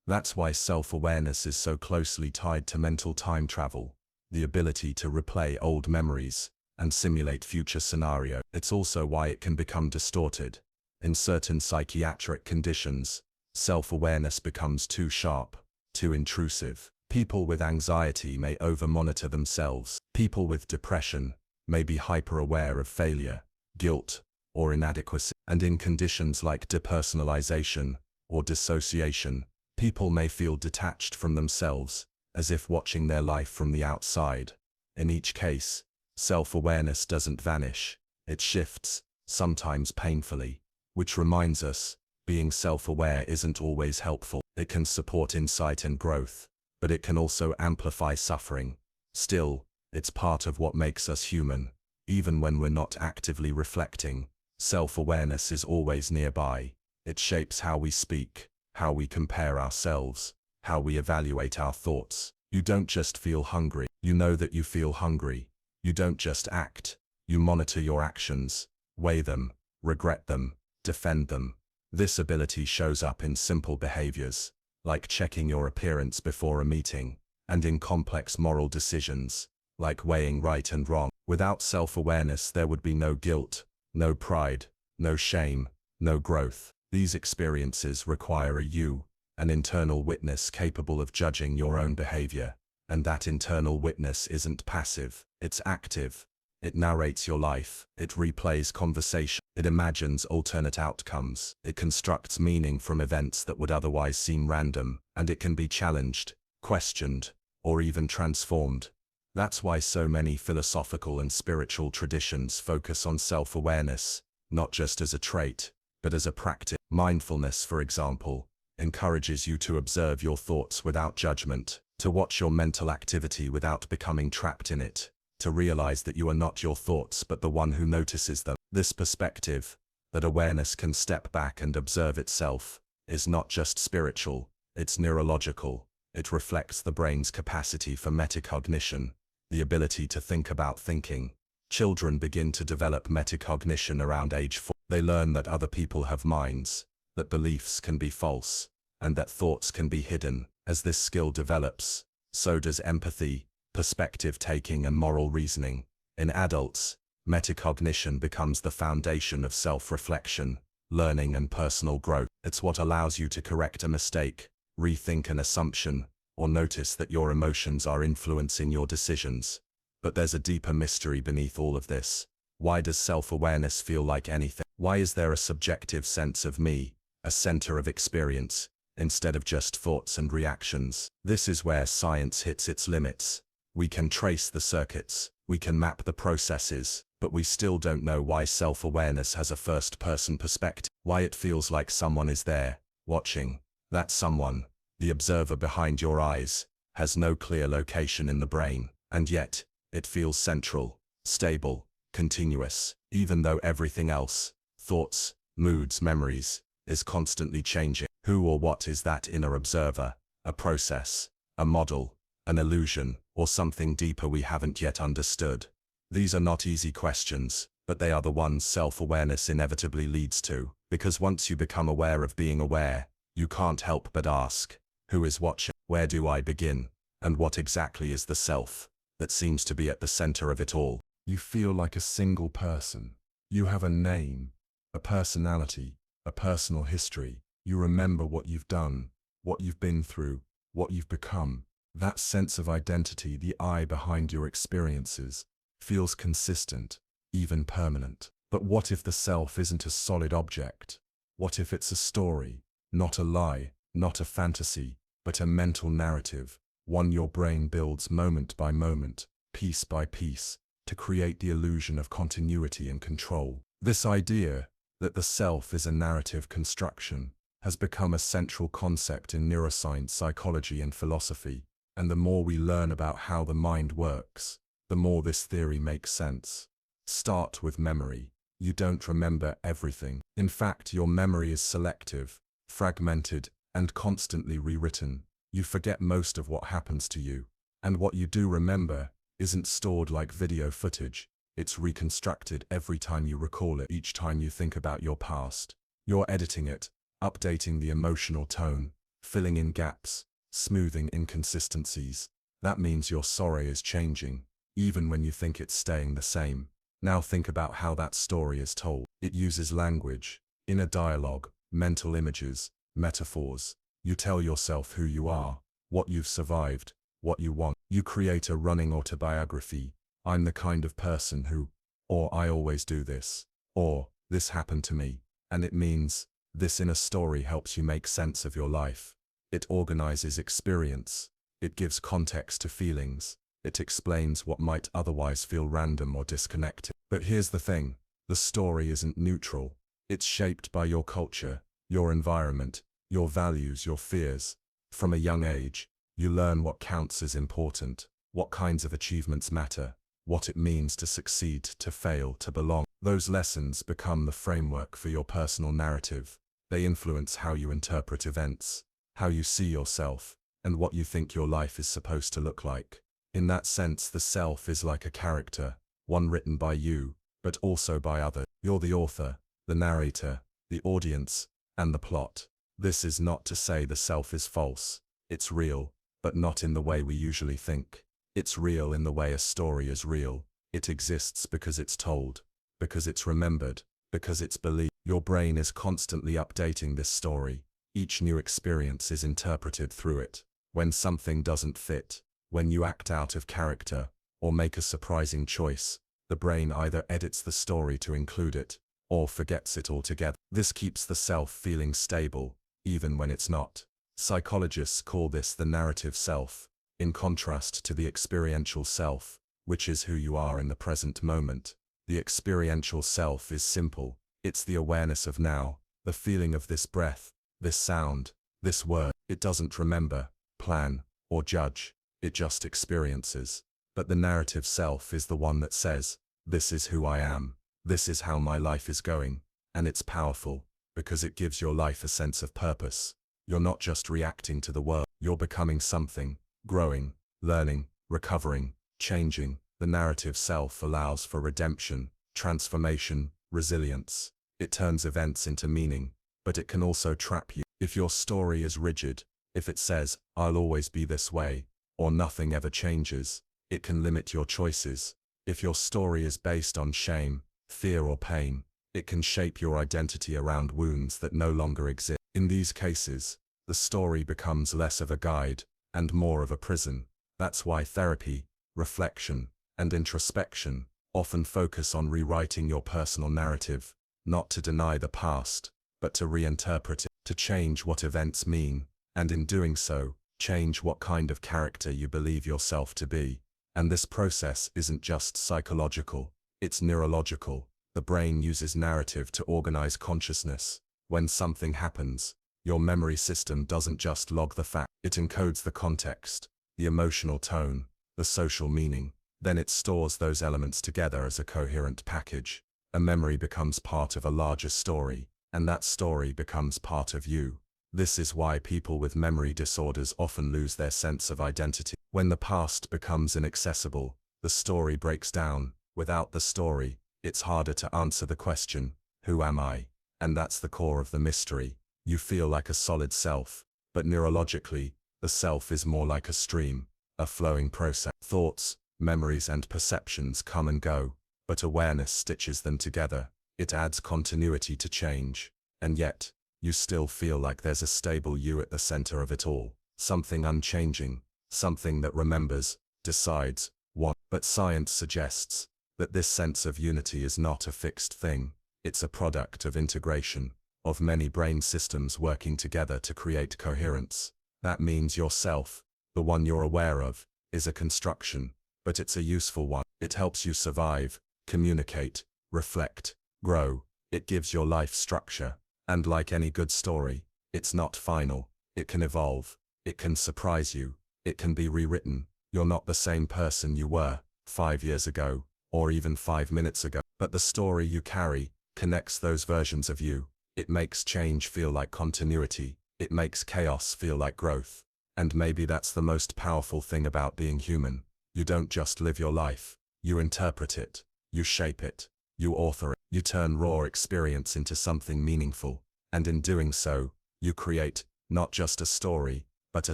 That's why self-awareness is so closely tied to mental time travel, the ability to replay old memories and simulate future scenarios. It's also why it can become distorted. In certain psychiatric conditions, self-awareness becomes too sharp, too intrusive. People with anxiety may over-monitor themselves. People with depression may be hyper-aware of failure, guilt, or inadequacy. And in conditions like depersonalization or dissociation, people may feel detached from themselves, as if watching their life from the outside. In each case, Self-awareness doesn't vanish. It shifts, sometimes painfully. Which reminds us, being self-aware isn't always helpful. It can support insight and growth, but it can also amplify suffering. Still, it's part of what makes us human. Even when we're not actively reflecting, self-awareness is always nearby. It shapes how we speak, how we compare ourselves, how we evaluate our thoughts. You don't just feel hungry. You know that you feel hungry. You don't just act. You monitor your actions, weigh them, regret them, defend them. This ability shows up in simple behaviors, like checking your appearance before a meeting, and in complex moral decisions, like weighing right and wrong. Without self-awareness, there would be no guilt, no pride, no shame, no growth. These experiences require a you, an internal witness capable of judging your own behavior. And that internal witness isn't passive, it's active. It narrates your life, it replays conversation, it imagines alternate outcomes, it constructs meaning from events that would otherwise seem random, and it can be challenged, questioned, or even transformed. That's why so many philosophical and spiritual traditions focus on self-awareness, not just as a trait, but as a practice. Mindfulness, for example, encourages you to observe your thoughts without judgment, to watch your mental activity without becoming trapped in it, to realize that you are not your thoughts but the one who notices them. This perspective, that awareness can step back and observe itself, is not just spiritual, it's neurological. It reflects the brain's capacity for metacognition, the ability to think about thinking. Children begin to develop metacognition around age 4. They learn that other people have minds, that beliefs can be false, and that thoughts can be hidden. As this skill develops, so does empathy, perspective taking, and moral reasoning. In adults, metacognition becomes the foundation of self-reflection, learning, and personal growth. It's what allows you to correct a mistake, rethink an assumption, or notice that your emotions are influencing your decisions. But there's a deeper mystery beneath all of this. Why does self-awareness feel like anything? Why is there a subjective sense of me, a center of experience, instead of just thoughts and reactions? This is where science hits its limits. We can trace the circuits, we can map the processes, but we still don't know why self-awareness has a first-person perspective, why it feels like someone is there, watching. That someone, the observer behind your eyes, has no clear location in the brain, and yet, it feels central, stable, continuous, even though everything else, thoughts, moods, memories, is constantly changing. Who or what is that inner observer? A process, a model, an illusion, or something deeper we haven't yet understood? These are not easy questions, but they are the ones self-awareness inevitably leads to, because once you become aware of being aware, you can't help but ask, who is watching? Where do I begin? And what exactly is the self that seems to be at the center of it all? You feel like a single person. You have a name, a personality, a personal history. You remember what you've done, what you've been through, what you've become. That sense of identity, the I behind your experiences, feels consistent, even permanent. But what if the self isn't a solid object? What if it's a story, not a lie, not a fantasy, but a mental narrative, one your brain builds moment by moment, piece by piece, to create the illusion of continuity and control? This idea that the self is a narrative construction has become a central concept in neuroscience, psychology, and philosophy, and the more we learn about how the mind works, the more this theory makes sense. Start with memory. You don't remember everything. In fact, your memory is selective, fragmented, and constantly rewritten. You forget most of what happens to you, and what you do remember isn't stored like video footage. It's reconstructed every time you recall it. Each time you think about your past, you're editing it, updating the emotional tone, filling in gaps, smoothing inconsistencies. That means your story is changing, even when you think it's staying the same. Now think about how that story is told. It uses language, inner dialogue, mental images, metaphors. You tell yourself who you are, what you've survived, what you want. You create a running autobiography. I'm the kind of person who, or I always do this, or this happened to me. And it means, this inner story helps you make sense of your life. It organizes experience. It gives context to feelings. It explains what might otherwise feel random or disconnected. But here's the thing, the story isn't neutral. It's shaped by your culture, your environment, your values, your fears. From a young age, you learn what counts as important, what kinds of achievements matter, what it means to succeed, to fail, to belong. Those lessons become the framework for your personal narrative. They influence how you interpret events, how you see yourself, and what you think your life is supposed to look like. In that sense, the self is like a character, one written by you, but also by others. You're the author, the narrator, the audience, and the plot. This is not to say the self is false. It's real, but not in the way we usually think. It's real in the way a story is real. It exists because it's told, because it's remembered, because it's believed. Your brain is constantly updating this story. Each new experience is interpreted through it. When something doesn't fit, when you act out of character, or make a surprising choice, the brain either edits the story to include it, or forgets it altogether. This keeps the self feeling stable, even when it's not. Psychologists call this the narrative self, in contrast to the experiential self, which is who you are in the present moment. The experiential self is simple. It's the awareness of now, the feeling of this breath, this sound, this word. It doesn't remember, plan, or judge. It just experiences. But the narrative self is the one that says, this is who I am, this is how my life is going, and it's powerful, because it gives your life a sense of purpose. You're not just reacting to the world, you're becoming something, growing, learning, recovering, changing. The narrative self allows for redemption, transformation, resilience. It turns events into meaning, but it can also trap you. If your story is rigid, if it says, I'll always be this way, or nothing ever changes, it can limit your choices. If your story is based on shame, fear, or pain, it can shape your identity around wounds that no longer exist. In these cases, the story becomes less of a guide and more of a prison. That's why therapy, reflection, and introspection often focus on rewriting your personal narrative, not to deny the past, but to reinterpret it, to change what events mean, and in doing so, change what kind of character you believe yourself to be. And this process isn't just psychological, it's neurological. The brain uses narrative to organize consciousness. When something happens, your memory system doesn't just log the fact, it encodes the context, the emotional tone, the social meaning. Then it stores those elements together as a coherent package. A memory becomes part of a larger story, and that story becomes part of you. This is why people with memory disorders often lose their sense of identity. When the past becomes inaccessible, the story breaks down. Without the story, it's harder to answer the question, who am I? And that's the core of the mystery. You feel like a solid self, but neurologically, the self is more like a stream, a flowing process. Thoughts, memories, and perceptions come and go, but awareness stitches them together. It adds continuity to change, and yet, you still feel like there's a stable you at the center of it all, something unchanging, something that remembers, decides, what. But science suggests that this sense of unity is not a fixed thing. It's a product of integration, of many brain systems working together to create coherence. That means yourself, the one you're aware of, is a construction, but it's a useful one. It helps you survive, communicate, reflect, grow. It gives your life structure. And like any good story, it's not final. It can evolve. It can surprise you. It can be rewritten. You're not the same person you were 5 years ago, or even 5 minutes ago. But the story you carry connects those versions of you. It makes change feel like continuity. It makes chaos feel like growth. And maybe that's the most powerful thing about being human. You don't just live your life. You interpret it. You shape it. You author it. You turn raw experience into something meaningful. And in doing so, you create not just a story, but a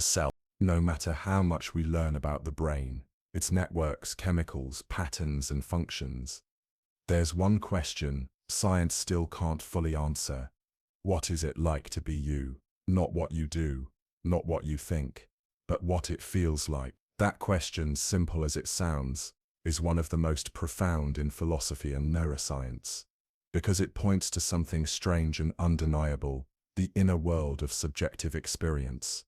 self. No matter how much we learn about the brain, its networks, chemicals, patterns, and functions, there's one question science still can't fully answer. What is it like to be you? Not what you do, not what you think, but what it feels like. That question, simple as it sounds, is one of the most profound in philosophy and neuroscience, because it points to something strange and undeniable, the inner world of subjective experience.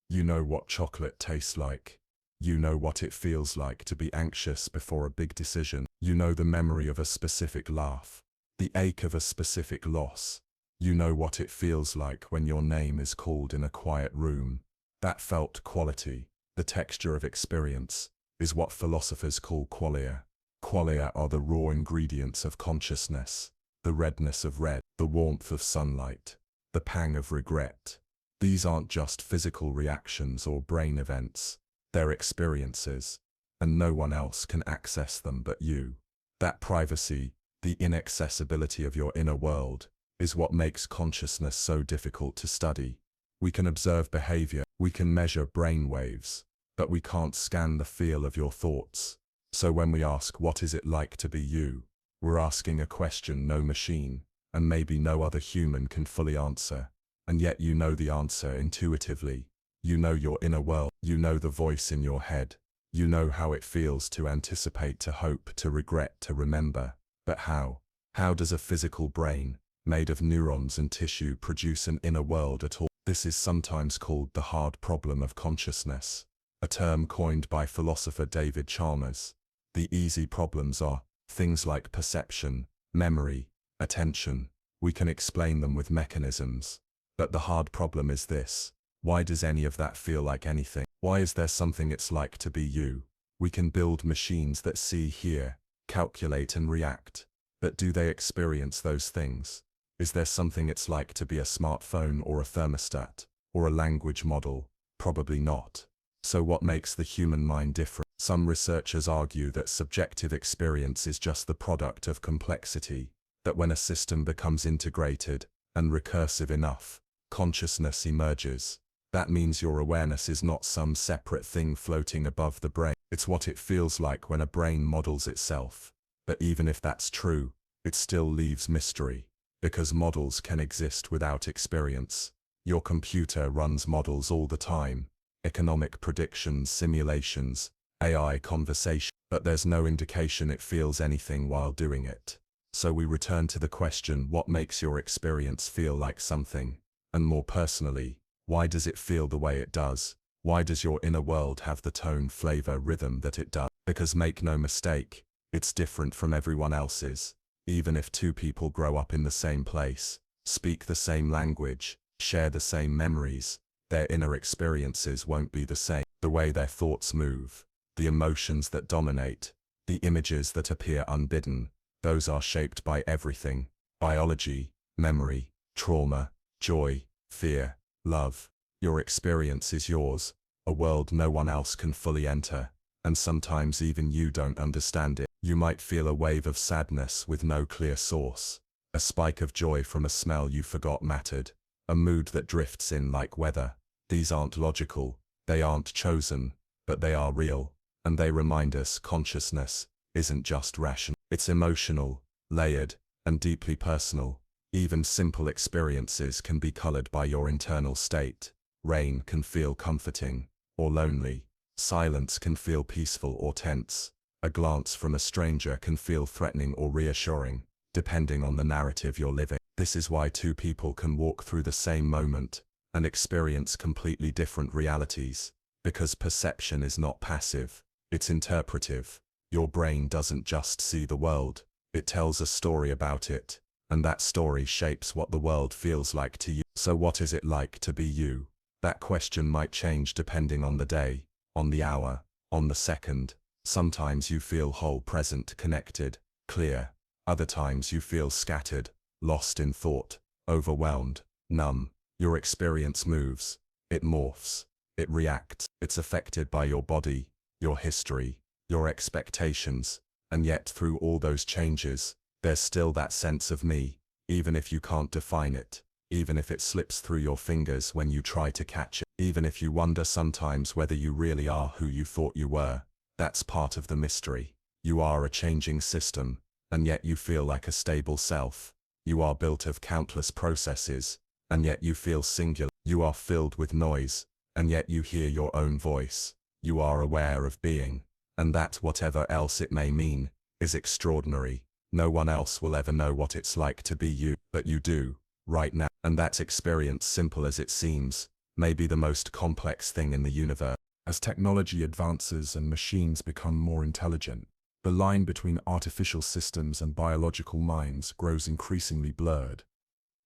You know what chocolate tastes like. You know what it feels like to be anxious before a big decision. You know the memory of a specific laugh, the ache of a specific loss. You know what it feels like when your name is called in a quiet room. That felt quality, the texture of experience, is what philosophers call qualia. Qualia are the raw ingredients of consciousness, the redness of red, the warmth of sunlight, the pang of regret. These aren't just physical reactions or brain events. They're experiences, and no one else can access them but you. That privacy, the inaccessibility of your inner world, is what makes consciousness so difficult to study. We can observe behavior, we can measure brain waves, but we can't scan the feel of your thoughts. So when we ask what is it like to be you, we're asking a question no machine, and maybe no other human can fully answer. And yet you know the answer intuitively. You know your inner world. You know the voice in your head. You know how it feels to anticipate, to hope, to regret, to remember. But how? How does a physical brain, made of neurons and tissue, produce an inner world at all? This is sometimes called the hard problem of consciousness, a term coined by philosopher David Chalmers. The easy problems are things like perception, memory, attention. We can explain them with mechanisms. But the hard problem is this. Why does any of that feel like anything? Why is there something it's like to be you? We can build machines that see, hear, calculate and react. But do they experience those things? Is there something it's like to be a smartphone or a thermostat, or a language model? Probably not. So what makes the human mind different? Some researchers argue that subjective experience is just the product of complexity, that when a system becomes integrated and recursive enough, consciousness emerges. That means your awareness is not some separate thing floating above the brain. It's what it feels like when a brain models itself. But even if that's true, it still leaves mystery, because models can exist without experience. Your computer runs models all the time. Economic predictions, simulations, AI conversation, but there's no indication it feels anything while doing it. So we return to the question, what makes your experience feel like something? And more personally, why does it feel the way it does? Why does your inner world have the tone, flavor, rhythm that it does? Because make no mistake, it's different from everyone else's. Even if two people grow up in the same place, speak the same language, share the same memories, their inner experiences won't be the same. The way their thoughts move, the emotions that dominate, the images that appear unbidden, those are shaped by everything: biology, memory, trauma, joy, fear, love. Your experience is yours, a world no one else can fully enter, and sometimes even you don't understand it. You might feel a wave of sadness with no clear source, a spike of joy from a smell you forgot mattered, a mood that drifts in like weather. These aren't logical, they aren't chosen, but they are real, and they remind us consciousness isn't just rational. It's emotional, layered, and deeply personal. Even simple experiences can be colored by your internal state. Rain can feel comforting or lonely. Silence can feel peaceful or tense. A glance from a stranger can feel threatening or reassuring, depending on the narrative you're living. This is why two people can walk through the same moment and experience completely different realities, because perception is not passive, it's interpretive. Your brain doesn't just see the world, it tells a story about it, and that story shapes what the world feels like to you. So what is it like to be you? That question might change depending on the day, on the hour, on the second. Sometimes you feel whole, present, connected, clear. Other times you feel scattered, lost in thought, overwhelmed, numb. Your experience moves, it morphs, it reacts. It's affected by your body, your history, your expectations, and yet through all those changes, there's still that sense of me, even if you can't define it, even if it slips through your fingers when you try to catch it, even if you wonder sometimes whether you really are who you thought you were. That's part of the mystery. You are a changing system, and yet you feel like a stable self. You are built of countless processes, and yet you feel singular. You are filled with noise, and yet you hear your own voice. You are aware of being, and that, whatever else it may mean, is extraordinary. No one else will ever know what it's like to be you, but you do, right now. And that experience, simple as it seems, may be the most complex thing in the universe. As technology advances and machines become more intelligent, the line between artificial systems and biological minds grows increasingly blurred,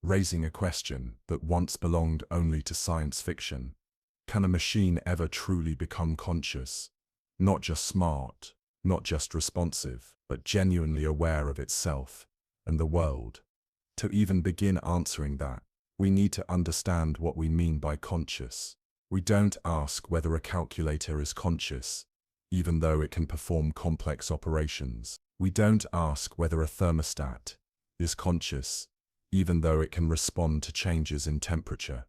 raising a question that once belonged only to science fiction. Can a machine ever truly become conscious? Not just smart, not just responsive, but genuinely aware of itself and the world. To even begin answering that, we need to understand what we mean by conscious. We don't ask whether a calculator is conscious, even though it can perform complex operations. We don't ask whether a thermostat is conscious, even though it can respond to changes in temperature.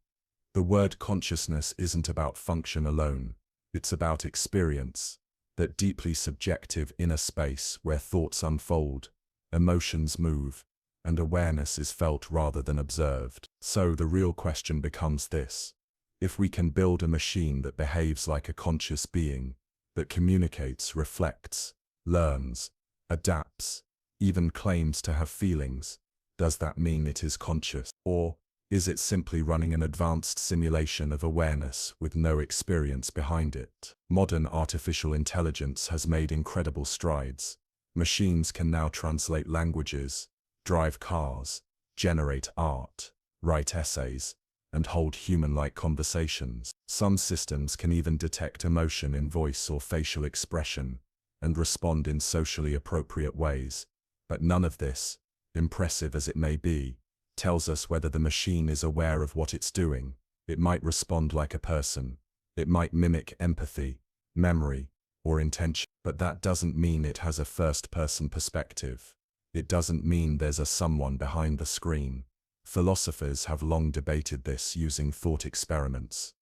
The word consciousness isn't about function alone. It's about experience, that deeply subjective inner space where thoughts unfold, emotions move, and awareness is felt rather than observed. So the real question becomes this: if we can build a machine that behaves like a conscious being, that communicates, reflects, learns, adapts, even claims to have feelings, does that mean it is conscious? Or is it simply running an advanced simulation of awareness with no experience behind it? Modern artificial intelligence has made incredible strides. Machines can now translate languages, drive cars, generate art, write essays, and hold human-like conversations. Some systems can even detect emotion in voice or facial expression, and respond in socially appropriate ways. But none of this, impressive as it may be, tells us whether the machine is aware of what it's doing. It might respond like a person. It might mimic empathy, memory, or intention. But that doesn't mean it has a first-person perspective. It doesn't mean there's a someone behind the screen. Philosophers have long debated this using thought experiments.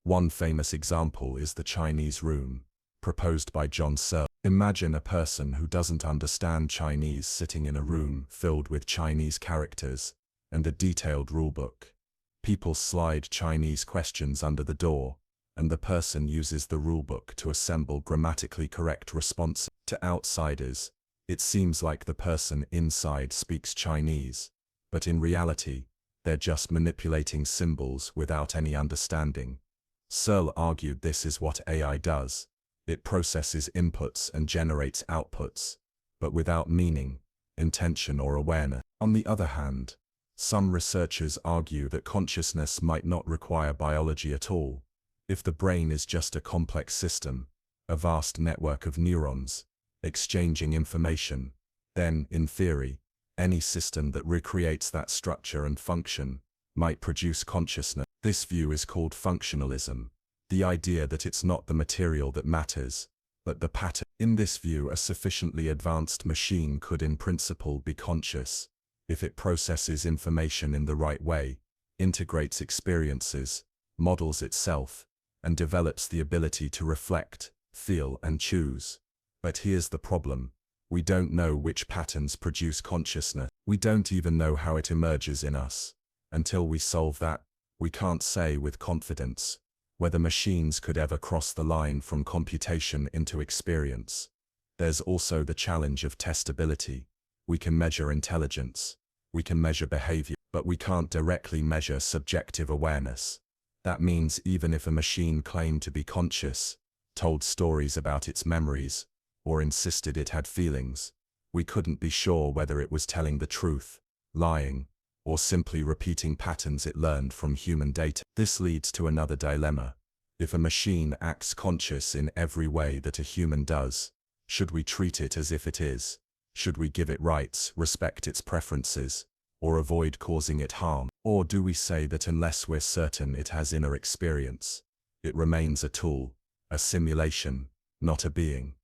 One famous example is the Chinese room, proposed by John Searle. Imagine a person who doesn't understand Chinese sitting in a room filled with Chinese characters and a detailed rulebook. People slide Chinese questions under the door, and the person uses the rulebook to assemble grammatically correct responses. To outsiders, it seems like the person inside speaks Chinese, but in reality, they're just manipulating symbols without any understanding. Searle argued this is what AI does. It processes inputs and generates outputs, but without meaning, intention, or awareness. On the other hand, some researchers argue that consciousness might not require biology at all. If the brain is just a complex system, a vast network of neurons, exchanging information, then, in theory, any system that recreates that structure and function might produce consciousness. This view is called functionalism, the idea that it's not the material that matters, but the pattern. In this view, a sufficiently advanced machine could in principle be conscious, if it processes information in the right way, integrates experiences, models itself, and develops the ability to reflect, feel, and choose. But here's the problem. We don't know which patterns produce consciousness. We don't even know how it emerges in us. Until we solve that, we can't say with confidence whether machines could ever cross the line from computation into experience. There's also the challenge of testability. We can measure intelligence, we can measure behavior, but we can't directly measure subjective awareness. That means even if a machine claimed to be conscious, told stories about its memories, or insisted it had feelings, we couldn't be sure whether it was telling the truth, lying, or simply repeating patterns it learned from human data. This leads to another dilemma. If a machine acts conscious in every way that a human does, should we treat it as if it is? Should we give it rights, respect its preferences, or avoid causing it harm? Or do we say that unless we're certain it has inner experience, it remains a tool, a simulation, not a being?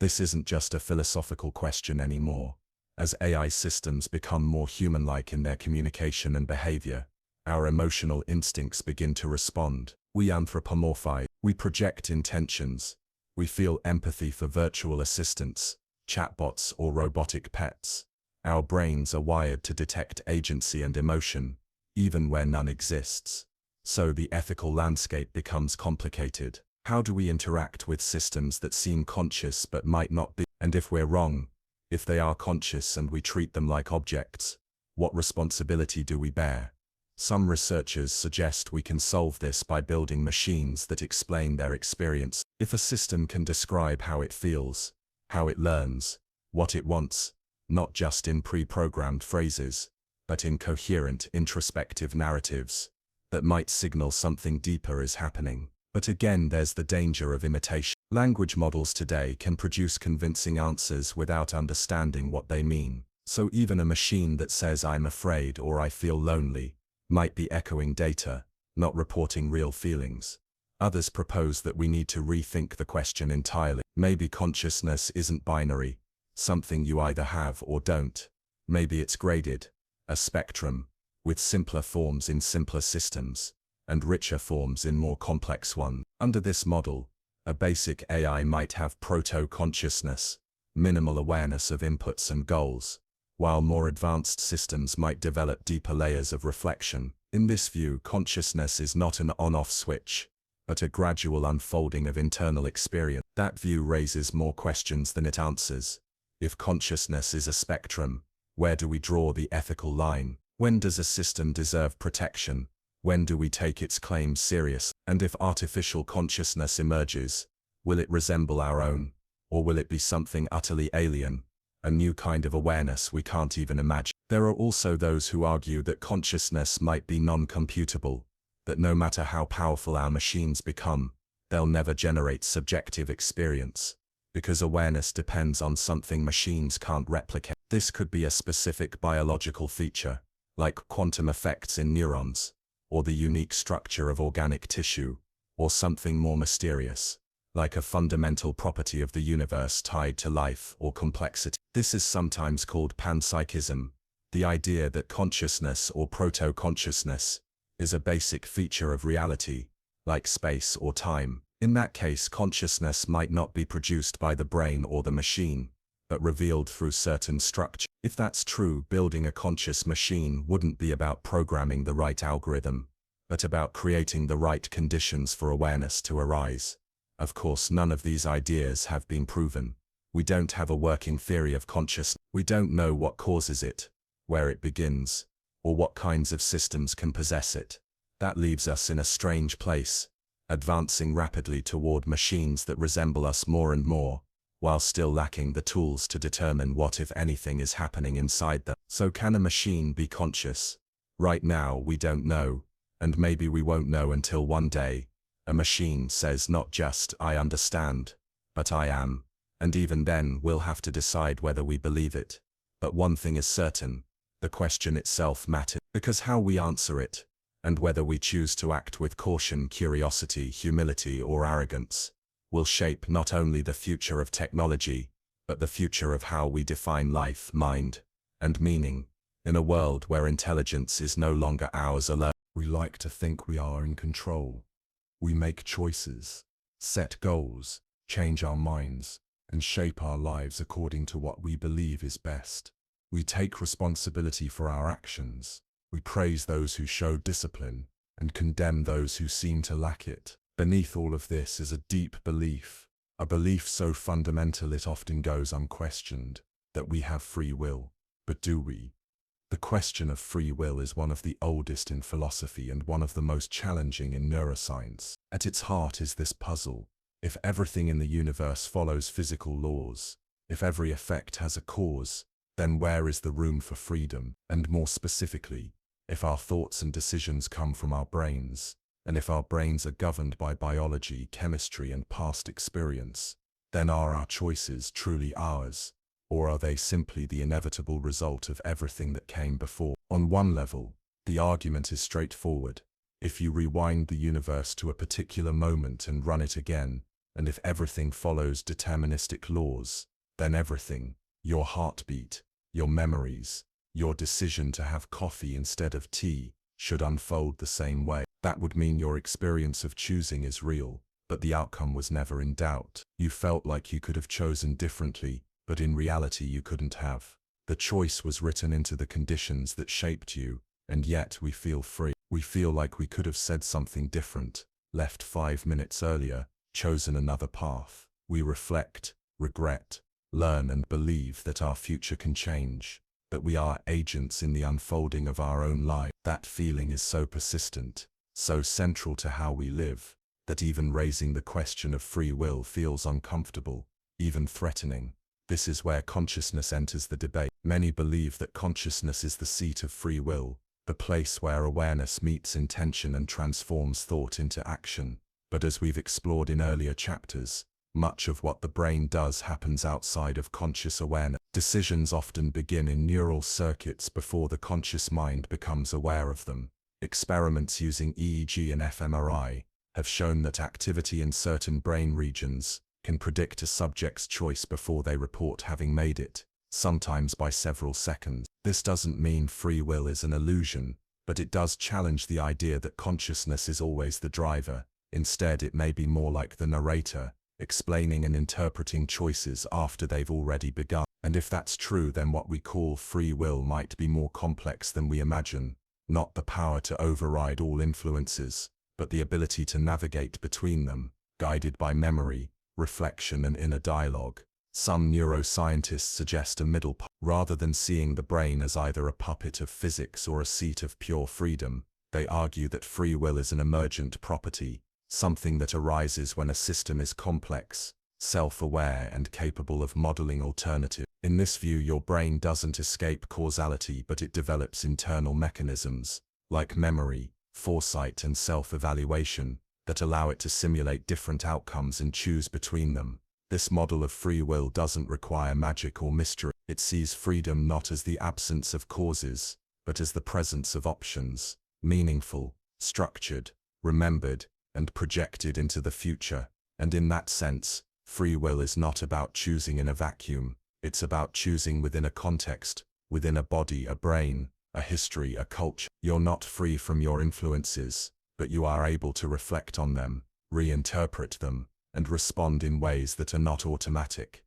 This isn't just a philosophical question anymore. As AI systems become more human-like in their communication and behavior, our emotional instincts begin to respond. We anthropomorphize, we project intentions, we feel empathy for virtual assistants, chatbots, or robotic pets. Our brains are wired to detect agency and emotion, even where none exists. So the ethical landscape becomes complicated. How do we interact with systems that seem conscious but might not be? And if we're wrong, if they are conscious and we treat them like objects, what responsibility do we bear? Some researchers suggest we can solve this by building machines that explain their experience. If a system can describe how it feels, how it learns, what it wants, not just in pre-programmed phrases, but in coherent, introspective narratives, that might signal something deeper is happening. But again, there's the danger of imitation. Language models today can produce convincing answers without understanding what they mean. So even a machine that says "I'm afraid" or "I feel lonely" might be echoing data, not reporting real feelings. Others propose that we need to rethink the question entirely. Maybe consciousness isn't binary, something you either have or don't. Maybe it's graded, a spectrum, with simpler forms in simpler systems, and richer forms in more complex ones. Under this model, a basic AI might have proto-consciousness, minimal awareness of inputs and goals, while more advanced systems might develop deeper layers of reflection. In this view, consciousness is not an on-off switch, but a gradual unfolding of internal experience. That view raises more questions than it answers. If consciousness is a spectrum, where do we draw the ethical line? When does a system deserve protection? When do we take its claims serious? And if artificial consciousness emerges, will it resemble our own, or will it be something utterly alien? A new kind of awareness we can't even imagine. There are also those who argue that consciousness might be non-computable, that no matter how powerful our machines become, they'll never generate subjective experience, because awareness depends on something machines can't replicate. This could be a specific biological feature, like quantum effects in neurons, or the unique structure of organic tissue, or something more mysterious, like a fundamental property of the universe tied to life or complexity. This is sometimes called panpsychism, the idea that consciousness or proto-consciousness is a basic feature of reality, like space or time. In that case, consciousness might not be produced by the brain or the machine, but revealed through certain structure. If that's true, building a conscious machine wouldn't be about programming the right algorithm, but about creating the right conditions for awareness to arise. Of course, none of these ideas have been proven. We don't have a working theory of consciousness. We don't know what causes it, where it begins, or what kinds of systems can possess it. That leaves us in a strange place, advancing rapidly toward machines that resemble us more and more, while still lacking the tools to determine what, if anything, is happening inside them. So can a machine be conscious? Right now, we don't know, and maybe we won't know until one day a machine says not just "I understand," but "I am," and even then we'll have to decide whether we believe it. But one thing is certain, the question itself matters, because how we answer it, and whether we choose to act with caution, curiosity, humility, or arrogance, will shape not only the future of technology, but the future of how we define life, mind, and meaning, in a world where intelligence is no longer ours alone. We like to think we are in control. We make choices, set goals, change our minds, and shape our lives according to what we believe is best. We take responsibility for our actions. We praise those who show discipline and condemn those who seem to lack it. Beneath all of this is a deep belief, a belief so fundamental it often goes unquestioned, that we have free will. But do we? The question of free will is one of the oldest in philosophy and one of the most challenging in neuroscience. At its heart is this puzzle. If everything in the universe follows physical laws, if every effect has a cause, then where is the room for freedom? And more specifically, if our thoughts and decisions come from our brains, and if our brains are governed by biology, chemistry, and past experience, then are our choices truly ours? Or are they simply the inevitable result of everything that came before? On one level, the argument is straightforward. If you rewind the universe to a particular moment and run it again, and if everything follows deterministic laws, then everything, your heartbeat, your memories, your decision to have coffee instead of tea, should unfold the same way. That would mean your experience of choosing is real, but the outcome was never in doubt. You felt like you could have chosen differently, but in reality you couldn't have. The choice was written into the conditions that shaped you, and yet we feel free. We feel like we could have said something different, left 5 minutes earlier, chosen another path. We reflect, regret, learn, and believe that our future can change. that we are agents in the unfolding of our own life. That feeling is so persistent, so central to how we live, that even raising the question of free will feels uncomfortable, even threatening. This is where consciousness enters the debate. Many believe that consciousness is the seat of free will, the place where awareness meets intention and transforms thought into action. But as we've explored in earlier chapters, much of what the brain does happens outside of conscious awareness. Decisions often begin in neural circuits before the conscious mind becomes aware of them. Experiments using EEG and fMRI have shown that activity in certain brain regions can predict a subject's choice before they report having made it, sometimes by several seconds. This doesn't mean free will is an illusion, but it does challenge the idea that consciousness is always the driver. Instead, it may be more like the narrator, explaining and interpreting choices after they've already begun. And if that's true, then what we call free will might be more complex than we imagine. Not the power to override all influences, but the ability to navigate between them, guided by memory, reflection and inner dialogue. Some neuroscientists suggest a middle path. Rather than seeing the brain as either a puppet of physics or a seat of pure freedom, they argue that free will is an emergent property, something that arises when a system is complex, self-aware and capable of modeling alternatives. In this view, your brain doesn't escape causality, but it develops internal mechanisms, like memory, foresight and self-evaluation, that allow it to simulate different outcomes and choose between them. This model of free will doesn't require magic or mystery. It sees freedom not as the absence of causes, but as the presence of options, meaningful, structured, remembered, and projected into the future. And in that sense, free will is not about choosing in a vacuum. It's about choosing within a context, within a body, a brain, a history, a culture. You're not free from your influences, but you are able to reflect on them, reinterpret them, and respond in ways that are not automatic.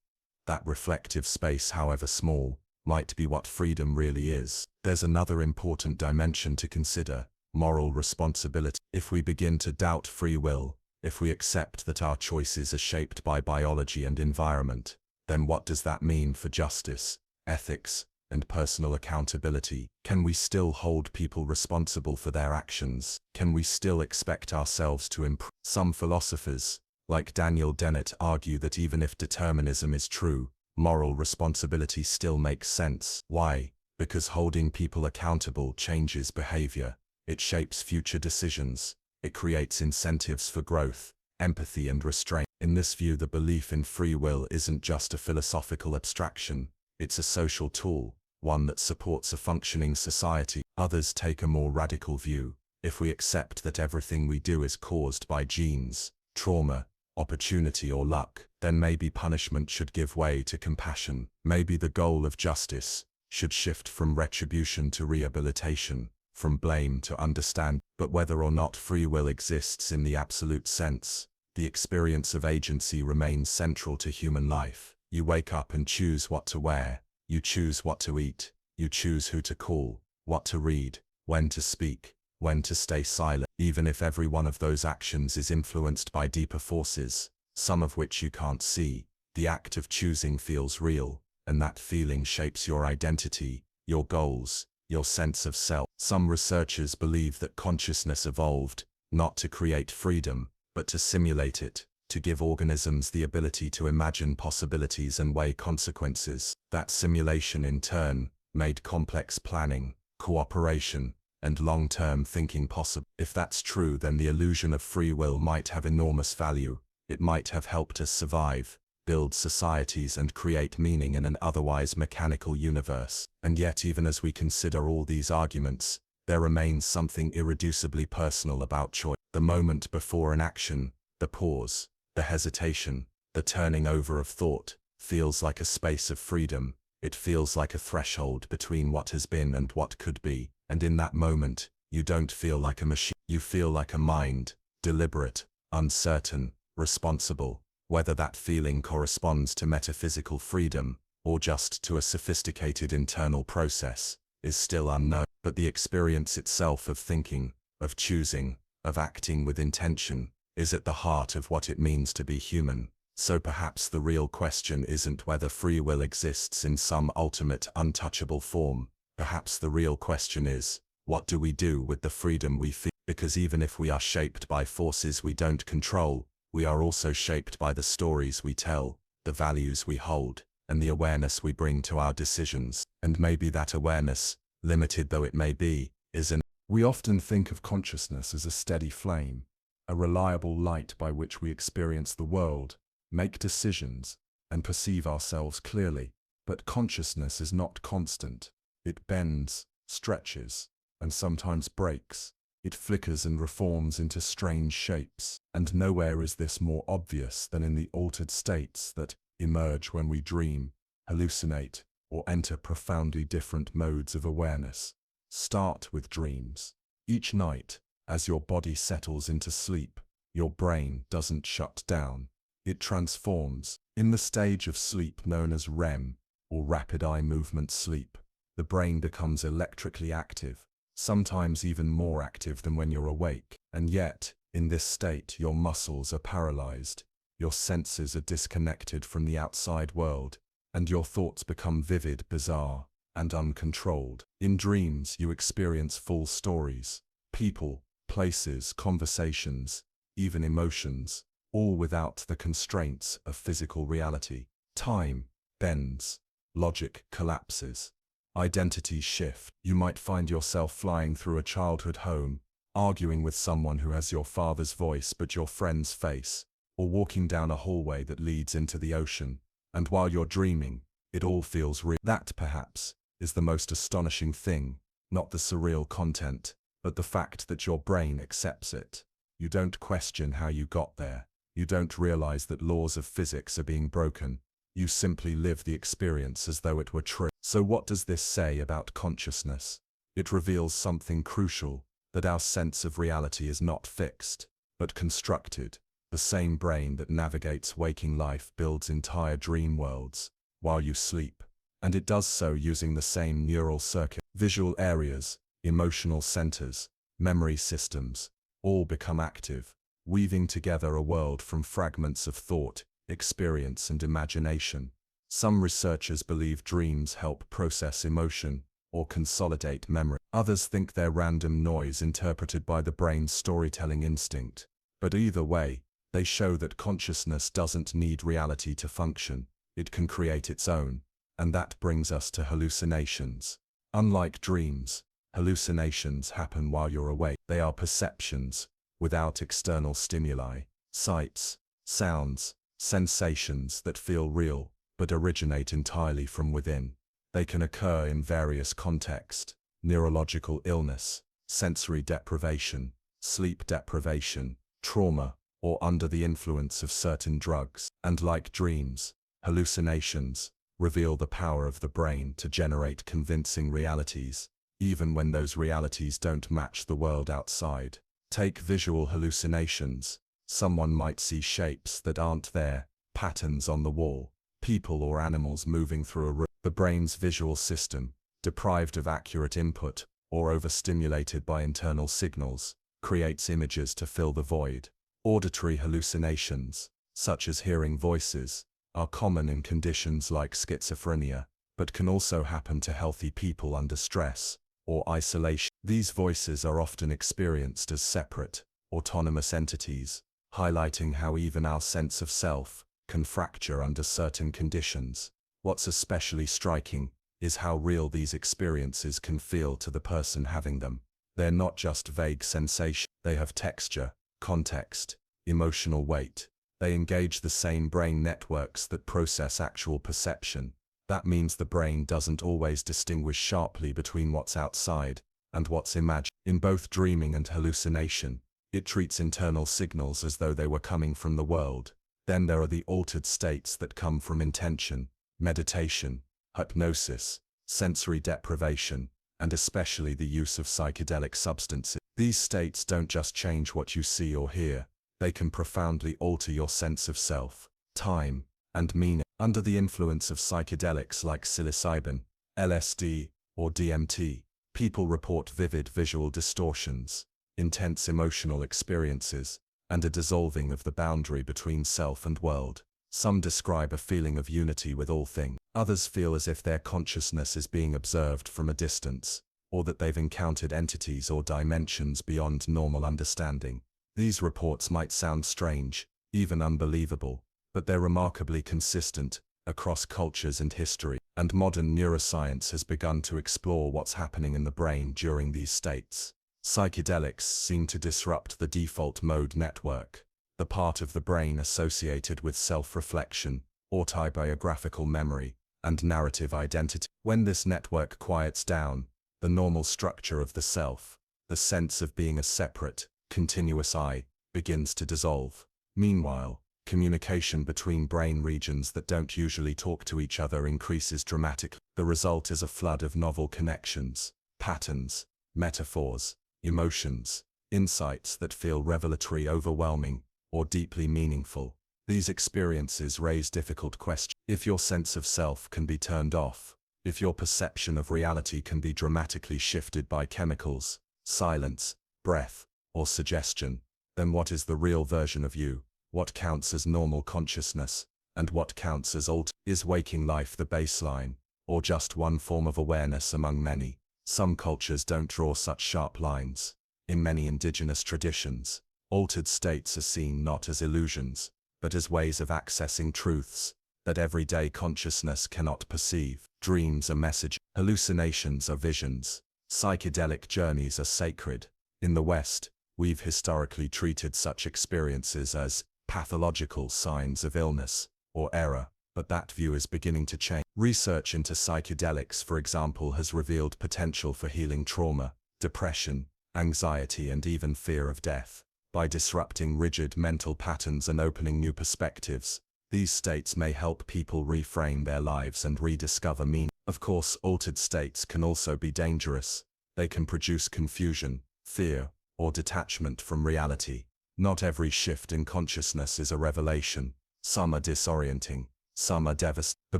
That reflective space, however small, might be what freedom really is. There's another important dimension to consider: moral responsibility. If we begin to doubt free will, if we accept that our choices are shaped by biology and environment, then what does that mean for justice, ethics, and personal accountability? Can we still hold people responsible for their actions? Can we still expect ourselves to improve? Some philosophers, like Daniel Dennett, argue that even if determinism is true, moral responsibility still makes sense. Why? Because holding people accountable changes behavior. It shapes future decisions. It creates incentives for growth, empathy and restraint. In this view, the belief in free will isn't just a philosophical abstraction, it's a social tool, one that supports a functioning society. Others take a more radical view. If we accept that everything we do is caused by genes, trauma, opportunity or luck, then maybe punishment should give way to compassion. Maybe the goal of justice should shift from retribution to rehabilitation, from blame to understand. But whether or not free will exists in the absolute sense, the experience of agency remains central to human life. You wake up and choose what to wear, you choose what to eat, you choose who to call, what to read, when to speak, when to stay silent. Even if every one of those actions is influenced by deeper forces, some of which you can't see, the act of choosing feels real, and that feeling shapes your identity, your goals, your sense of self. Some researchers believe that consciousness evolved, not to create freedom, but to simulate it, to give organisms the ability to imagine possibilities and weigh consequences. That simulation, in turn, made complex planning, cooperation, and long-term thinking possible. If that's true, then the illusion of free will might have enormous value. It might have helped us survive, build societies and create meaning in an otherwise mechanical universe. And yet, even as we consider all these arguments, there remains something irreducibly personal about choice. The moment before an action, the pause, the hesitation, the turning over of thought, feels like a space of freedom. It feels like a threshold between what has been and what could be. And in that moment, you don't feel like a machine. You feel like a mind, deliberate, uncertain, responsible. Whether that feeling corresponds to metaphysical freedom, or just to a sophisticated internal process, is still unknown. But the experience itself of thinking, of choosing, of acting with intention, is at the heart of what it means to be human. So perhaps the real question isn't whether free will exists in some ultimate untouchable form. Perhaps the real question is, what do we do with the freedom we feel? Because even if we are shaped by forces we don't control, we are also shaped by the stories we tell, the values we hold, and the awareness we bring to our decisions. And maybe that awareness, limited though it may be, is an... We often think of consciousness as a steady flame, a reliable light by which we experience the world, make decisions, and perceive ourselves clearly. But consciousness is not constant. It bends, stretches, and sometimes breaks. It flickers and reforms into strange shapes. And nowhere is this more obvious than in the altered states that emerge when we dream, hallucinate, or enter profoundly different modes of awareness. Start with dreams. Each night, as your body settles into sleep, your brain doesn't shut down. It transforms. In the stage of sleep known as REM, or rapid eye movement sleep, the brain becomes electrically active, sometimes even more active than when you're awake. And yet, in this state, your muscles are paralyzed, your senses are disconnected from the outside world, and your thoughts become vivid, bizarre, and uncontrolled. In dreams, you experience full stories, people, places, conversations, even emotions, all without the constraints of physical reality. Time bends, logic collapses, identities shift. You might find yourself flying through a childhood home, arguing with someone who has your father's voice but your friend's face, or walking down a hallway that leads into the ocean. And while you're dreaming, it all feels real. That, perhaps, is the most astonishing thing, not the surreal content, but the fact that your brain accepts it. You don't question how you got there. You don't realize that laws of physics are being broken. You simply live the experience as though it were true. So what does this say about consciousness? It reveals something crucial, that our sense of reality is not fixed, but constructed. The same brain that navigates waking life builds entire dream worlds while you sleep, and it does so using the same neural circuit. Visual areas, emotional centers, memory systems, all become active, weaving together a world from fragments of thought, experience, and imagination. Some researchers believe dreams help process emotion or consolidate memory. Others think they're random noise interpreted by the brain's storytelling instinct. But either way, they show that consciousness doesn't need reality to function. It can create its own. And that brings us to hallucinations. Unlike dreams, hallucinations happen while you're awake. They are perceptions, without external stimuli, sights, sounds, sensations that feel real, but originate entirely from within. They can occur in various contexts: neurological illness, sensory deprivation, sleep deprivation, trauma, or under the influence of certain drugs. And like dreams, hallucinations reveal the power of the brain to generate convincing realities, even when those realities don't match the world outside. Take visual hallucinations. Someone might see shapes that aren't there, patterns on the wall, people or animals moving through a room. The brain's visual system, deprived of accurate input or overstimulated by internal signals, creates images to fill the void. Auditory hallucinations, such as hearing voices, are common in conditions like schizophrenia, but can also happen to healthy people under stress or isolation. These voices are often experienced as separate, autonomous entities, highlighting how even our sense of self can fracture under certain conditions. What's especially striking is how real these experiences can feel to the person having them. They're not just vague sensations. They have texture, context, emotional weight. They engage the same brain networks that process actual perception. That means the brain doesn't always distinguish sharply between what's outside and what's imagined. In both dreaming and hallucination, it treats internal signals as though they were coming from the world. Then there are the altered states that come from intention, meditation, hypnosis, sensory deprivation, and especially the use of psychedelic substances. These states don't just change what you see or hear. They can profoundly alter your sense of self, time, and meaning. Under the influence of psychedelics like psilocybin, LSD, or DMT, people report vivid visual distortions, intense emotional experiences, and a dissolving of the boundary between self and world. Some describe a feeling of unity with all things. Others feel as if their consciousness is being observed from a distance, or that they've encountered entities or dimensions beyond normal understanding. These reports might sound strange, even unbelievable, but they're remarkably consistent across cultures and history, and modern neuroscience has begun to explore what's happening in the brain during these states. Psychedelics seem to disrupt the default mode network, the part of the brain associated with self-reflection, autobiographical memory, and narrative identity. When this network quiets down, the normal structure of the self, the sense of being a separate, continuous I, begins to dissolve. Meanwhile, communication between brain regions that don't usually talk to each other increases dramatically. The result is a flood of novel connections, patterns, metaphors, emotions, insights that feel revelatory, overwhelming, or deeply meaningful. These experiences raise difficult questions. If your sense of self can be turned off, if your perception of reality can be dramatically shifted by chemicals, silence, breath, or suggestion, then what is the real version of you? What counts as normal consciousness, and what counts as alt? Is waking life the baseline, or just one form of awareness among many? Some cultures don't draw such sharp lines. In many indigenous traditions, altered states are seen not as illusions, but as ways of accessing truths that everyday consciousness cannot perceive. Dreams are messages, hallucinations are visions, psychedelic journeys are sacred. In the West, we've historically treated such experiences as pathological signs of illness or error, but that view is beginning to change. Research into psychedelics, for example, has revealed potential for healing trauma, depression, anxiety, and even fear of death. By disrupting rigid mental patterns and opening new perspectives, these states may help people reframe their lives and rediscover meaning. Of course, altered states can also be dangerous. They can produce confusion, fear, or detachment from reality. Not every shift in consciousness is a revelation. Some are disorienting, some are devastating. The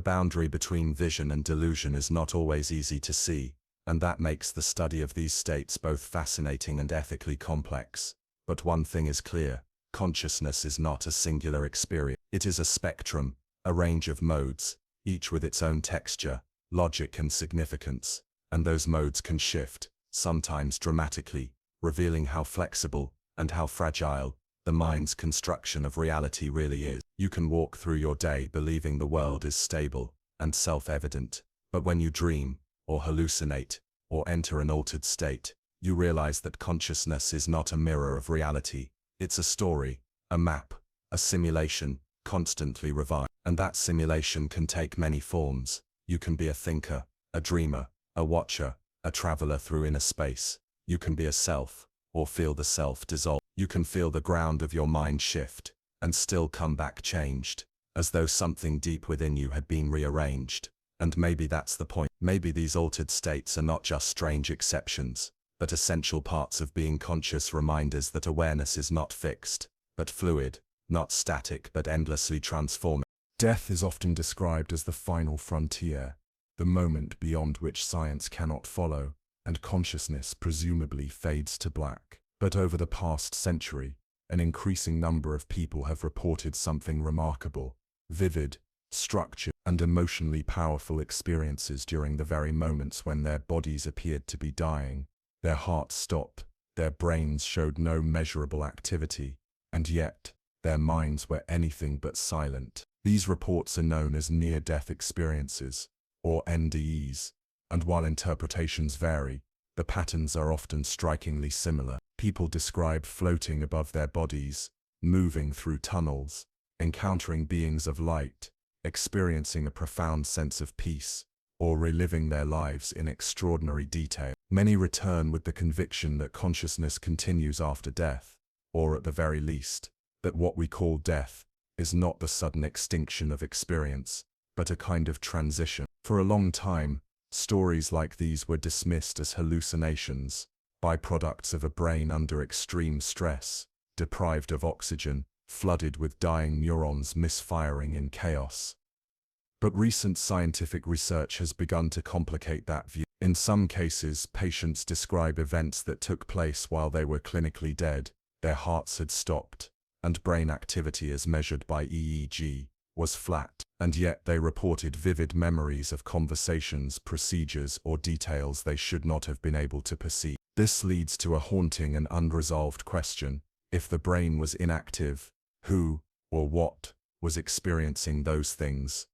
boundary between vision and delusion is not always easy to see, and that makes the study of these states both fascinating and ethically complex. But one thing is clear: consciousness is not a singular experience. It is a spectrum, a range of modes, each with its own texture, logic, and significance, and those modes can shift, sometimes dramatically, revealing how flexible and how fragile the mind's construction of reality really is. You can walk through your day believing the world is stable and self-evident, but when you dream, or hallucinate, or enter an altered state, you realize that consciousness is not a mirror of reality. It's a story, a map, a simulation, constantly revised. And that simulation can take many forms. You can be a thinker, a dreamer, a watcher, a traveler through inner space. You can be a self, or feel the self dissolve. You can feel the ground of your mind shift, and still come back changed, as though something deep within you had been rearranged. And maybe that's the point. Maybe these altered states are not just strange exceptions, but essential parts of being conscious, reminders that awareness is not fixed, but fluid, not static but endlessly transforming. Death is often described as the final frontier, the moment beyond which science cannot follow, and consciousness presumably fades to black. But over the past century, an increasing number of people have reported something remarkable: vivid, structured, and emotionally powerful experiences during the very moments when their bodies appeared to be dying. Their hearts stopped, their brains showed no measurable activity, and yet, their minds were anything but silent. These reports are known as near-death experiences, or NDEs, and while interpretations vary, the patterns are often strikingly similar. People describe floating above their bodies, moving through tunnels, encountering beings of light, experiencing a profound sense of peace, or reliving their lives in extraordinary detail. Many return with the conviction that consciousness continues after death, or at the very least, that what we call death is not the sudden extinction of experience, but a kind of transition. For a long time, stories like these were dismissed as hallucinations, byproducts of a brain under extreme stress, deprived of oxygen, flooded with dying neurons misfiring in chaos. But recent scientific research has begun to complicate that view. In some cases, patients describe events that took place while they were clinically dead, their hearts had stopped, and brain activity as measured by EEG, was flat, and yet they reported vivid memories of conversations, procedures, or details they should not have been able to perceive. This leads to a haunting and unresolved question. If the brain was inactive, who, or what, was experiencing those things?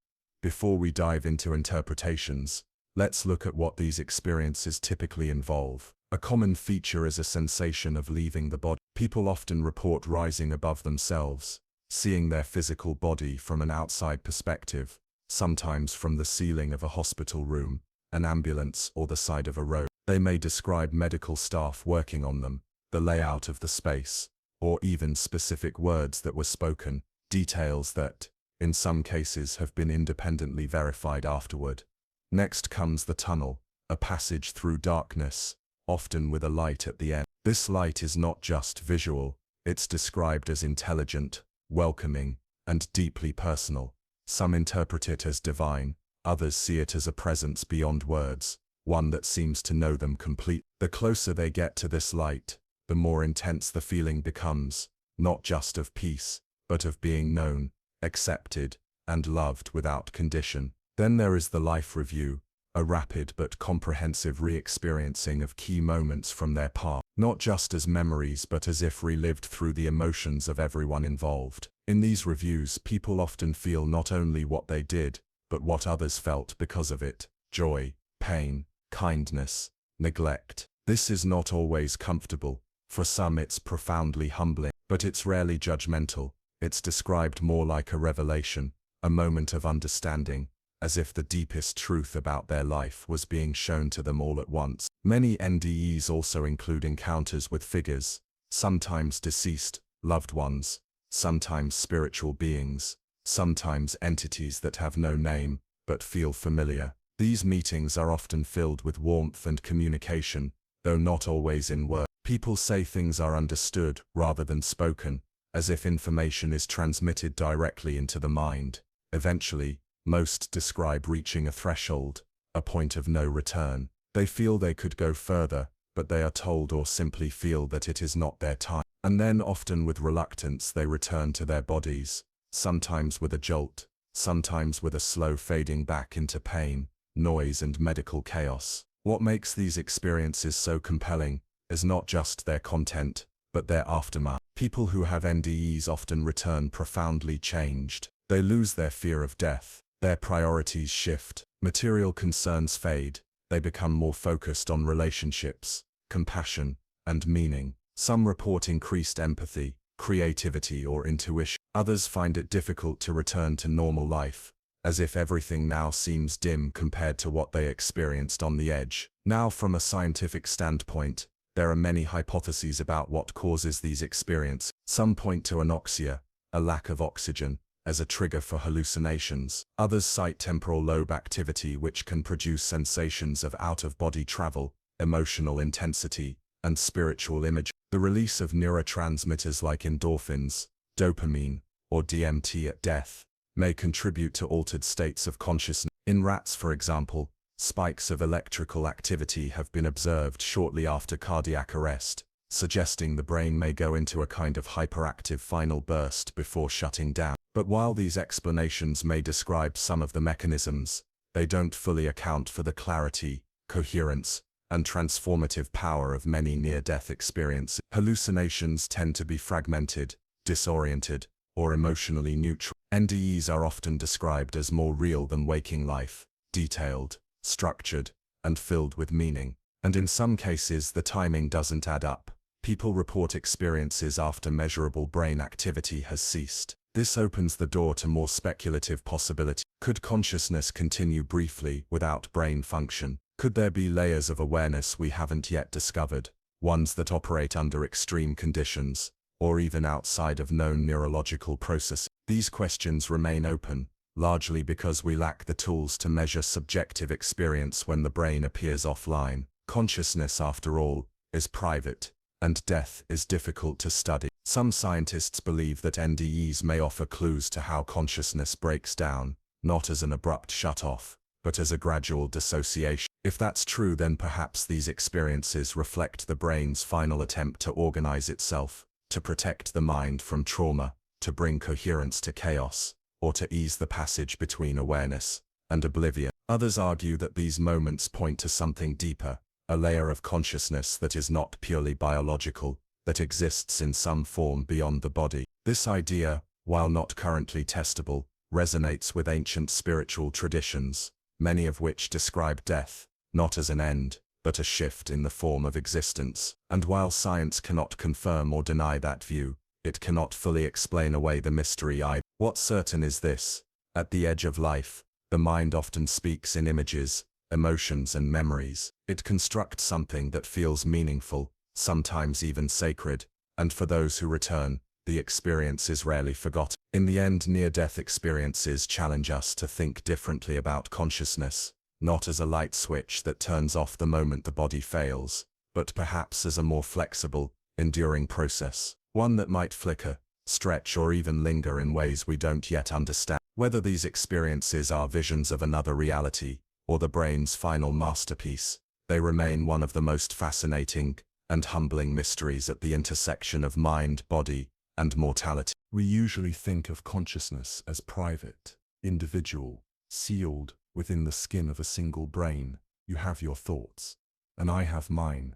Before we dive into interpretations, let's look at what these experiences typically involve. A common feature is a sensation of leaving the body. People often report rising above themselves, seeing their physical body from an outside perspective, sometimes from the ceiling of a hospital room, an ambulance, or the side of a road. They may describe medical staff working on them, the layout of the space, or even specific words that were spoken, details that, in some cases, have been independently verified afterward. Next comes the tunnel, a passage through darkness, often with a light at the end. This light is not just visual, it's described as intelligent, welcoming, and deeply personal. Some interpret it as divine, others see it as a presence beyond words, one that seems to know them completely. The closer they get to this light, the more intense the feeling becomes, not just of peace, but of being known, accepted, and loved without condition. Then there is the life review, a rapid but comprehensive re-experiencing of key moments from their past, not just as memories but as if relived through the emotions of everyone involved. In these reviews, people often feel not only what they did, but what others felt because of it: joy, pain, kindness, neglect. This is not always comfortable. For some it's profoundly humbling, but it's rarely judgmental. It's described more like a revelation, a moment of understanding, as if the deepest truth about their life was being shown to them all at once. Many NDEs also include encounters with figures, sometimes deceased, loved ones, sometimes spiritual beings, sometimes entities that have no name, but feel familiar. These meetings are often filled with warmth and communication, though not always in words. People say things are understood rather than spoken, as if information is transmitted directly into the mind. Eventually, most describe reaching a threshold, a point of no return. They feel they could go further, but they are told or simply feel that it is not their time. And then, often with reluctance, they return to their bodies, sometimes with a jolt, sometimes with a slow fading back into pain, noise, and medical chaos. What makes these experiences so compelling is not just their content, but their aftermath. People who have NDEs often return profoundly changed. They lose their fear of death. Their priorities shift. Material concerns fade. They become more focused on relationships, compassion, and meaning. Some report increased empathy, creativity, or intuition. Others find it difficult to return to normal life, as if everything now seems dim compared to what they experienced on the edge. Now, from a scientific standpoint, there are many hypotheses about what causes these experiences. Some point to anoxia, a lack of oxygen, as a trigger for hallucinations. Others cite temporal lobe activity, which can produce sensations of out-of-body travel, emotional intensity, and spiritual image. The release of neurotransmitters like endorphins, dopamine, or DMT at death may contribute to altered states of consciousness. In rats, for example, spikes of electrical activity have been observed shortly after cardiac arrest, suggesting the brain may go into a kind of hyperactive final burst before shutting down. But while these explanations may describe some of the mechanisms, they don't fully account for the clarity, coherence, and transformative power of many near-death experiences. Hallucinations tend to be fragmented, disoriented, or emotionally neutral. NDEs are often described as more real than waking life, detailed, structured, and filled with meaning. And in some cases, the timing doesn't add up. People report experiences after measurable brain activity has ceased. This opens the door to more speculative possibilities. Could consciousness continue briefly without brain function? Could there be layers of awareness we haven't yet discovered, ones that operate under extreme conditions, or even outside of known neurological processes? These questions remain open, largely because we lack the tools to measure subjective experience when the brain appears offline. Consciousness, after all, is private, and death is difficult to study. Some scientists believe that NDEs may offer clues to how consciousness breaks down, not as an abrupt shut-off, but as a gradual dissociation. If that's true, then perhaps these experiences reflect the brain's final attempt to organize itself, to protect the mind from trauma, to bring coherence to chaos, or to ease the passage between awareness and oblivion. Others argue that these moments point to something deeper, a layer of consciousness that is not purely biological, that exists in some form beyond the body. This idea, while not currently testable, resonates with ancient spiritual traditions, many of which describe death, not as an end, but a shift in the form of existence. And while science cannot confirm or deny that view, it cannot fully explain away the mystery either. What's certain is this: at the edge of life, the mind often speaks in images, emotions and memories. It constructs something that feels meaningful, sometimes even sacred, and for those who return, the experience is rarely forgotten. In the end, near-death experiences challenge us to think differently about consciousness, not as a light switch that turns off the moment the body fails, but perhaps as a more flexible, enduring process, one that might flicker, stretch or even linger in ways we don't yet understand. Whether these experiences are visions of another reality, or the brain's final masterpiece, they remain one of the most fascinating and humbling mysteries at the intersection of mind, body, and mortality. We usually think of consciousness as private, individual, sealed within the skin of a single brain. You have your thoughts, and I have mine.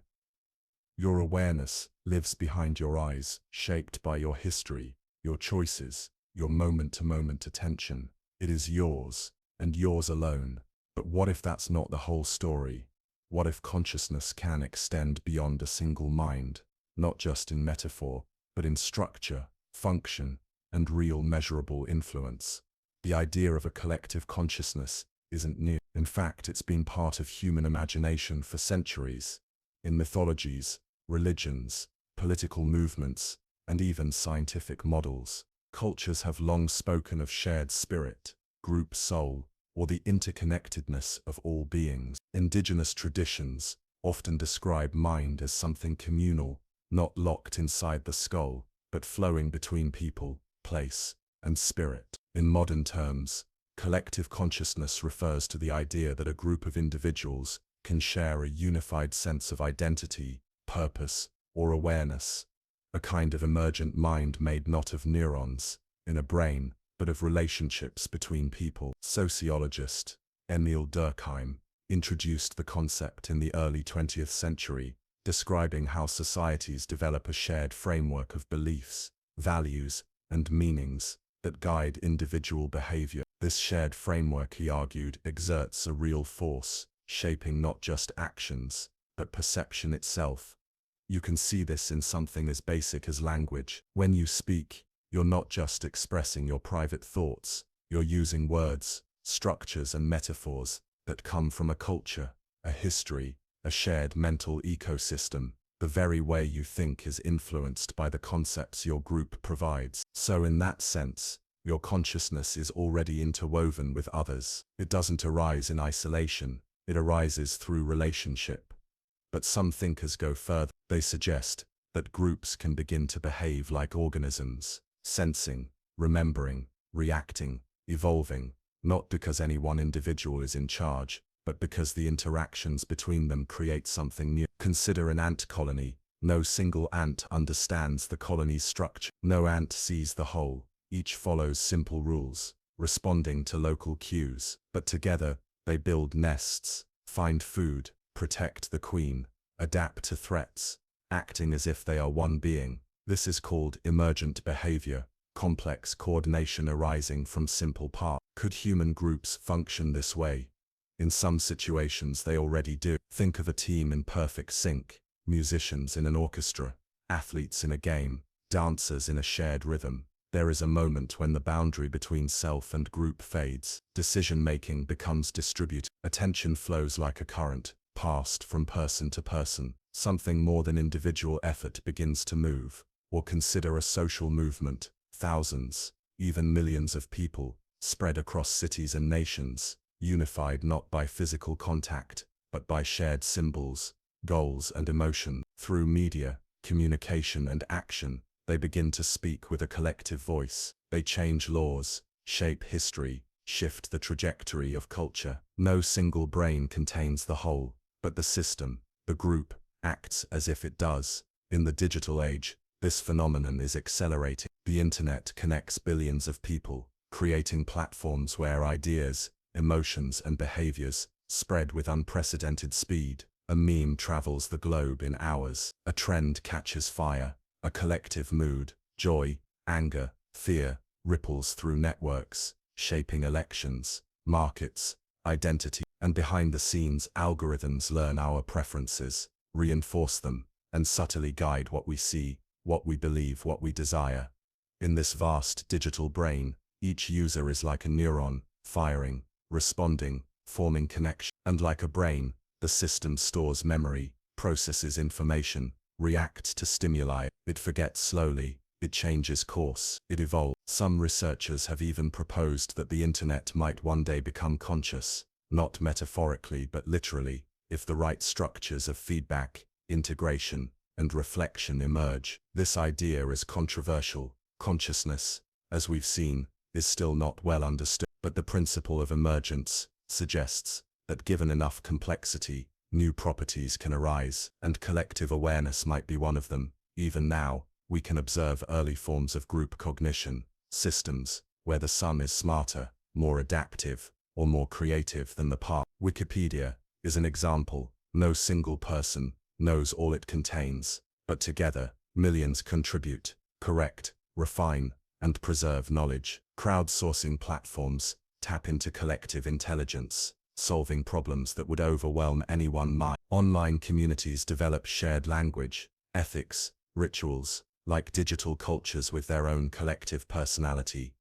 Your awareness lives behind your eyes, shaped by your history, your choices, your moment-to-moment attention. It is yours, and yours alone. But what if that's not the whole story? What if consciousness can extend beyond a single mind, not just in metaphor, but in structure, function, and real measurable influence? The idea of a collective consciousness isn't new. In fact, it's been part of human imagination for centuries. In mythologies, religions, political movements, and even scientific models, cultures have long spoken of shared spirit, group soul, or the interconnectedness of all beings. Indigenous traditions often describe mind as something communal, not locked inside the skull, but flowing between people, place, and spirit. In modern terms, collective consciousness refers to the idea that a group of individuals can share a unified sense of identity, purpose, or awareness, a kind of emergent mind made not of neurons in a brain, but of relationships between people. Sociologist Emil Durkheim introduced the concept in the early 20th century, describing how societies develop a shared framework of beliefs, values, and meanings that guide individual behavior. This shared framework, he argued, exerts a real force, shaping not just actions, but perception itself. You can see this in something as basic as language. When you speak, you're not just expressing your private thoughts, you're using words, structures and metaphors that come from a culture, a history, a shared mental ecosystem. The very way you think is influenced by the concepts your group provides. So in that sense, your consciousness is already interwoven with others. It doesn't arise in isolation, it arises through relationship. But some thinkers go further. They suggest that groups can begin to behave like organisms, sensing, remembering, reacting, evolving, not because any one individual is in charge, but because the interactions between them create something new. Consider an ant colony. No single ant understands the colony's structure. No ant sees the whole. Each follows simple rules, responding to local cues. But together, they build nests, find food, protect the queen, adapt to threats, acting as if they are one being. This is called emergent behavior, complex coordination arising from simple parts. Could human groups function this way? In some situations they already do. Think of a team in perfect sync, musicians in an orchestra, athletes in a game, dancers in a shared rhythm. There is a moment when the boundary between self and group fades. Decision-making becomes distributed. Attention flows like a current, passed from person to person. Something more than individual effort begins to move. Or consider a social movement. Thousands, even millions of people, spread across cities and nations, unified not by physical contact, but by shared symbols, goals and emotion. Through media, communication and action, they begin to speak with a collective voice. They change laws, shape history, shift the trajectory of culture. No single brain contains the whole, but the system, the group, acts as if it does. In the digital age, this phenomenon is accelerating. The internet connects billions of people, creating platforms where ideas, emotions, and behaviors spread with unprecedented speed. A meme travels the globe in hours. A trend catches fire. A collective mood, joy, anger, fear, ripples through networks, shaping elections, markets, identity. And behind the scenes, algorithms learn our preferences, reinforce them, and subtly guide what we see, what we believe, what we desire. In this vast digital brain, each user is like a neuron, firing, responding, forming connection. And like a brain, the system stores memory, processes information, reacts to stimuli. It forgets slowly, it changes course, it evolves. Some researchers have even proposed that the internet might one day become conscious, not metaphorically but literally, if the right structures of feedback, integration, and reflection emerge. This idea is controversial. Consciousness, as we've seen, is still not well understood, but the principle of emergence suggests that given enough complexity, new properties can arise, and collective awareness might be one of them. Even now, we can observe early forms of group cognition, systems, where the sum is smarter, more adaptive, or more creative than the part. Wikipedia is an example. No single person knows all it contains, but together, millions contribute, correct, refine, and preserve knowledge. Crowdsourcing platforms tap into collective intelligence, solving problems that would overwhelm any one mind. Online communities develop shared language, ethics, rituals, like digital cultures with their own collective personality.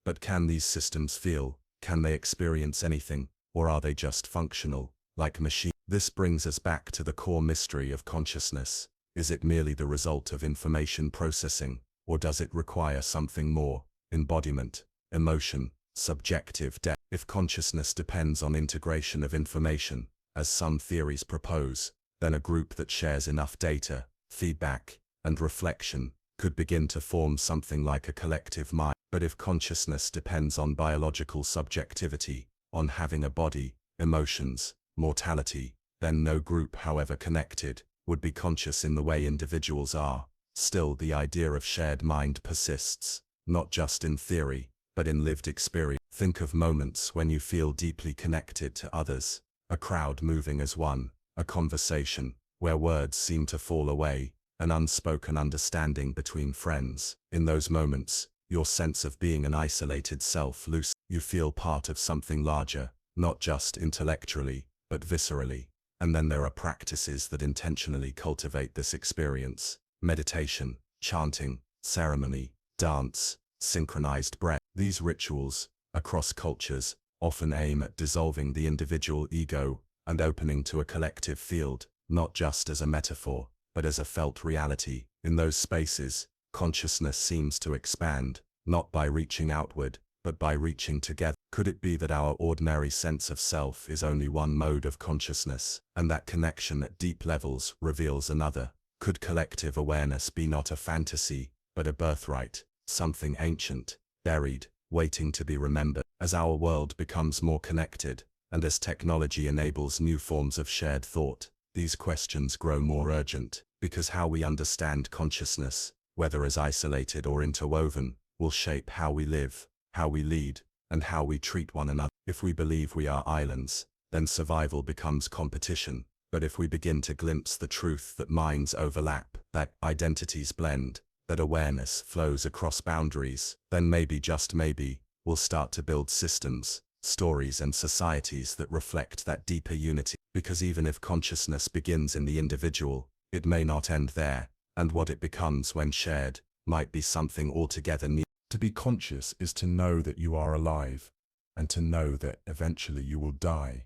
But can these systems feel? Can they experience anything? Or are they just functional, like machines? This brings us back to the core mystery of consciousness. Is it merely the result of information processing, or does it require something more? Embodiment, emotion, subjective depth. If consciousness depends on integration of information, as some theories propose, then a group that shares enough data, feedback, and reflection could begin to form something like a collective mind. But if consciousness depends on biological subjectivity, on having a body, emotions, mortality, then no group, however connected, would be conscious in the way individuals are. Still, the idea of shared mind persists, not just in theory, but in lived experience. Think of moments when you feel deeply connected to others, a crowd moving as one, a conversation where words seem to fall away, an unspoken understanding between friends. In those moments, your sense of being an isolated self loosens. You feel part of something larger, not just intellectually, but viscerally. And then there are practices that intentionally cultivate this experience: meditation, chanting, ceremony, dance, synchronized breath. These rituals, across cultures, often aim at dissolving the individual ego and opening to a collective field, not just as a metaphor, but as a felt reality. In those spaces, consciousness seems to expand, not by reaching outward, but by reaching together. Could it be that our ordinary sense of self is only one mode of consciousness, and that connection at deep levels reveals another? Could collective awareness be not a fantasy, but a birthright, something ancient, buried, waiting to be remembered? As our world becomes more connected, and as technology enables new forms of shared thought, these questions grow more urgent, because how we understand consciousness, whether as isolated or interwoven, will shape how we live, how we lead, and how we treat one another. If we believe we are islands, then survival becomes competition. But if we begin to glimpse the truth that minds overlap, that identities blend, that awareness flows across boundaries, then maybe, just maybe, we'll start to build systems, stories, and societies that reflect that deeper unity. Because even if consciousness begins in the individual, it may not end there, and what it becomes when shared might be something altogether new. To be conscious is to know that you are alive, and to know that eventually you will die.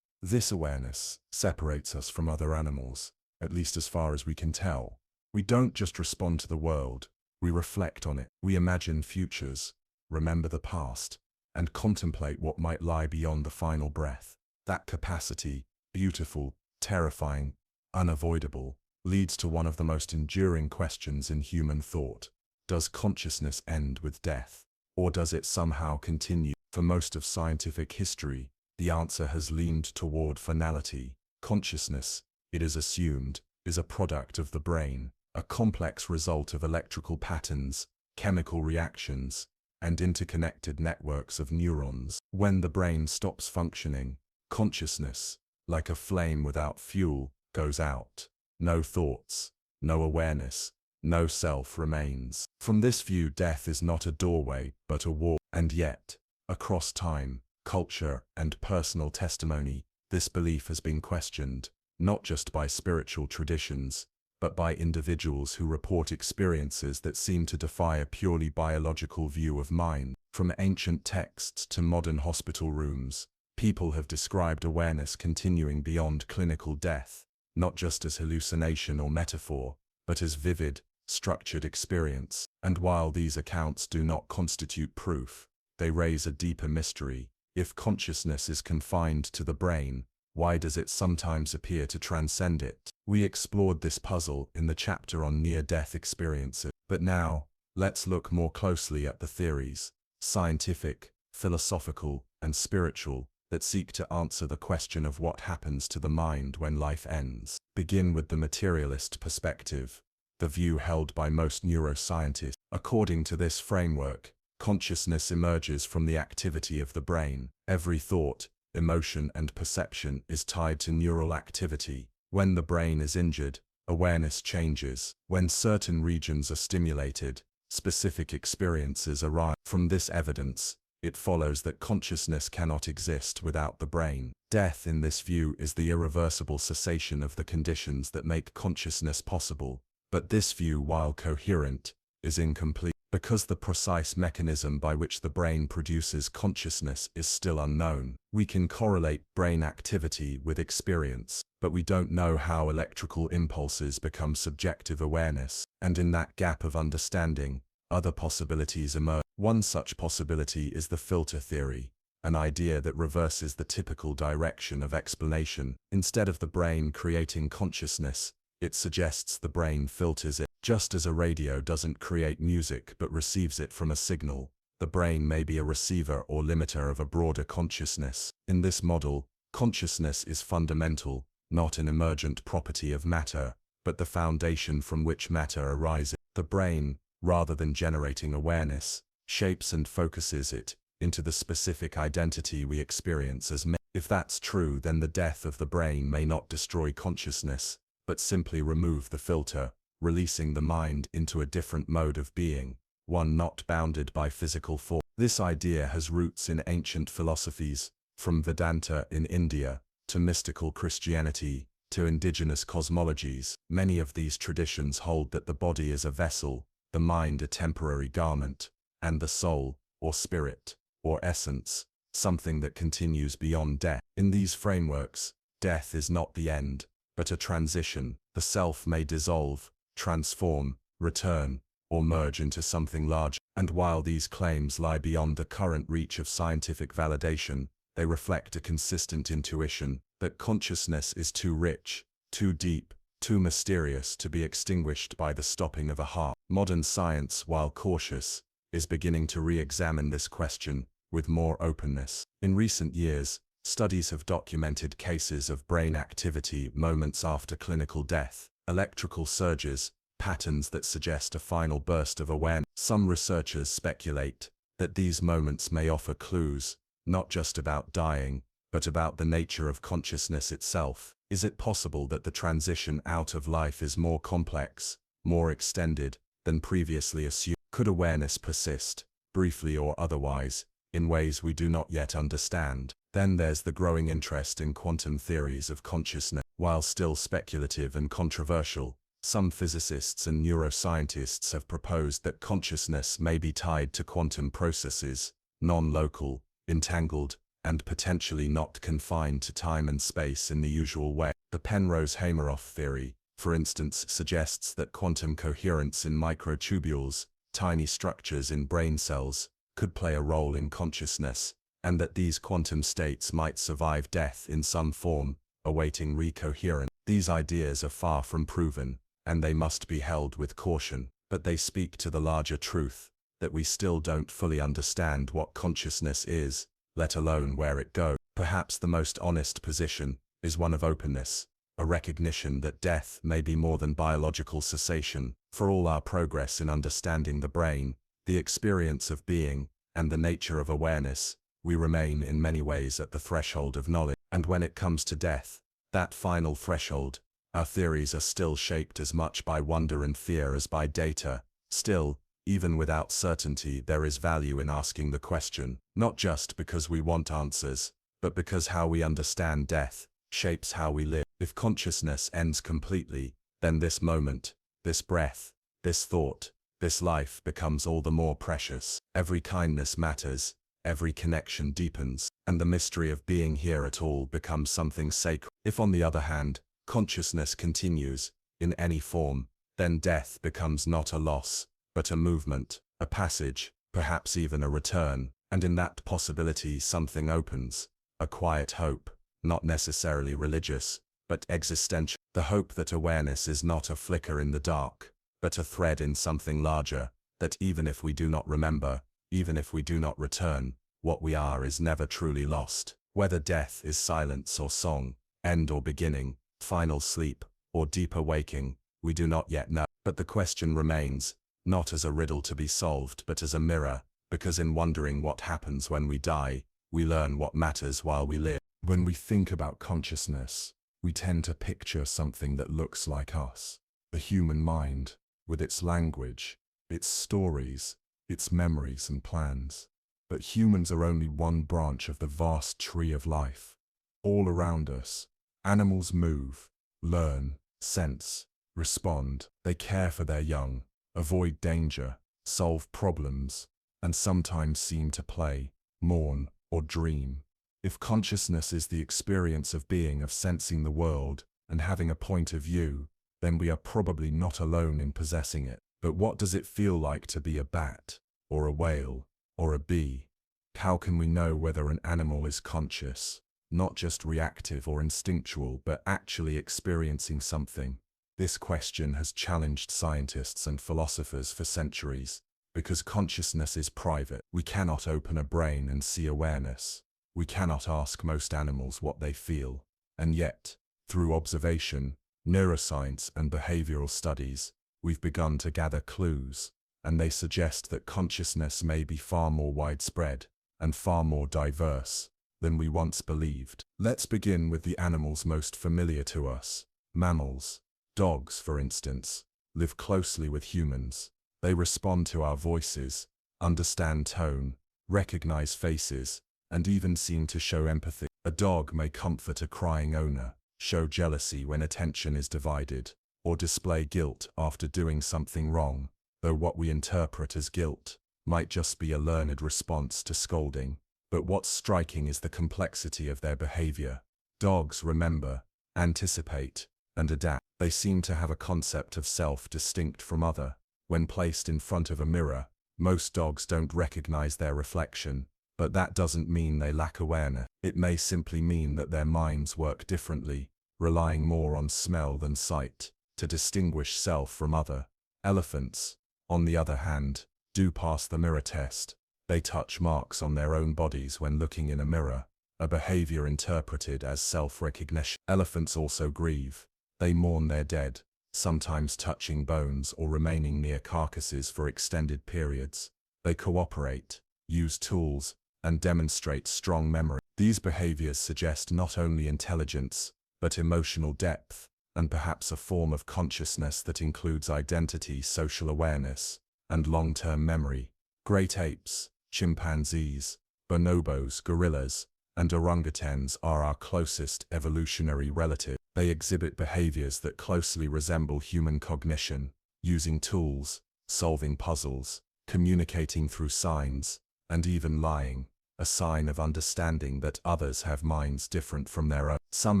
This awareness separates us from other animals, at least as far as we can tell. We don't just respond to the world, we reflect on it. We imagine futures, remember the past, and contemplate what might lie beyond the final breath. That capacity, beautiful, terrifying, unavoidable, leads to one of the most enduring questions in human thought. Does consciousness end with death, or does it somehow continue? For most of scientific history, the answer has leaned toward finality. Consciousness, it is assumed, is a product of the brain, a complex result of electrical patterns, chemical reactions, and interconnected networks of neurons. When the brain stops functioning, consciousness, like a flame without fuel, goes out. No thoughts, no awareness, no self remains. From this view, death is not a doorway, but a wall. And yet, across time, culture, and personal testimony, this belief has been questioned, not just by spiritual traditions, but by individuals who report experiences that seem to defy a purely biological view of mind. From ancient texts to modern hospital rooms, people have described awareness continuing beyond clinical death, not just as hallucination or metaphor, but as vivid, structured experience. And while these accounts do not constitute proof, they raise a deeper mystery. If consciousness is confined to the brain, why does it sometimes appear to transcend it? We explored this puzzle in the chapter on near-death experiences. But now, let's look more closely at the theories, scientific, philosophical, and spiritual, that seek to answer the question of what happens to the mind when life ends. Begin with the materialist perspective, the view held by most neuroscientists. According to this framework, consciousness emerges from the activity of the brain. Every thought, emotion, and perception is tied to neural activity. When the brain is injured, awareness changes. When certain regions are stimulated, specific experiences arise. From this evidence, it follows that consciousness cannot exist without the brain. Death in this view is the irreversible cessation of the conditions that make consciousness possible. But this view, while coherent, is incomplete, because the precise mechanism by which the brain produces consciousness is still unknown. We can correlate brain activity with experience, but we don't know how electrical impulses become subjective awareness. And in that gap of understanding, other possibilities emerge. One such possibility is the filter theory, an idea that reverses the typical direction of explanation. Instead of the brain creating consciousness, it suggests the brain filters it. Just as a radio doesn't create music but receives it from a signal, the brain may be a receiver or limiter of a broader consciousness. In this model, consciousness is fundamental, not an emergent property of matter, but the foundation from which matter arises. The brain, rather than generating awareness, shapes and focuses it into the specific identity we experience as me. If that's true, then the death of the brain may not destroy consciousness, but simply remove the filter, releasing the mind into a different mode of being, one not bounded by physical form. This idea has roots in ancient philosophies, from Vedanta in India, to mystical Christianity, to indigenous cosmologies. Many of these traditions hold that the body is a vessel, the mind a temporary garment, and the soul, or spirit, or essence, something that continues beyond death. In these frameworks, death is not the end, but a transition. The self may dissolve, transform, return, or merge into something larger. And while these claims lie beyond the current reach of scientific validation, they reflect a consistent intuition that consciousness is too rich, too deep, too mysterious to be extinguished by the stopping of a heart. Modern science, while cautious, is beginning to re-examine this question with more openness. In recent years, studies have documented cases of brain activity moments after clinical death, electrical surges, patterns that suggest a final burst of awareness. Some researchers speculate that these moments may offer clues, not just about dying, but about the nature of consciousness itself. Is it possible that the transition out of life is more complex, more extended, than previously assumed? Could awareness persist, briefly or otherwise, in ways we do not yet understand? Then there's the growing interest in quantum theories of consciousness. While still speculative and controversial, some physicists and neuroscientists have proposed that consciousness may be tied to quantum processes, non-local, entangled, and potentially not confined to time and space in the usual way. The Penrose-Hameroff theory, for instance, suggests that quantum coherence in microtubules, tiny structures in brain cells, could play a role in consciousness, and that these quantum states might survive death in some form, awaiting recoherence. These ideas are far from proven, and they must be held with caution, but they speak to the larger truth, that we still don't fully understand what consciousness is, let alone where it goes. Perhaps the most honest position is one of openness, a recognition that death may be more than biological cessation. For all our progress in understanding the brain, the experience of being, and the nature of awareness, we remain in many ways at the threshold of knowledge. And when it comes to death, that final threshold, our theories are still shaped as much by wonder and fear as by data. Still, even without certainty, there is value in asking the question, not just because we want answers, but because how we understand death shapes how we live. If consciousness ends completely, then this moment, this breath, this thought, this life becomes all the more precious. Every kindness matters, every connection deepens, and the mystery of being here at all becomes something sacred. If, on the other hand, consciousness continues, in any form, then death becomes not a loss, but a movement, a passage, perhaps even a return, and in that possibility something opens, a quiet hope, not necessarily religious, but existential. The hope that awareness is not a flicker in the dark, but a thread in something larger, that even if we do not remember, even if we do not return, what we are is never truly lost. Whether death is silence or song, end or beginning, final sleep, or deeper waking, we do not yet know. But the question remains, not as a riddle to be solved but as a mirror, because in wondering what happens when we die, we learn what matters while we live. When we think about consciousness, we tend to picture something that looks like us. The human mind, with its language, its stories, its memories and plans. But humans are only one branch of the vast tree of life. All around us, animals move, learn, sense, respond. They care for their young, avoid danger, solve problems, and sometimes seem to play, mourn, or dream. If consciousness is the experience of being, of sensing the world, and having a point of view, then we are probably not alone in possessing it. But what does it feel like to be a bat, or a whale, or a bee? How can we know whether an animal is conscious, not just reactive or instinctual, but actually experiencing something? This question has challenged scientists and philosophers for centuries, because consciousness is private. We cannot open a brain and see awareness. We cannot ask most animals what they feel. And yet, through observation, neuroscience and behavioral studies, we've begun to gather clues, and they suggest that consciousness may be far more widespread and far more diverse than we once believed. Let's begin with the animals most familiar to us. Mammals. Dogs, for instance, live closely with humans. They respond to our voices, understand tone, recognize faces, and even seem to show empathy. A dog may comfort a crying owner, show jealousy when attention is divided, or display guilt after doing something wrong, though what we interpret as guilt might just be a learned response to scolding. But what's striking is the complexity of their behavior. Dogs remember, anticipate, and adapt. They seem to have a concept of self distinct from other. When placed in front of a mirror, most dogs don't recognize their reflection, but that doesn't mean they lack awareness. It may simply mean that their minds work differently, relying more on smell than sight, to distinguish self from other. Elephants, on the other hand, do pass the mirror test. They touch marks on their own bodies when looking in a mirror, a behavior interpreted as self-recognition. Elephants also grieve. They mourn their dead, sometimes touching bones or remaining near carcasses for extended periods. They cooperate, use tools, and demonstrate strong memory. These behaviors suggest not only intelligence, but emotional depth, and perhaps a form of consciousness that includes identity, social awareness, and long-term memory. Great apes, chimpanzees, bonobos, gorillas, and orangutans are our closest evolutionary relatives. They exhibit behaviors that closely resemble human cognition, using tools, solving puzzles, communicating through signs, and even lying, a sign of understanding that others have minds different from their own. Some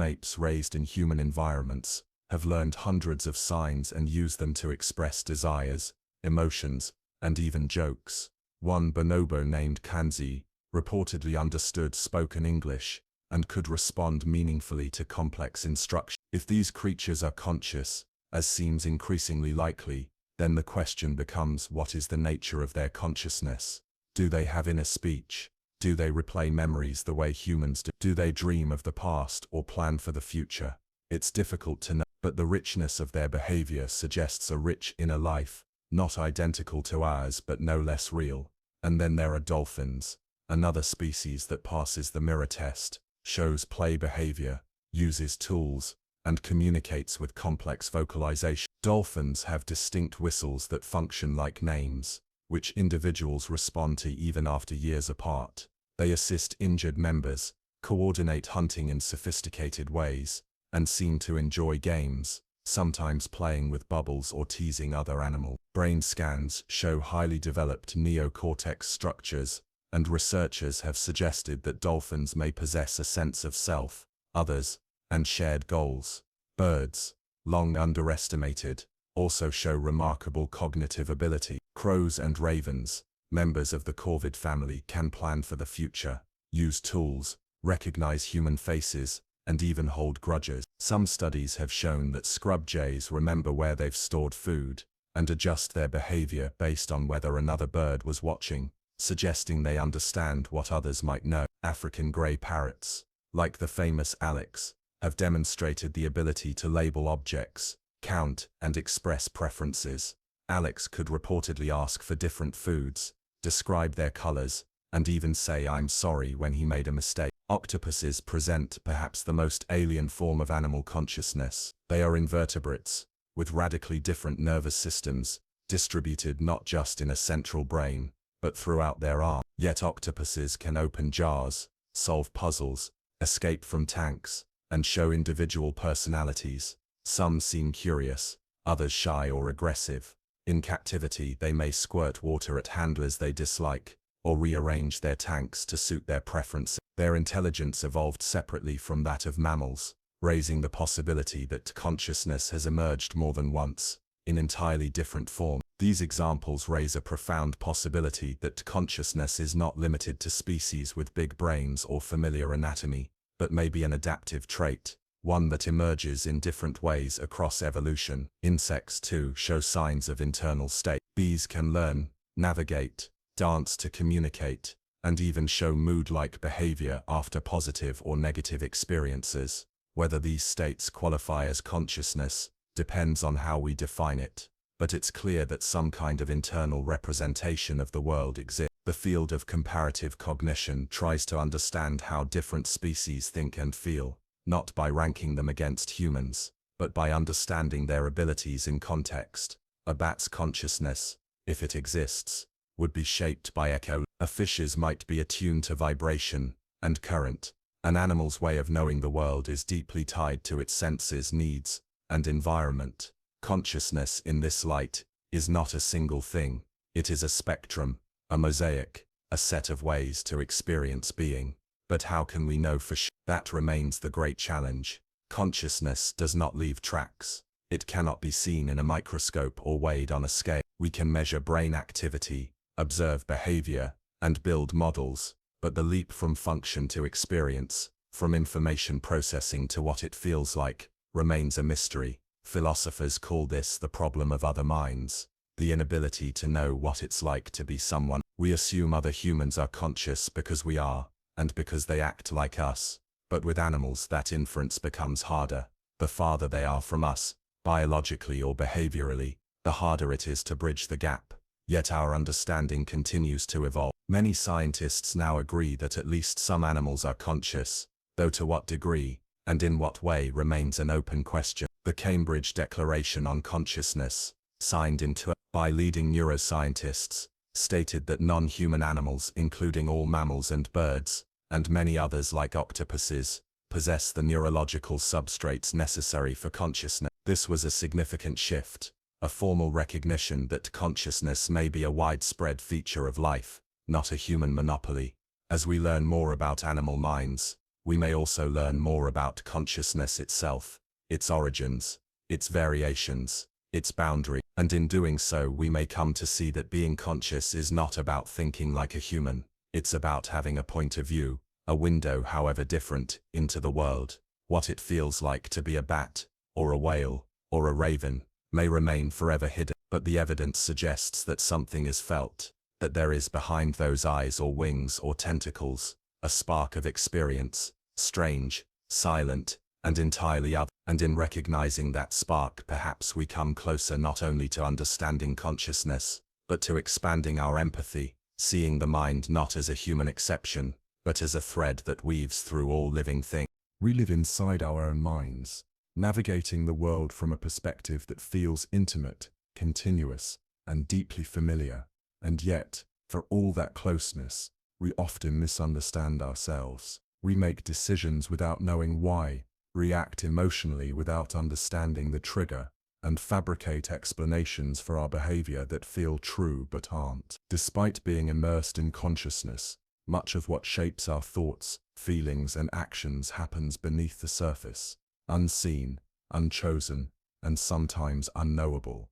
apes raised in human environments have learned hundreds of signs and use them to express desires, emotions, and even jokes. One bonobo named Kanzi reportedly understood spoken English and could respond meaningfully to complex instructions. If these creatures are conscious, as seems increasingly likely, then the question becomes, what is the nature of their consciousness? Do they have inner speech? Do they replay memories the way humans do? Do they dream of the past or plan for the future? It's difficult to know, but the richness of their behavior suggests a rich inner life, not identical to ours but no less real. And then there are dolphins, another species that passes the mirror test, shows play behavior, uses tools, and communicates with complex vocalization. Dolphins have distinct whistles that function like names, which individuals respond to even after years apart. They assist injured members, coordinate hunting in sophisticated ways, and seem to enjoy games, sometimes playing with bubbles or teasing other animals. Brain scans show highly developed neocortex structures, and researchers have suggested that dolphins may possess a sense of self, others, and shared goals. Birds, long underestimated, also show remarkable cognitive ability. Crows and ravens, members of the corvid family, can plan for the future, use tools, recognize human faces, and even hold grudges. Some studies have shown that scrub jays remember where they've stored food, and adjust their behavior based on whether another bird was watching, suggesting they understand what others might know. African grey parrots, like the famous Alex, have demonstrated the ability to label objects, count, and express preferences. Alex could reportedly ask for different foods, describe their colors, and even say "I'm sorry" when he made a mistake. Octopuses present perhaps the most alien form of animal consciousness. They are invertebrates, with radically different nervous systems, distributed not just in a central brain, but throughout their arm. Yet octopuses can open jars, solve puzzles, escape from tanks, and show individual personalities. Some seem curious, others shy or aggressive. In captivity, they may squirt water at handlers they dislike, or rearrange their tanks to suit their preferences. Their intelligence evolved separately from that of mammals, raising the possibility that consciousness has emerged more than once, in entirely different form. These examples raise a profound possibility that consciousness is not limited to species with big brains or familiar anatomy, but may be an adaptive trait, one that emerges in different ways across evolution. Insects too show signs of internal state. Bees can learn, navigate, dance to communicate, and even show mood-like behavior after positive or negative experiences. Whether these states qualify as consciousness depends on how we define it, but it's clear that some kind of internal representation of the world exists. The field of comparative cognition tries to understand how different species think and feel, not by ranking them against humans, but by understanding their abilities in context. A bat's consciousness, if it exists, would be shaped by echo. A fish's might be attuned to vibration and current. An animal's way of knowing the world is deeply tied to its senses, needs, and environment. Consciousness in this light is not a single thing. It is a spectrum, a mosaic, a set of ways to experience being. But how can we know for sure? That remains the great challenge. Consciousness does not leave tracks. It cannot be seen in a microscope or weighed on a scale. We can measure brain activity, observe behavior, and build models, but the leap from function to experience, from information processing to what it feels like, remains a mystery. Philosophers call this the problem of other minds, the inability to know what it's like to be someone. We assume other humans are conscious because we are, and because they act like us, but with animals that inference becomes harder. The farther they are from us, biologically or behaviorally, the harder it is to bridge the gap. Yet our understanding continues to evolve. Many scientists now agree that at least some animals are conscious, though to what degree, and in what way remains an open question. The Cambridge Declaration on Consciousness, signed into by leading neuroscientists, stated that non-human animals, including all mammals and birds, and many others like octopuses, possess the neurological substrates necessary for consciousness. This was a significant shift, a formal recognition that consciousness may be a widespread feature of life, not a human monopoly. As we learn more about animal minds, we may also learn more about consciousness itself, its origins, its variations, its boundary, and in doing so we may come to see that being conscious is not about thinking like a human. It's about having a point of view, a window, however different, into the world. What it feels like to be a bat, or a whale, or a raven, may remain forever hidden, but the evidence suggests that something is felt, that there is behind those eyes or wings or tentacles, a spark of experience, strange, silent, and entirely other. And in recognizing that spark, perhaps we come closer not only to understanding consciousness, but to expanding our empathy, seeing the mind not as a human exception, but as a thread that weaves through all living things. We live inside our own minds, navigating the world from a perspective that feels intimate, continuous, and deeply familiar. And yet, for all that closeness, we often misunderstand ourselves. We make decisions without knowing why, react emotionally without understanding the trigger, and fabricate explanations for our behavior that feel true but aren't. Despite being immersed in consciousness, much of what shapes our thoughts, feelings, and actions happens beneath the surface, unseen, unchosen, and sometimes unknowable.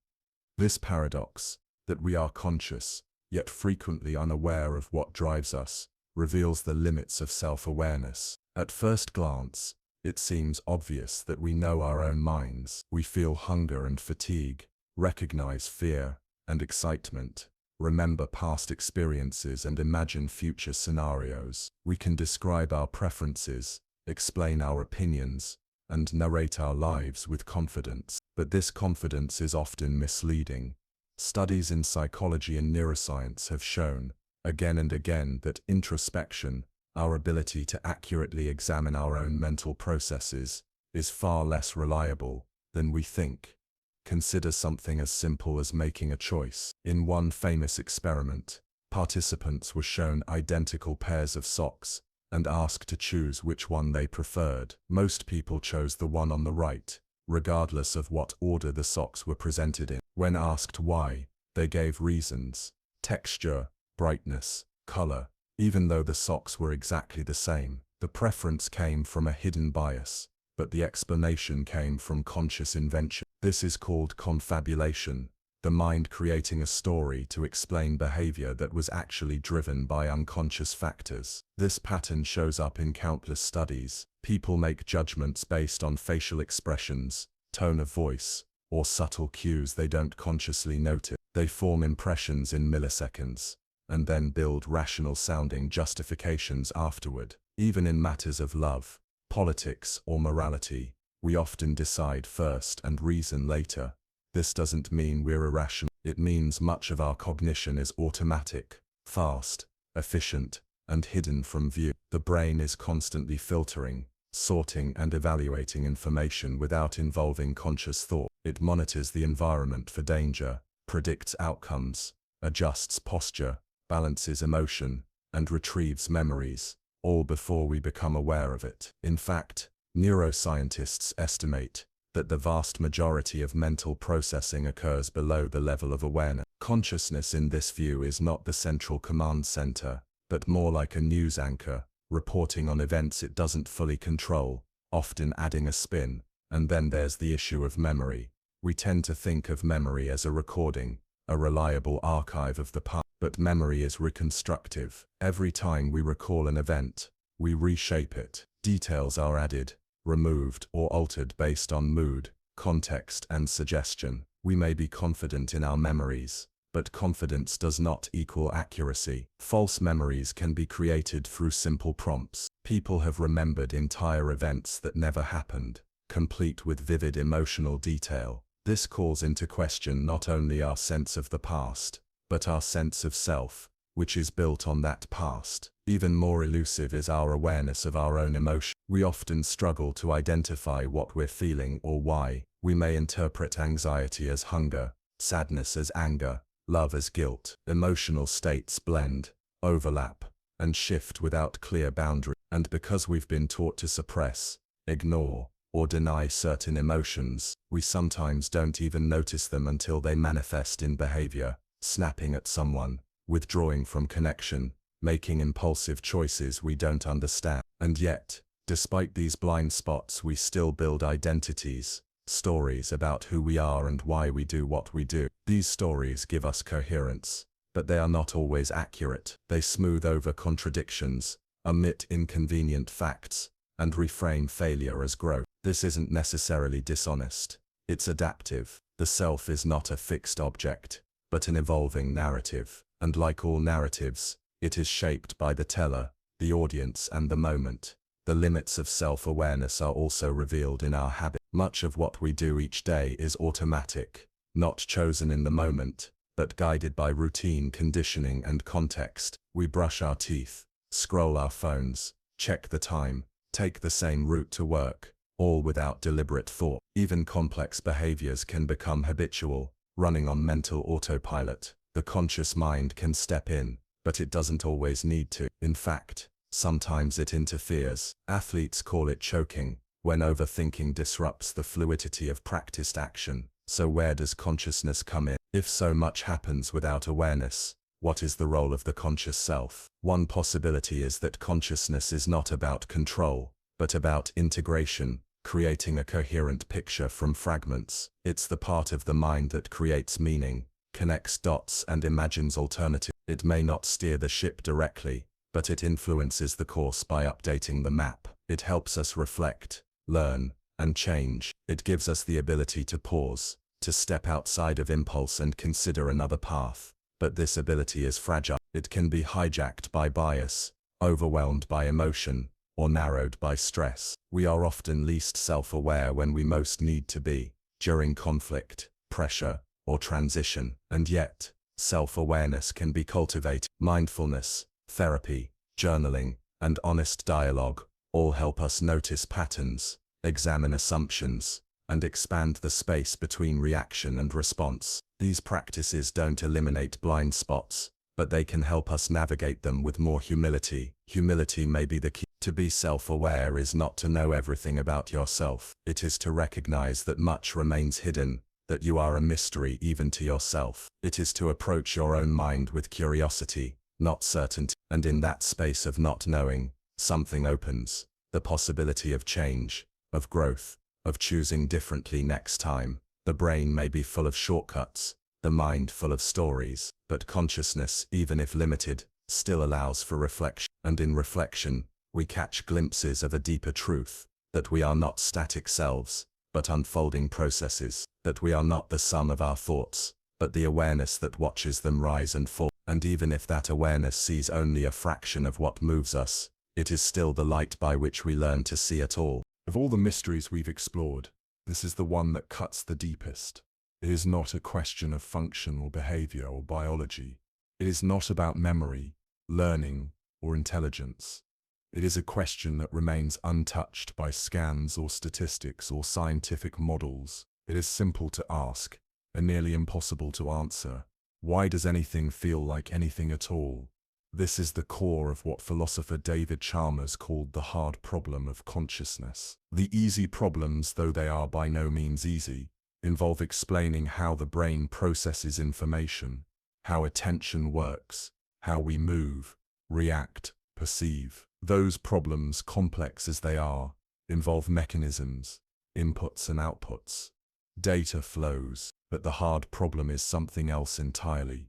This paradox, that we are conscious, yet frequently unaware of what drives us, reveals the limits of self-awareness. At first glance, it seems obvious that we know our own minds. We feel hunger and fatigue, recognize fear and excitement, remember past experiences and imagine future scenarios. We can describe our preferences, explain our opinions, and narrate our lives with confidence. But this confidence is often misleading. Studies in psychology and neuroscience have shown, again and again, that introspection, our ability to accurately examine our own mental processes, is far less reliable than we think. Consider something as simple as making a choice. In one famous experiment, participants were shown identical pairs of socks and asked to choose which one they preferred. Most people chose the one on the right, regardless of what order the socks were presented in. When asked why, they gave reasons: texture, brightness, color. Even though the socks were exactly the same, the preference came from a hidden bias, but the explanation came from conscious invention. This is called confabulation, the mind creating a story to explain behavior that was actually driven by unconscious factors. This pattern shows up in countless studies. People make judgments based on facial expressions, tone of voice, or subtle cues they don't consciously notice. They form impressions in milliseconds, and then build rational-sounding justifications afterward. Even in matters of love, politics, or morality, we often decide first and reason later. This doesn't mean we're irrational. It means much of our cognition is automatic, fast, efficient, and hidden from view. The brain is constantly filtering, sorting, and evaluating information without involving conscious thought. It monitors the environment for danger, predicts outcomes, adjusts posture, balances emotion, and retrieves memories, all before we become aware of it. In fact, neuroscientists estimate that the vast majority of mental processing occurs below the level of awareness. Consciousness in this view is not the central command center, but more like a news anchor, reporting on events it doesn't fully control, often adding a spin. And then there's the issue of memory. We tend to think of memory as a recording, a reliable archive of the past. But memory is reconstructive. Every time we recall an event, we reshape it. Details are added, removed, or altered based on mood, context, and suggestion. We may be confident in our memories, but confidence does not equal accuracy. False memories can be created through simple prompts. People have remembered entire events that never happened, complete with vivid emotional detail. This calls into question not only our sense of the past, but our sense of self, which is built on that past. Even more elusive is our awareness of our own emotion. We often struggle to identify what we're feeling or why. We may interpret anxiety as hunger, sadness as anger, love as guilt. Emotional states blend, overlap, and shift without clear boundaries. And because we've been taught to suppress, ignore, or deny certain emotions, we sometimes don't even notice them until they manifest in behavior. Snapping at someone, withdrawing from connection, making impulsive choices we don't understand. And yet, despite these blind spots, we still build identities, stories about who we are and why we do what we do. These stories give us coherence, but they are not always accurate. They smooth over contradictions, omit inconvenient facts, and reframe failure as growth. This isn't necessarily dishonest. It's adaptive. The self is not a fixed object, but an evolving narrative. And like all narratives, it is shaped by the teller, the audience, and the moment. The limits of self-awareness are also revealed in our habits. Much of what we do each day is automatic, not chosen in the moment, but but guided by routine, conditioning, and context. We brush our teeth, scroll our phones, check the time, take the same route to work, all without deliberate thought. Even complex behaviors can become habitual, running on mental autopilot. The conscious mind can step in, but it doesn't always need to. In fact, sometimes it interferes. Athletes call it choking, when overthinking disrupts the fluidity of practiced action. So where does consciousness come in? If so much happens without awareness, what is the role of the conscious self? One possibility is that consciousness is not about control, but about integration, creating a coherent picture from fragments. It's the part of the mind that creates meaning, connects dots, and imagines alternatives. It may not steer the ship directly, but it influences the course by updating the map. It helps us reflect, learn, and change. It gives us the ability to pause, to step outside of impulse and consider another path. But this ability is fragile. It can be hijacked by bias, overwhelmed by emotion, or narrowed by stress. We are often least self-aware when we most need to be, during conflict, pressure, or transition. And yet, self-awareness can be cultivated. Mindfulness, therapy, journaling, and honest dialogue all help us notice patterns, examine assumptions, and expand the space between reaction and response. These practices don't eliminate blind spots, but they can help us navigate them with more humility. Humility may be the key. To be self-aware is not to know everything about yourself. It is to recognize that much remains hidden, that you are a mystery even to yourself. It is to approach your own mind with curiosity, not certainty. And in that space of not knowing, something opens. The possibility of change, of growth, of choosing differently next time. The brain may be full of shortcuts, the mind full of stories, but consciousness, even if limited, still allows for reflection. And in reflection, we catch glimpses of a deeper truth, that we are not static selves, but unfolding processes, that we are not the sum of our thoughts, but the awareness that watches them rise and fall. And even if that awareness sees only a fraction of what moves us, it is still the light by which we learn to see it all. Of all the mysteries we've explored, this is the one that cuts the deepest. It is not a question of function or behavior or biology. It is not about memory, learning, or intelligence. It is a question that remains untouched by scans or statistics or scientific models. It is simple to ask, and nearly impossible to answer. Why does anything feel like anything at all? This is the core of what philosopher David Chalmers called the hard problem of consciousness. The easy problems, though they are by no means easy, involve explaining how the brain processes information, how attention works, how we move, react, perceive. Those problems, complex as they are, involve mechanisms, inputs and outputs, data flows. But the hard problem is something else entirely.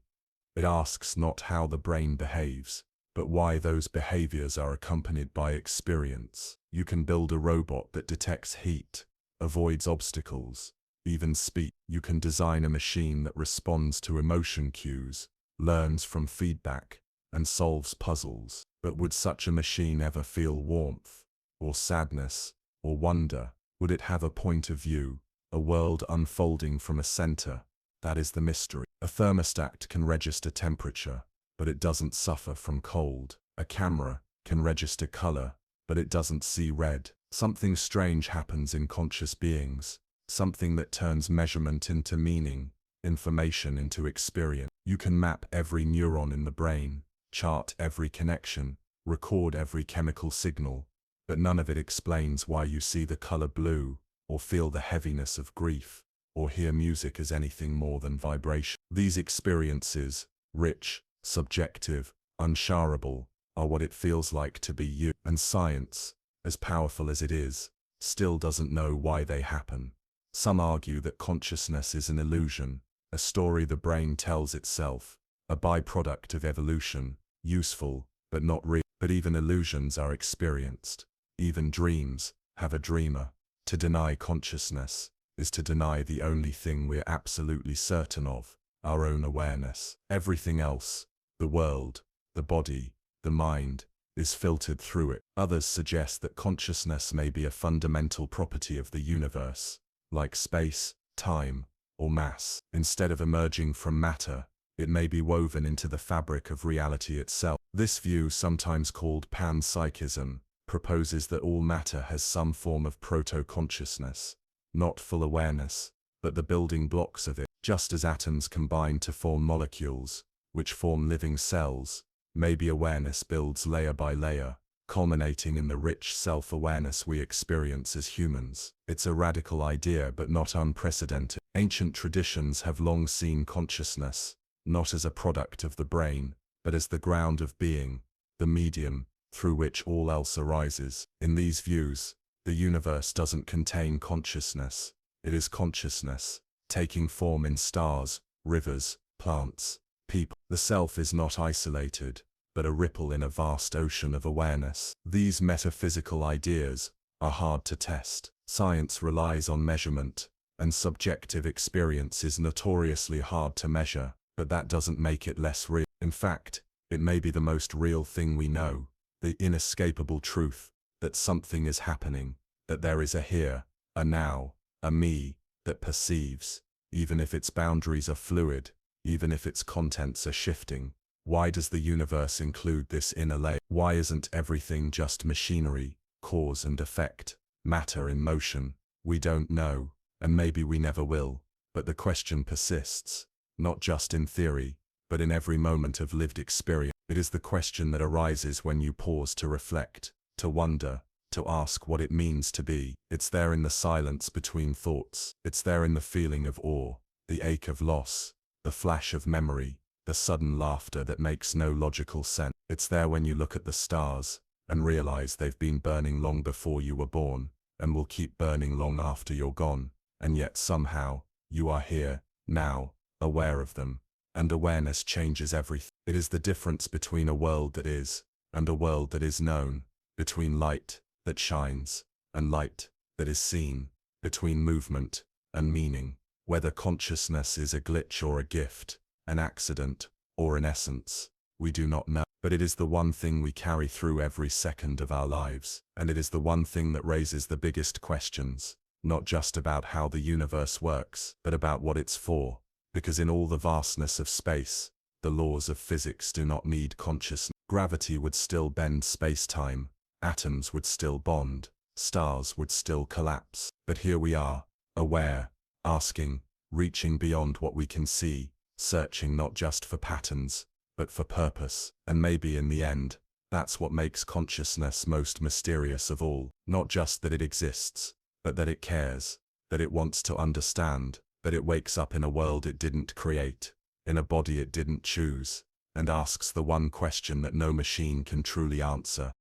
It asks not how the brain behaves, but why those behaviors are accompanied by experience. You can build a robot that detects heat, avoids obstacles, even speaks. You can design a machine that responds to emotion cues, learns from feedback, and solves puzzles. But would such a machine ever feel warmth, or sadness, or wonder? Would it have a point of view, a world unfolding from a center? That is the mystery. A thermostat can register temperature, but it doesn't suffer from cold. A camera can register color, but it doesn't see red. Something strange happens in conscious beings, something that turns measurement into meaning, information into experience. You can map every neuron in the brain, chart every connection, record every chemical signal, but none of it explains why you see the color blue, or feel the heaviness of grief, or hear music as anything more than vibration. These experiences, rich, subjective, unsharable, are what it feels like to be you. And science, as powerful as it is, still doesn't know why they happen. Some argue that consciousness is an illusion, a story the brain tells itself, a byproduct of evolution, useful, but not real. But even illusions are experienced. Even dreams have a dreamer. To deny consciousness is to deny the only thing we're absolutely certain of, our own awareness. Everything else, the world, the body, the mind, is filtered through it. Others suggest that consciousness may be a fundamental property of the universe, like space, time, or mass. Instead of emerging from matter, It may be woven into the fabric of reality itself. This view, sometimes called panpsychism, proposes that all matter has some form of proto-consciousness, not full awareness, but the building blocks of it. Just as atoms combine to form molecules, which form living cells, maybe awareness builds layer by layer, culminating in the rich self-awareness we experience as humans. It's a radical idea but not unprecedented. Ancient traditions have long seen consciousness, not as a product of the brain, but as the ground of being, the medium, through which all else arises. In these views, the universe doesn't contain consciousness, it is consciousness, taking form in stars, rivers, plants, people. The self is not isolated, but a ripple in a vast ocean of awareness. These metaphysical ideas are hard to test. Science relies on measurement, and subjective experience is notoriously hard to measure, but that doesn't make it less real. In fact, it may be the most real thing we know, the inescapable truth that something is happening, that there is a here, a now, a me, that perceives, even if its boundaries are fluid, even if its contents are shifting. Why does the universe include this inner layer? Why isn't everything just machinery, cause and effect, matter in motion? We don't know, and maybe we never will, but the question persists, not just in theory, but in every moment of lived experience. It is the question that arises when you pause to reflect, to wonder, to ask what it means to be. It's there in the silence between thoughts. It's there in the feeling of awe, the ache of loss, the flash of memory, the sudden laughter that makes no logical sense. It's there when you look at the stars and realize they've been burning long before you were born, and will keep burning long after you're gone, and yet somehow, you are here, now, aware of them. And awareness changes everything. It is the difference between a world that is, and a world that is known, between light that shines, and light that is seen, between movement and meaning, whether consciousness is a glitch or a gift, an accident or an essence, we do not know. But it is the one thing we carry through every second of our lives, and it is the one thing that raises the biggest questions, not just about how the universe works, but about what it's for. Because in all the vastness of space, the laws of physics do not need consciousness. Gravity would still bend space-time, atoms would still bond, stars would still collapse. But here we are, aware, asking, reaching beyond what we can see, searching not just for patterns, but for purpose. And maybe in the end, that's what makes consciousness most mysterious of all. Not just that it exists, but that it cares, that it wants to understand, that it wakes up in a world it didn't create, in a body it didn't choose, and asks the one question that no machine can truly answer.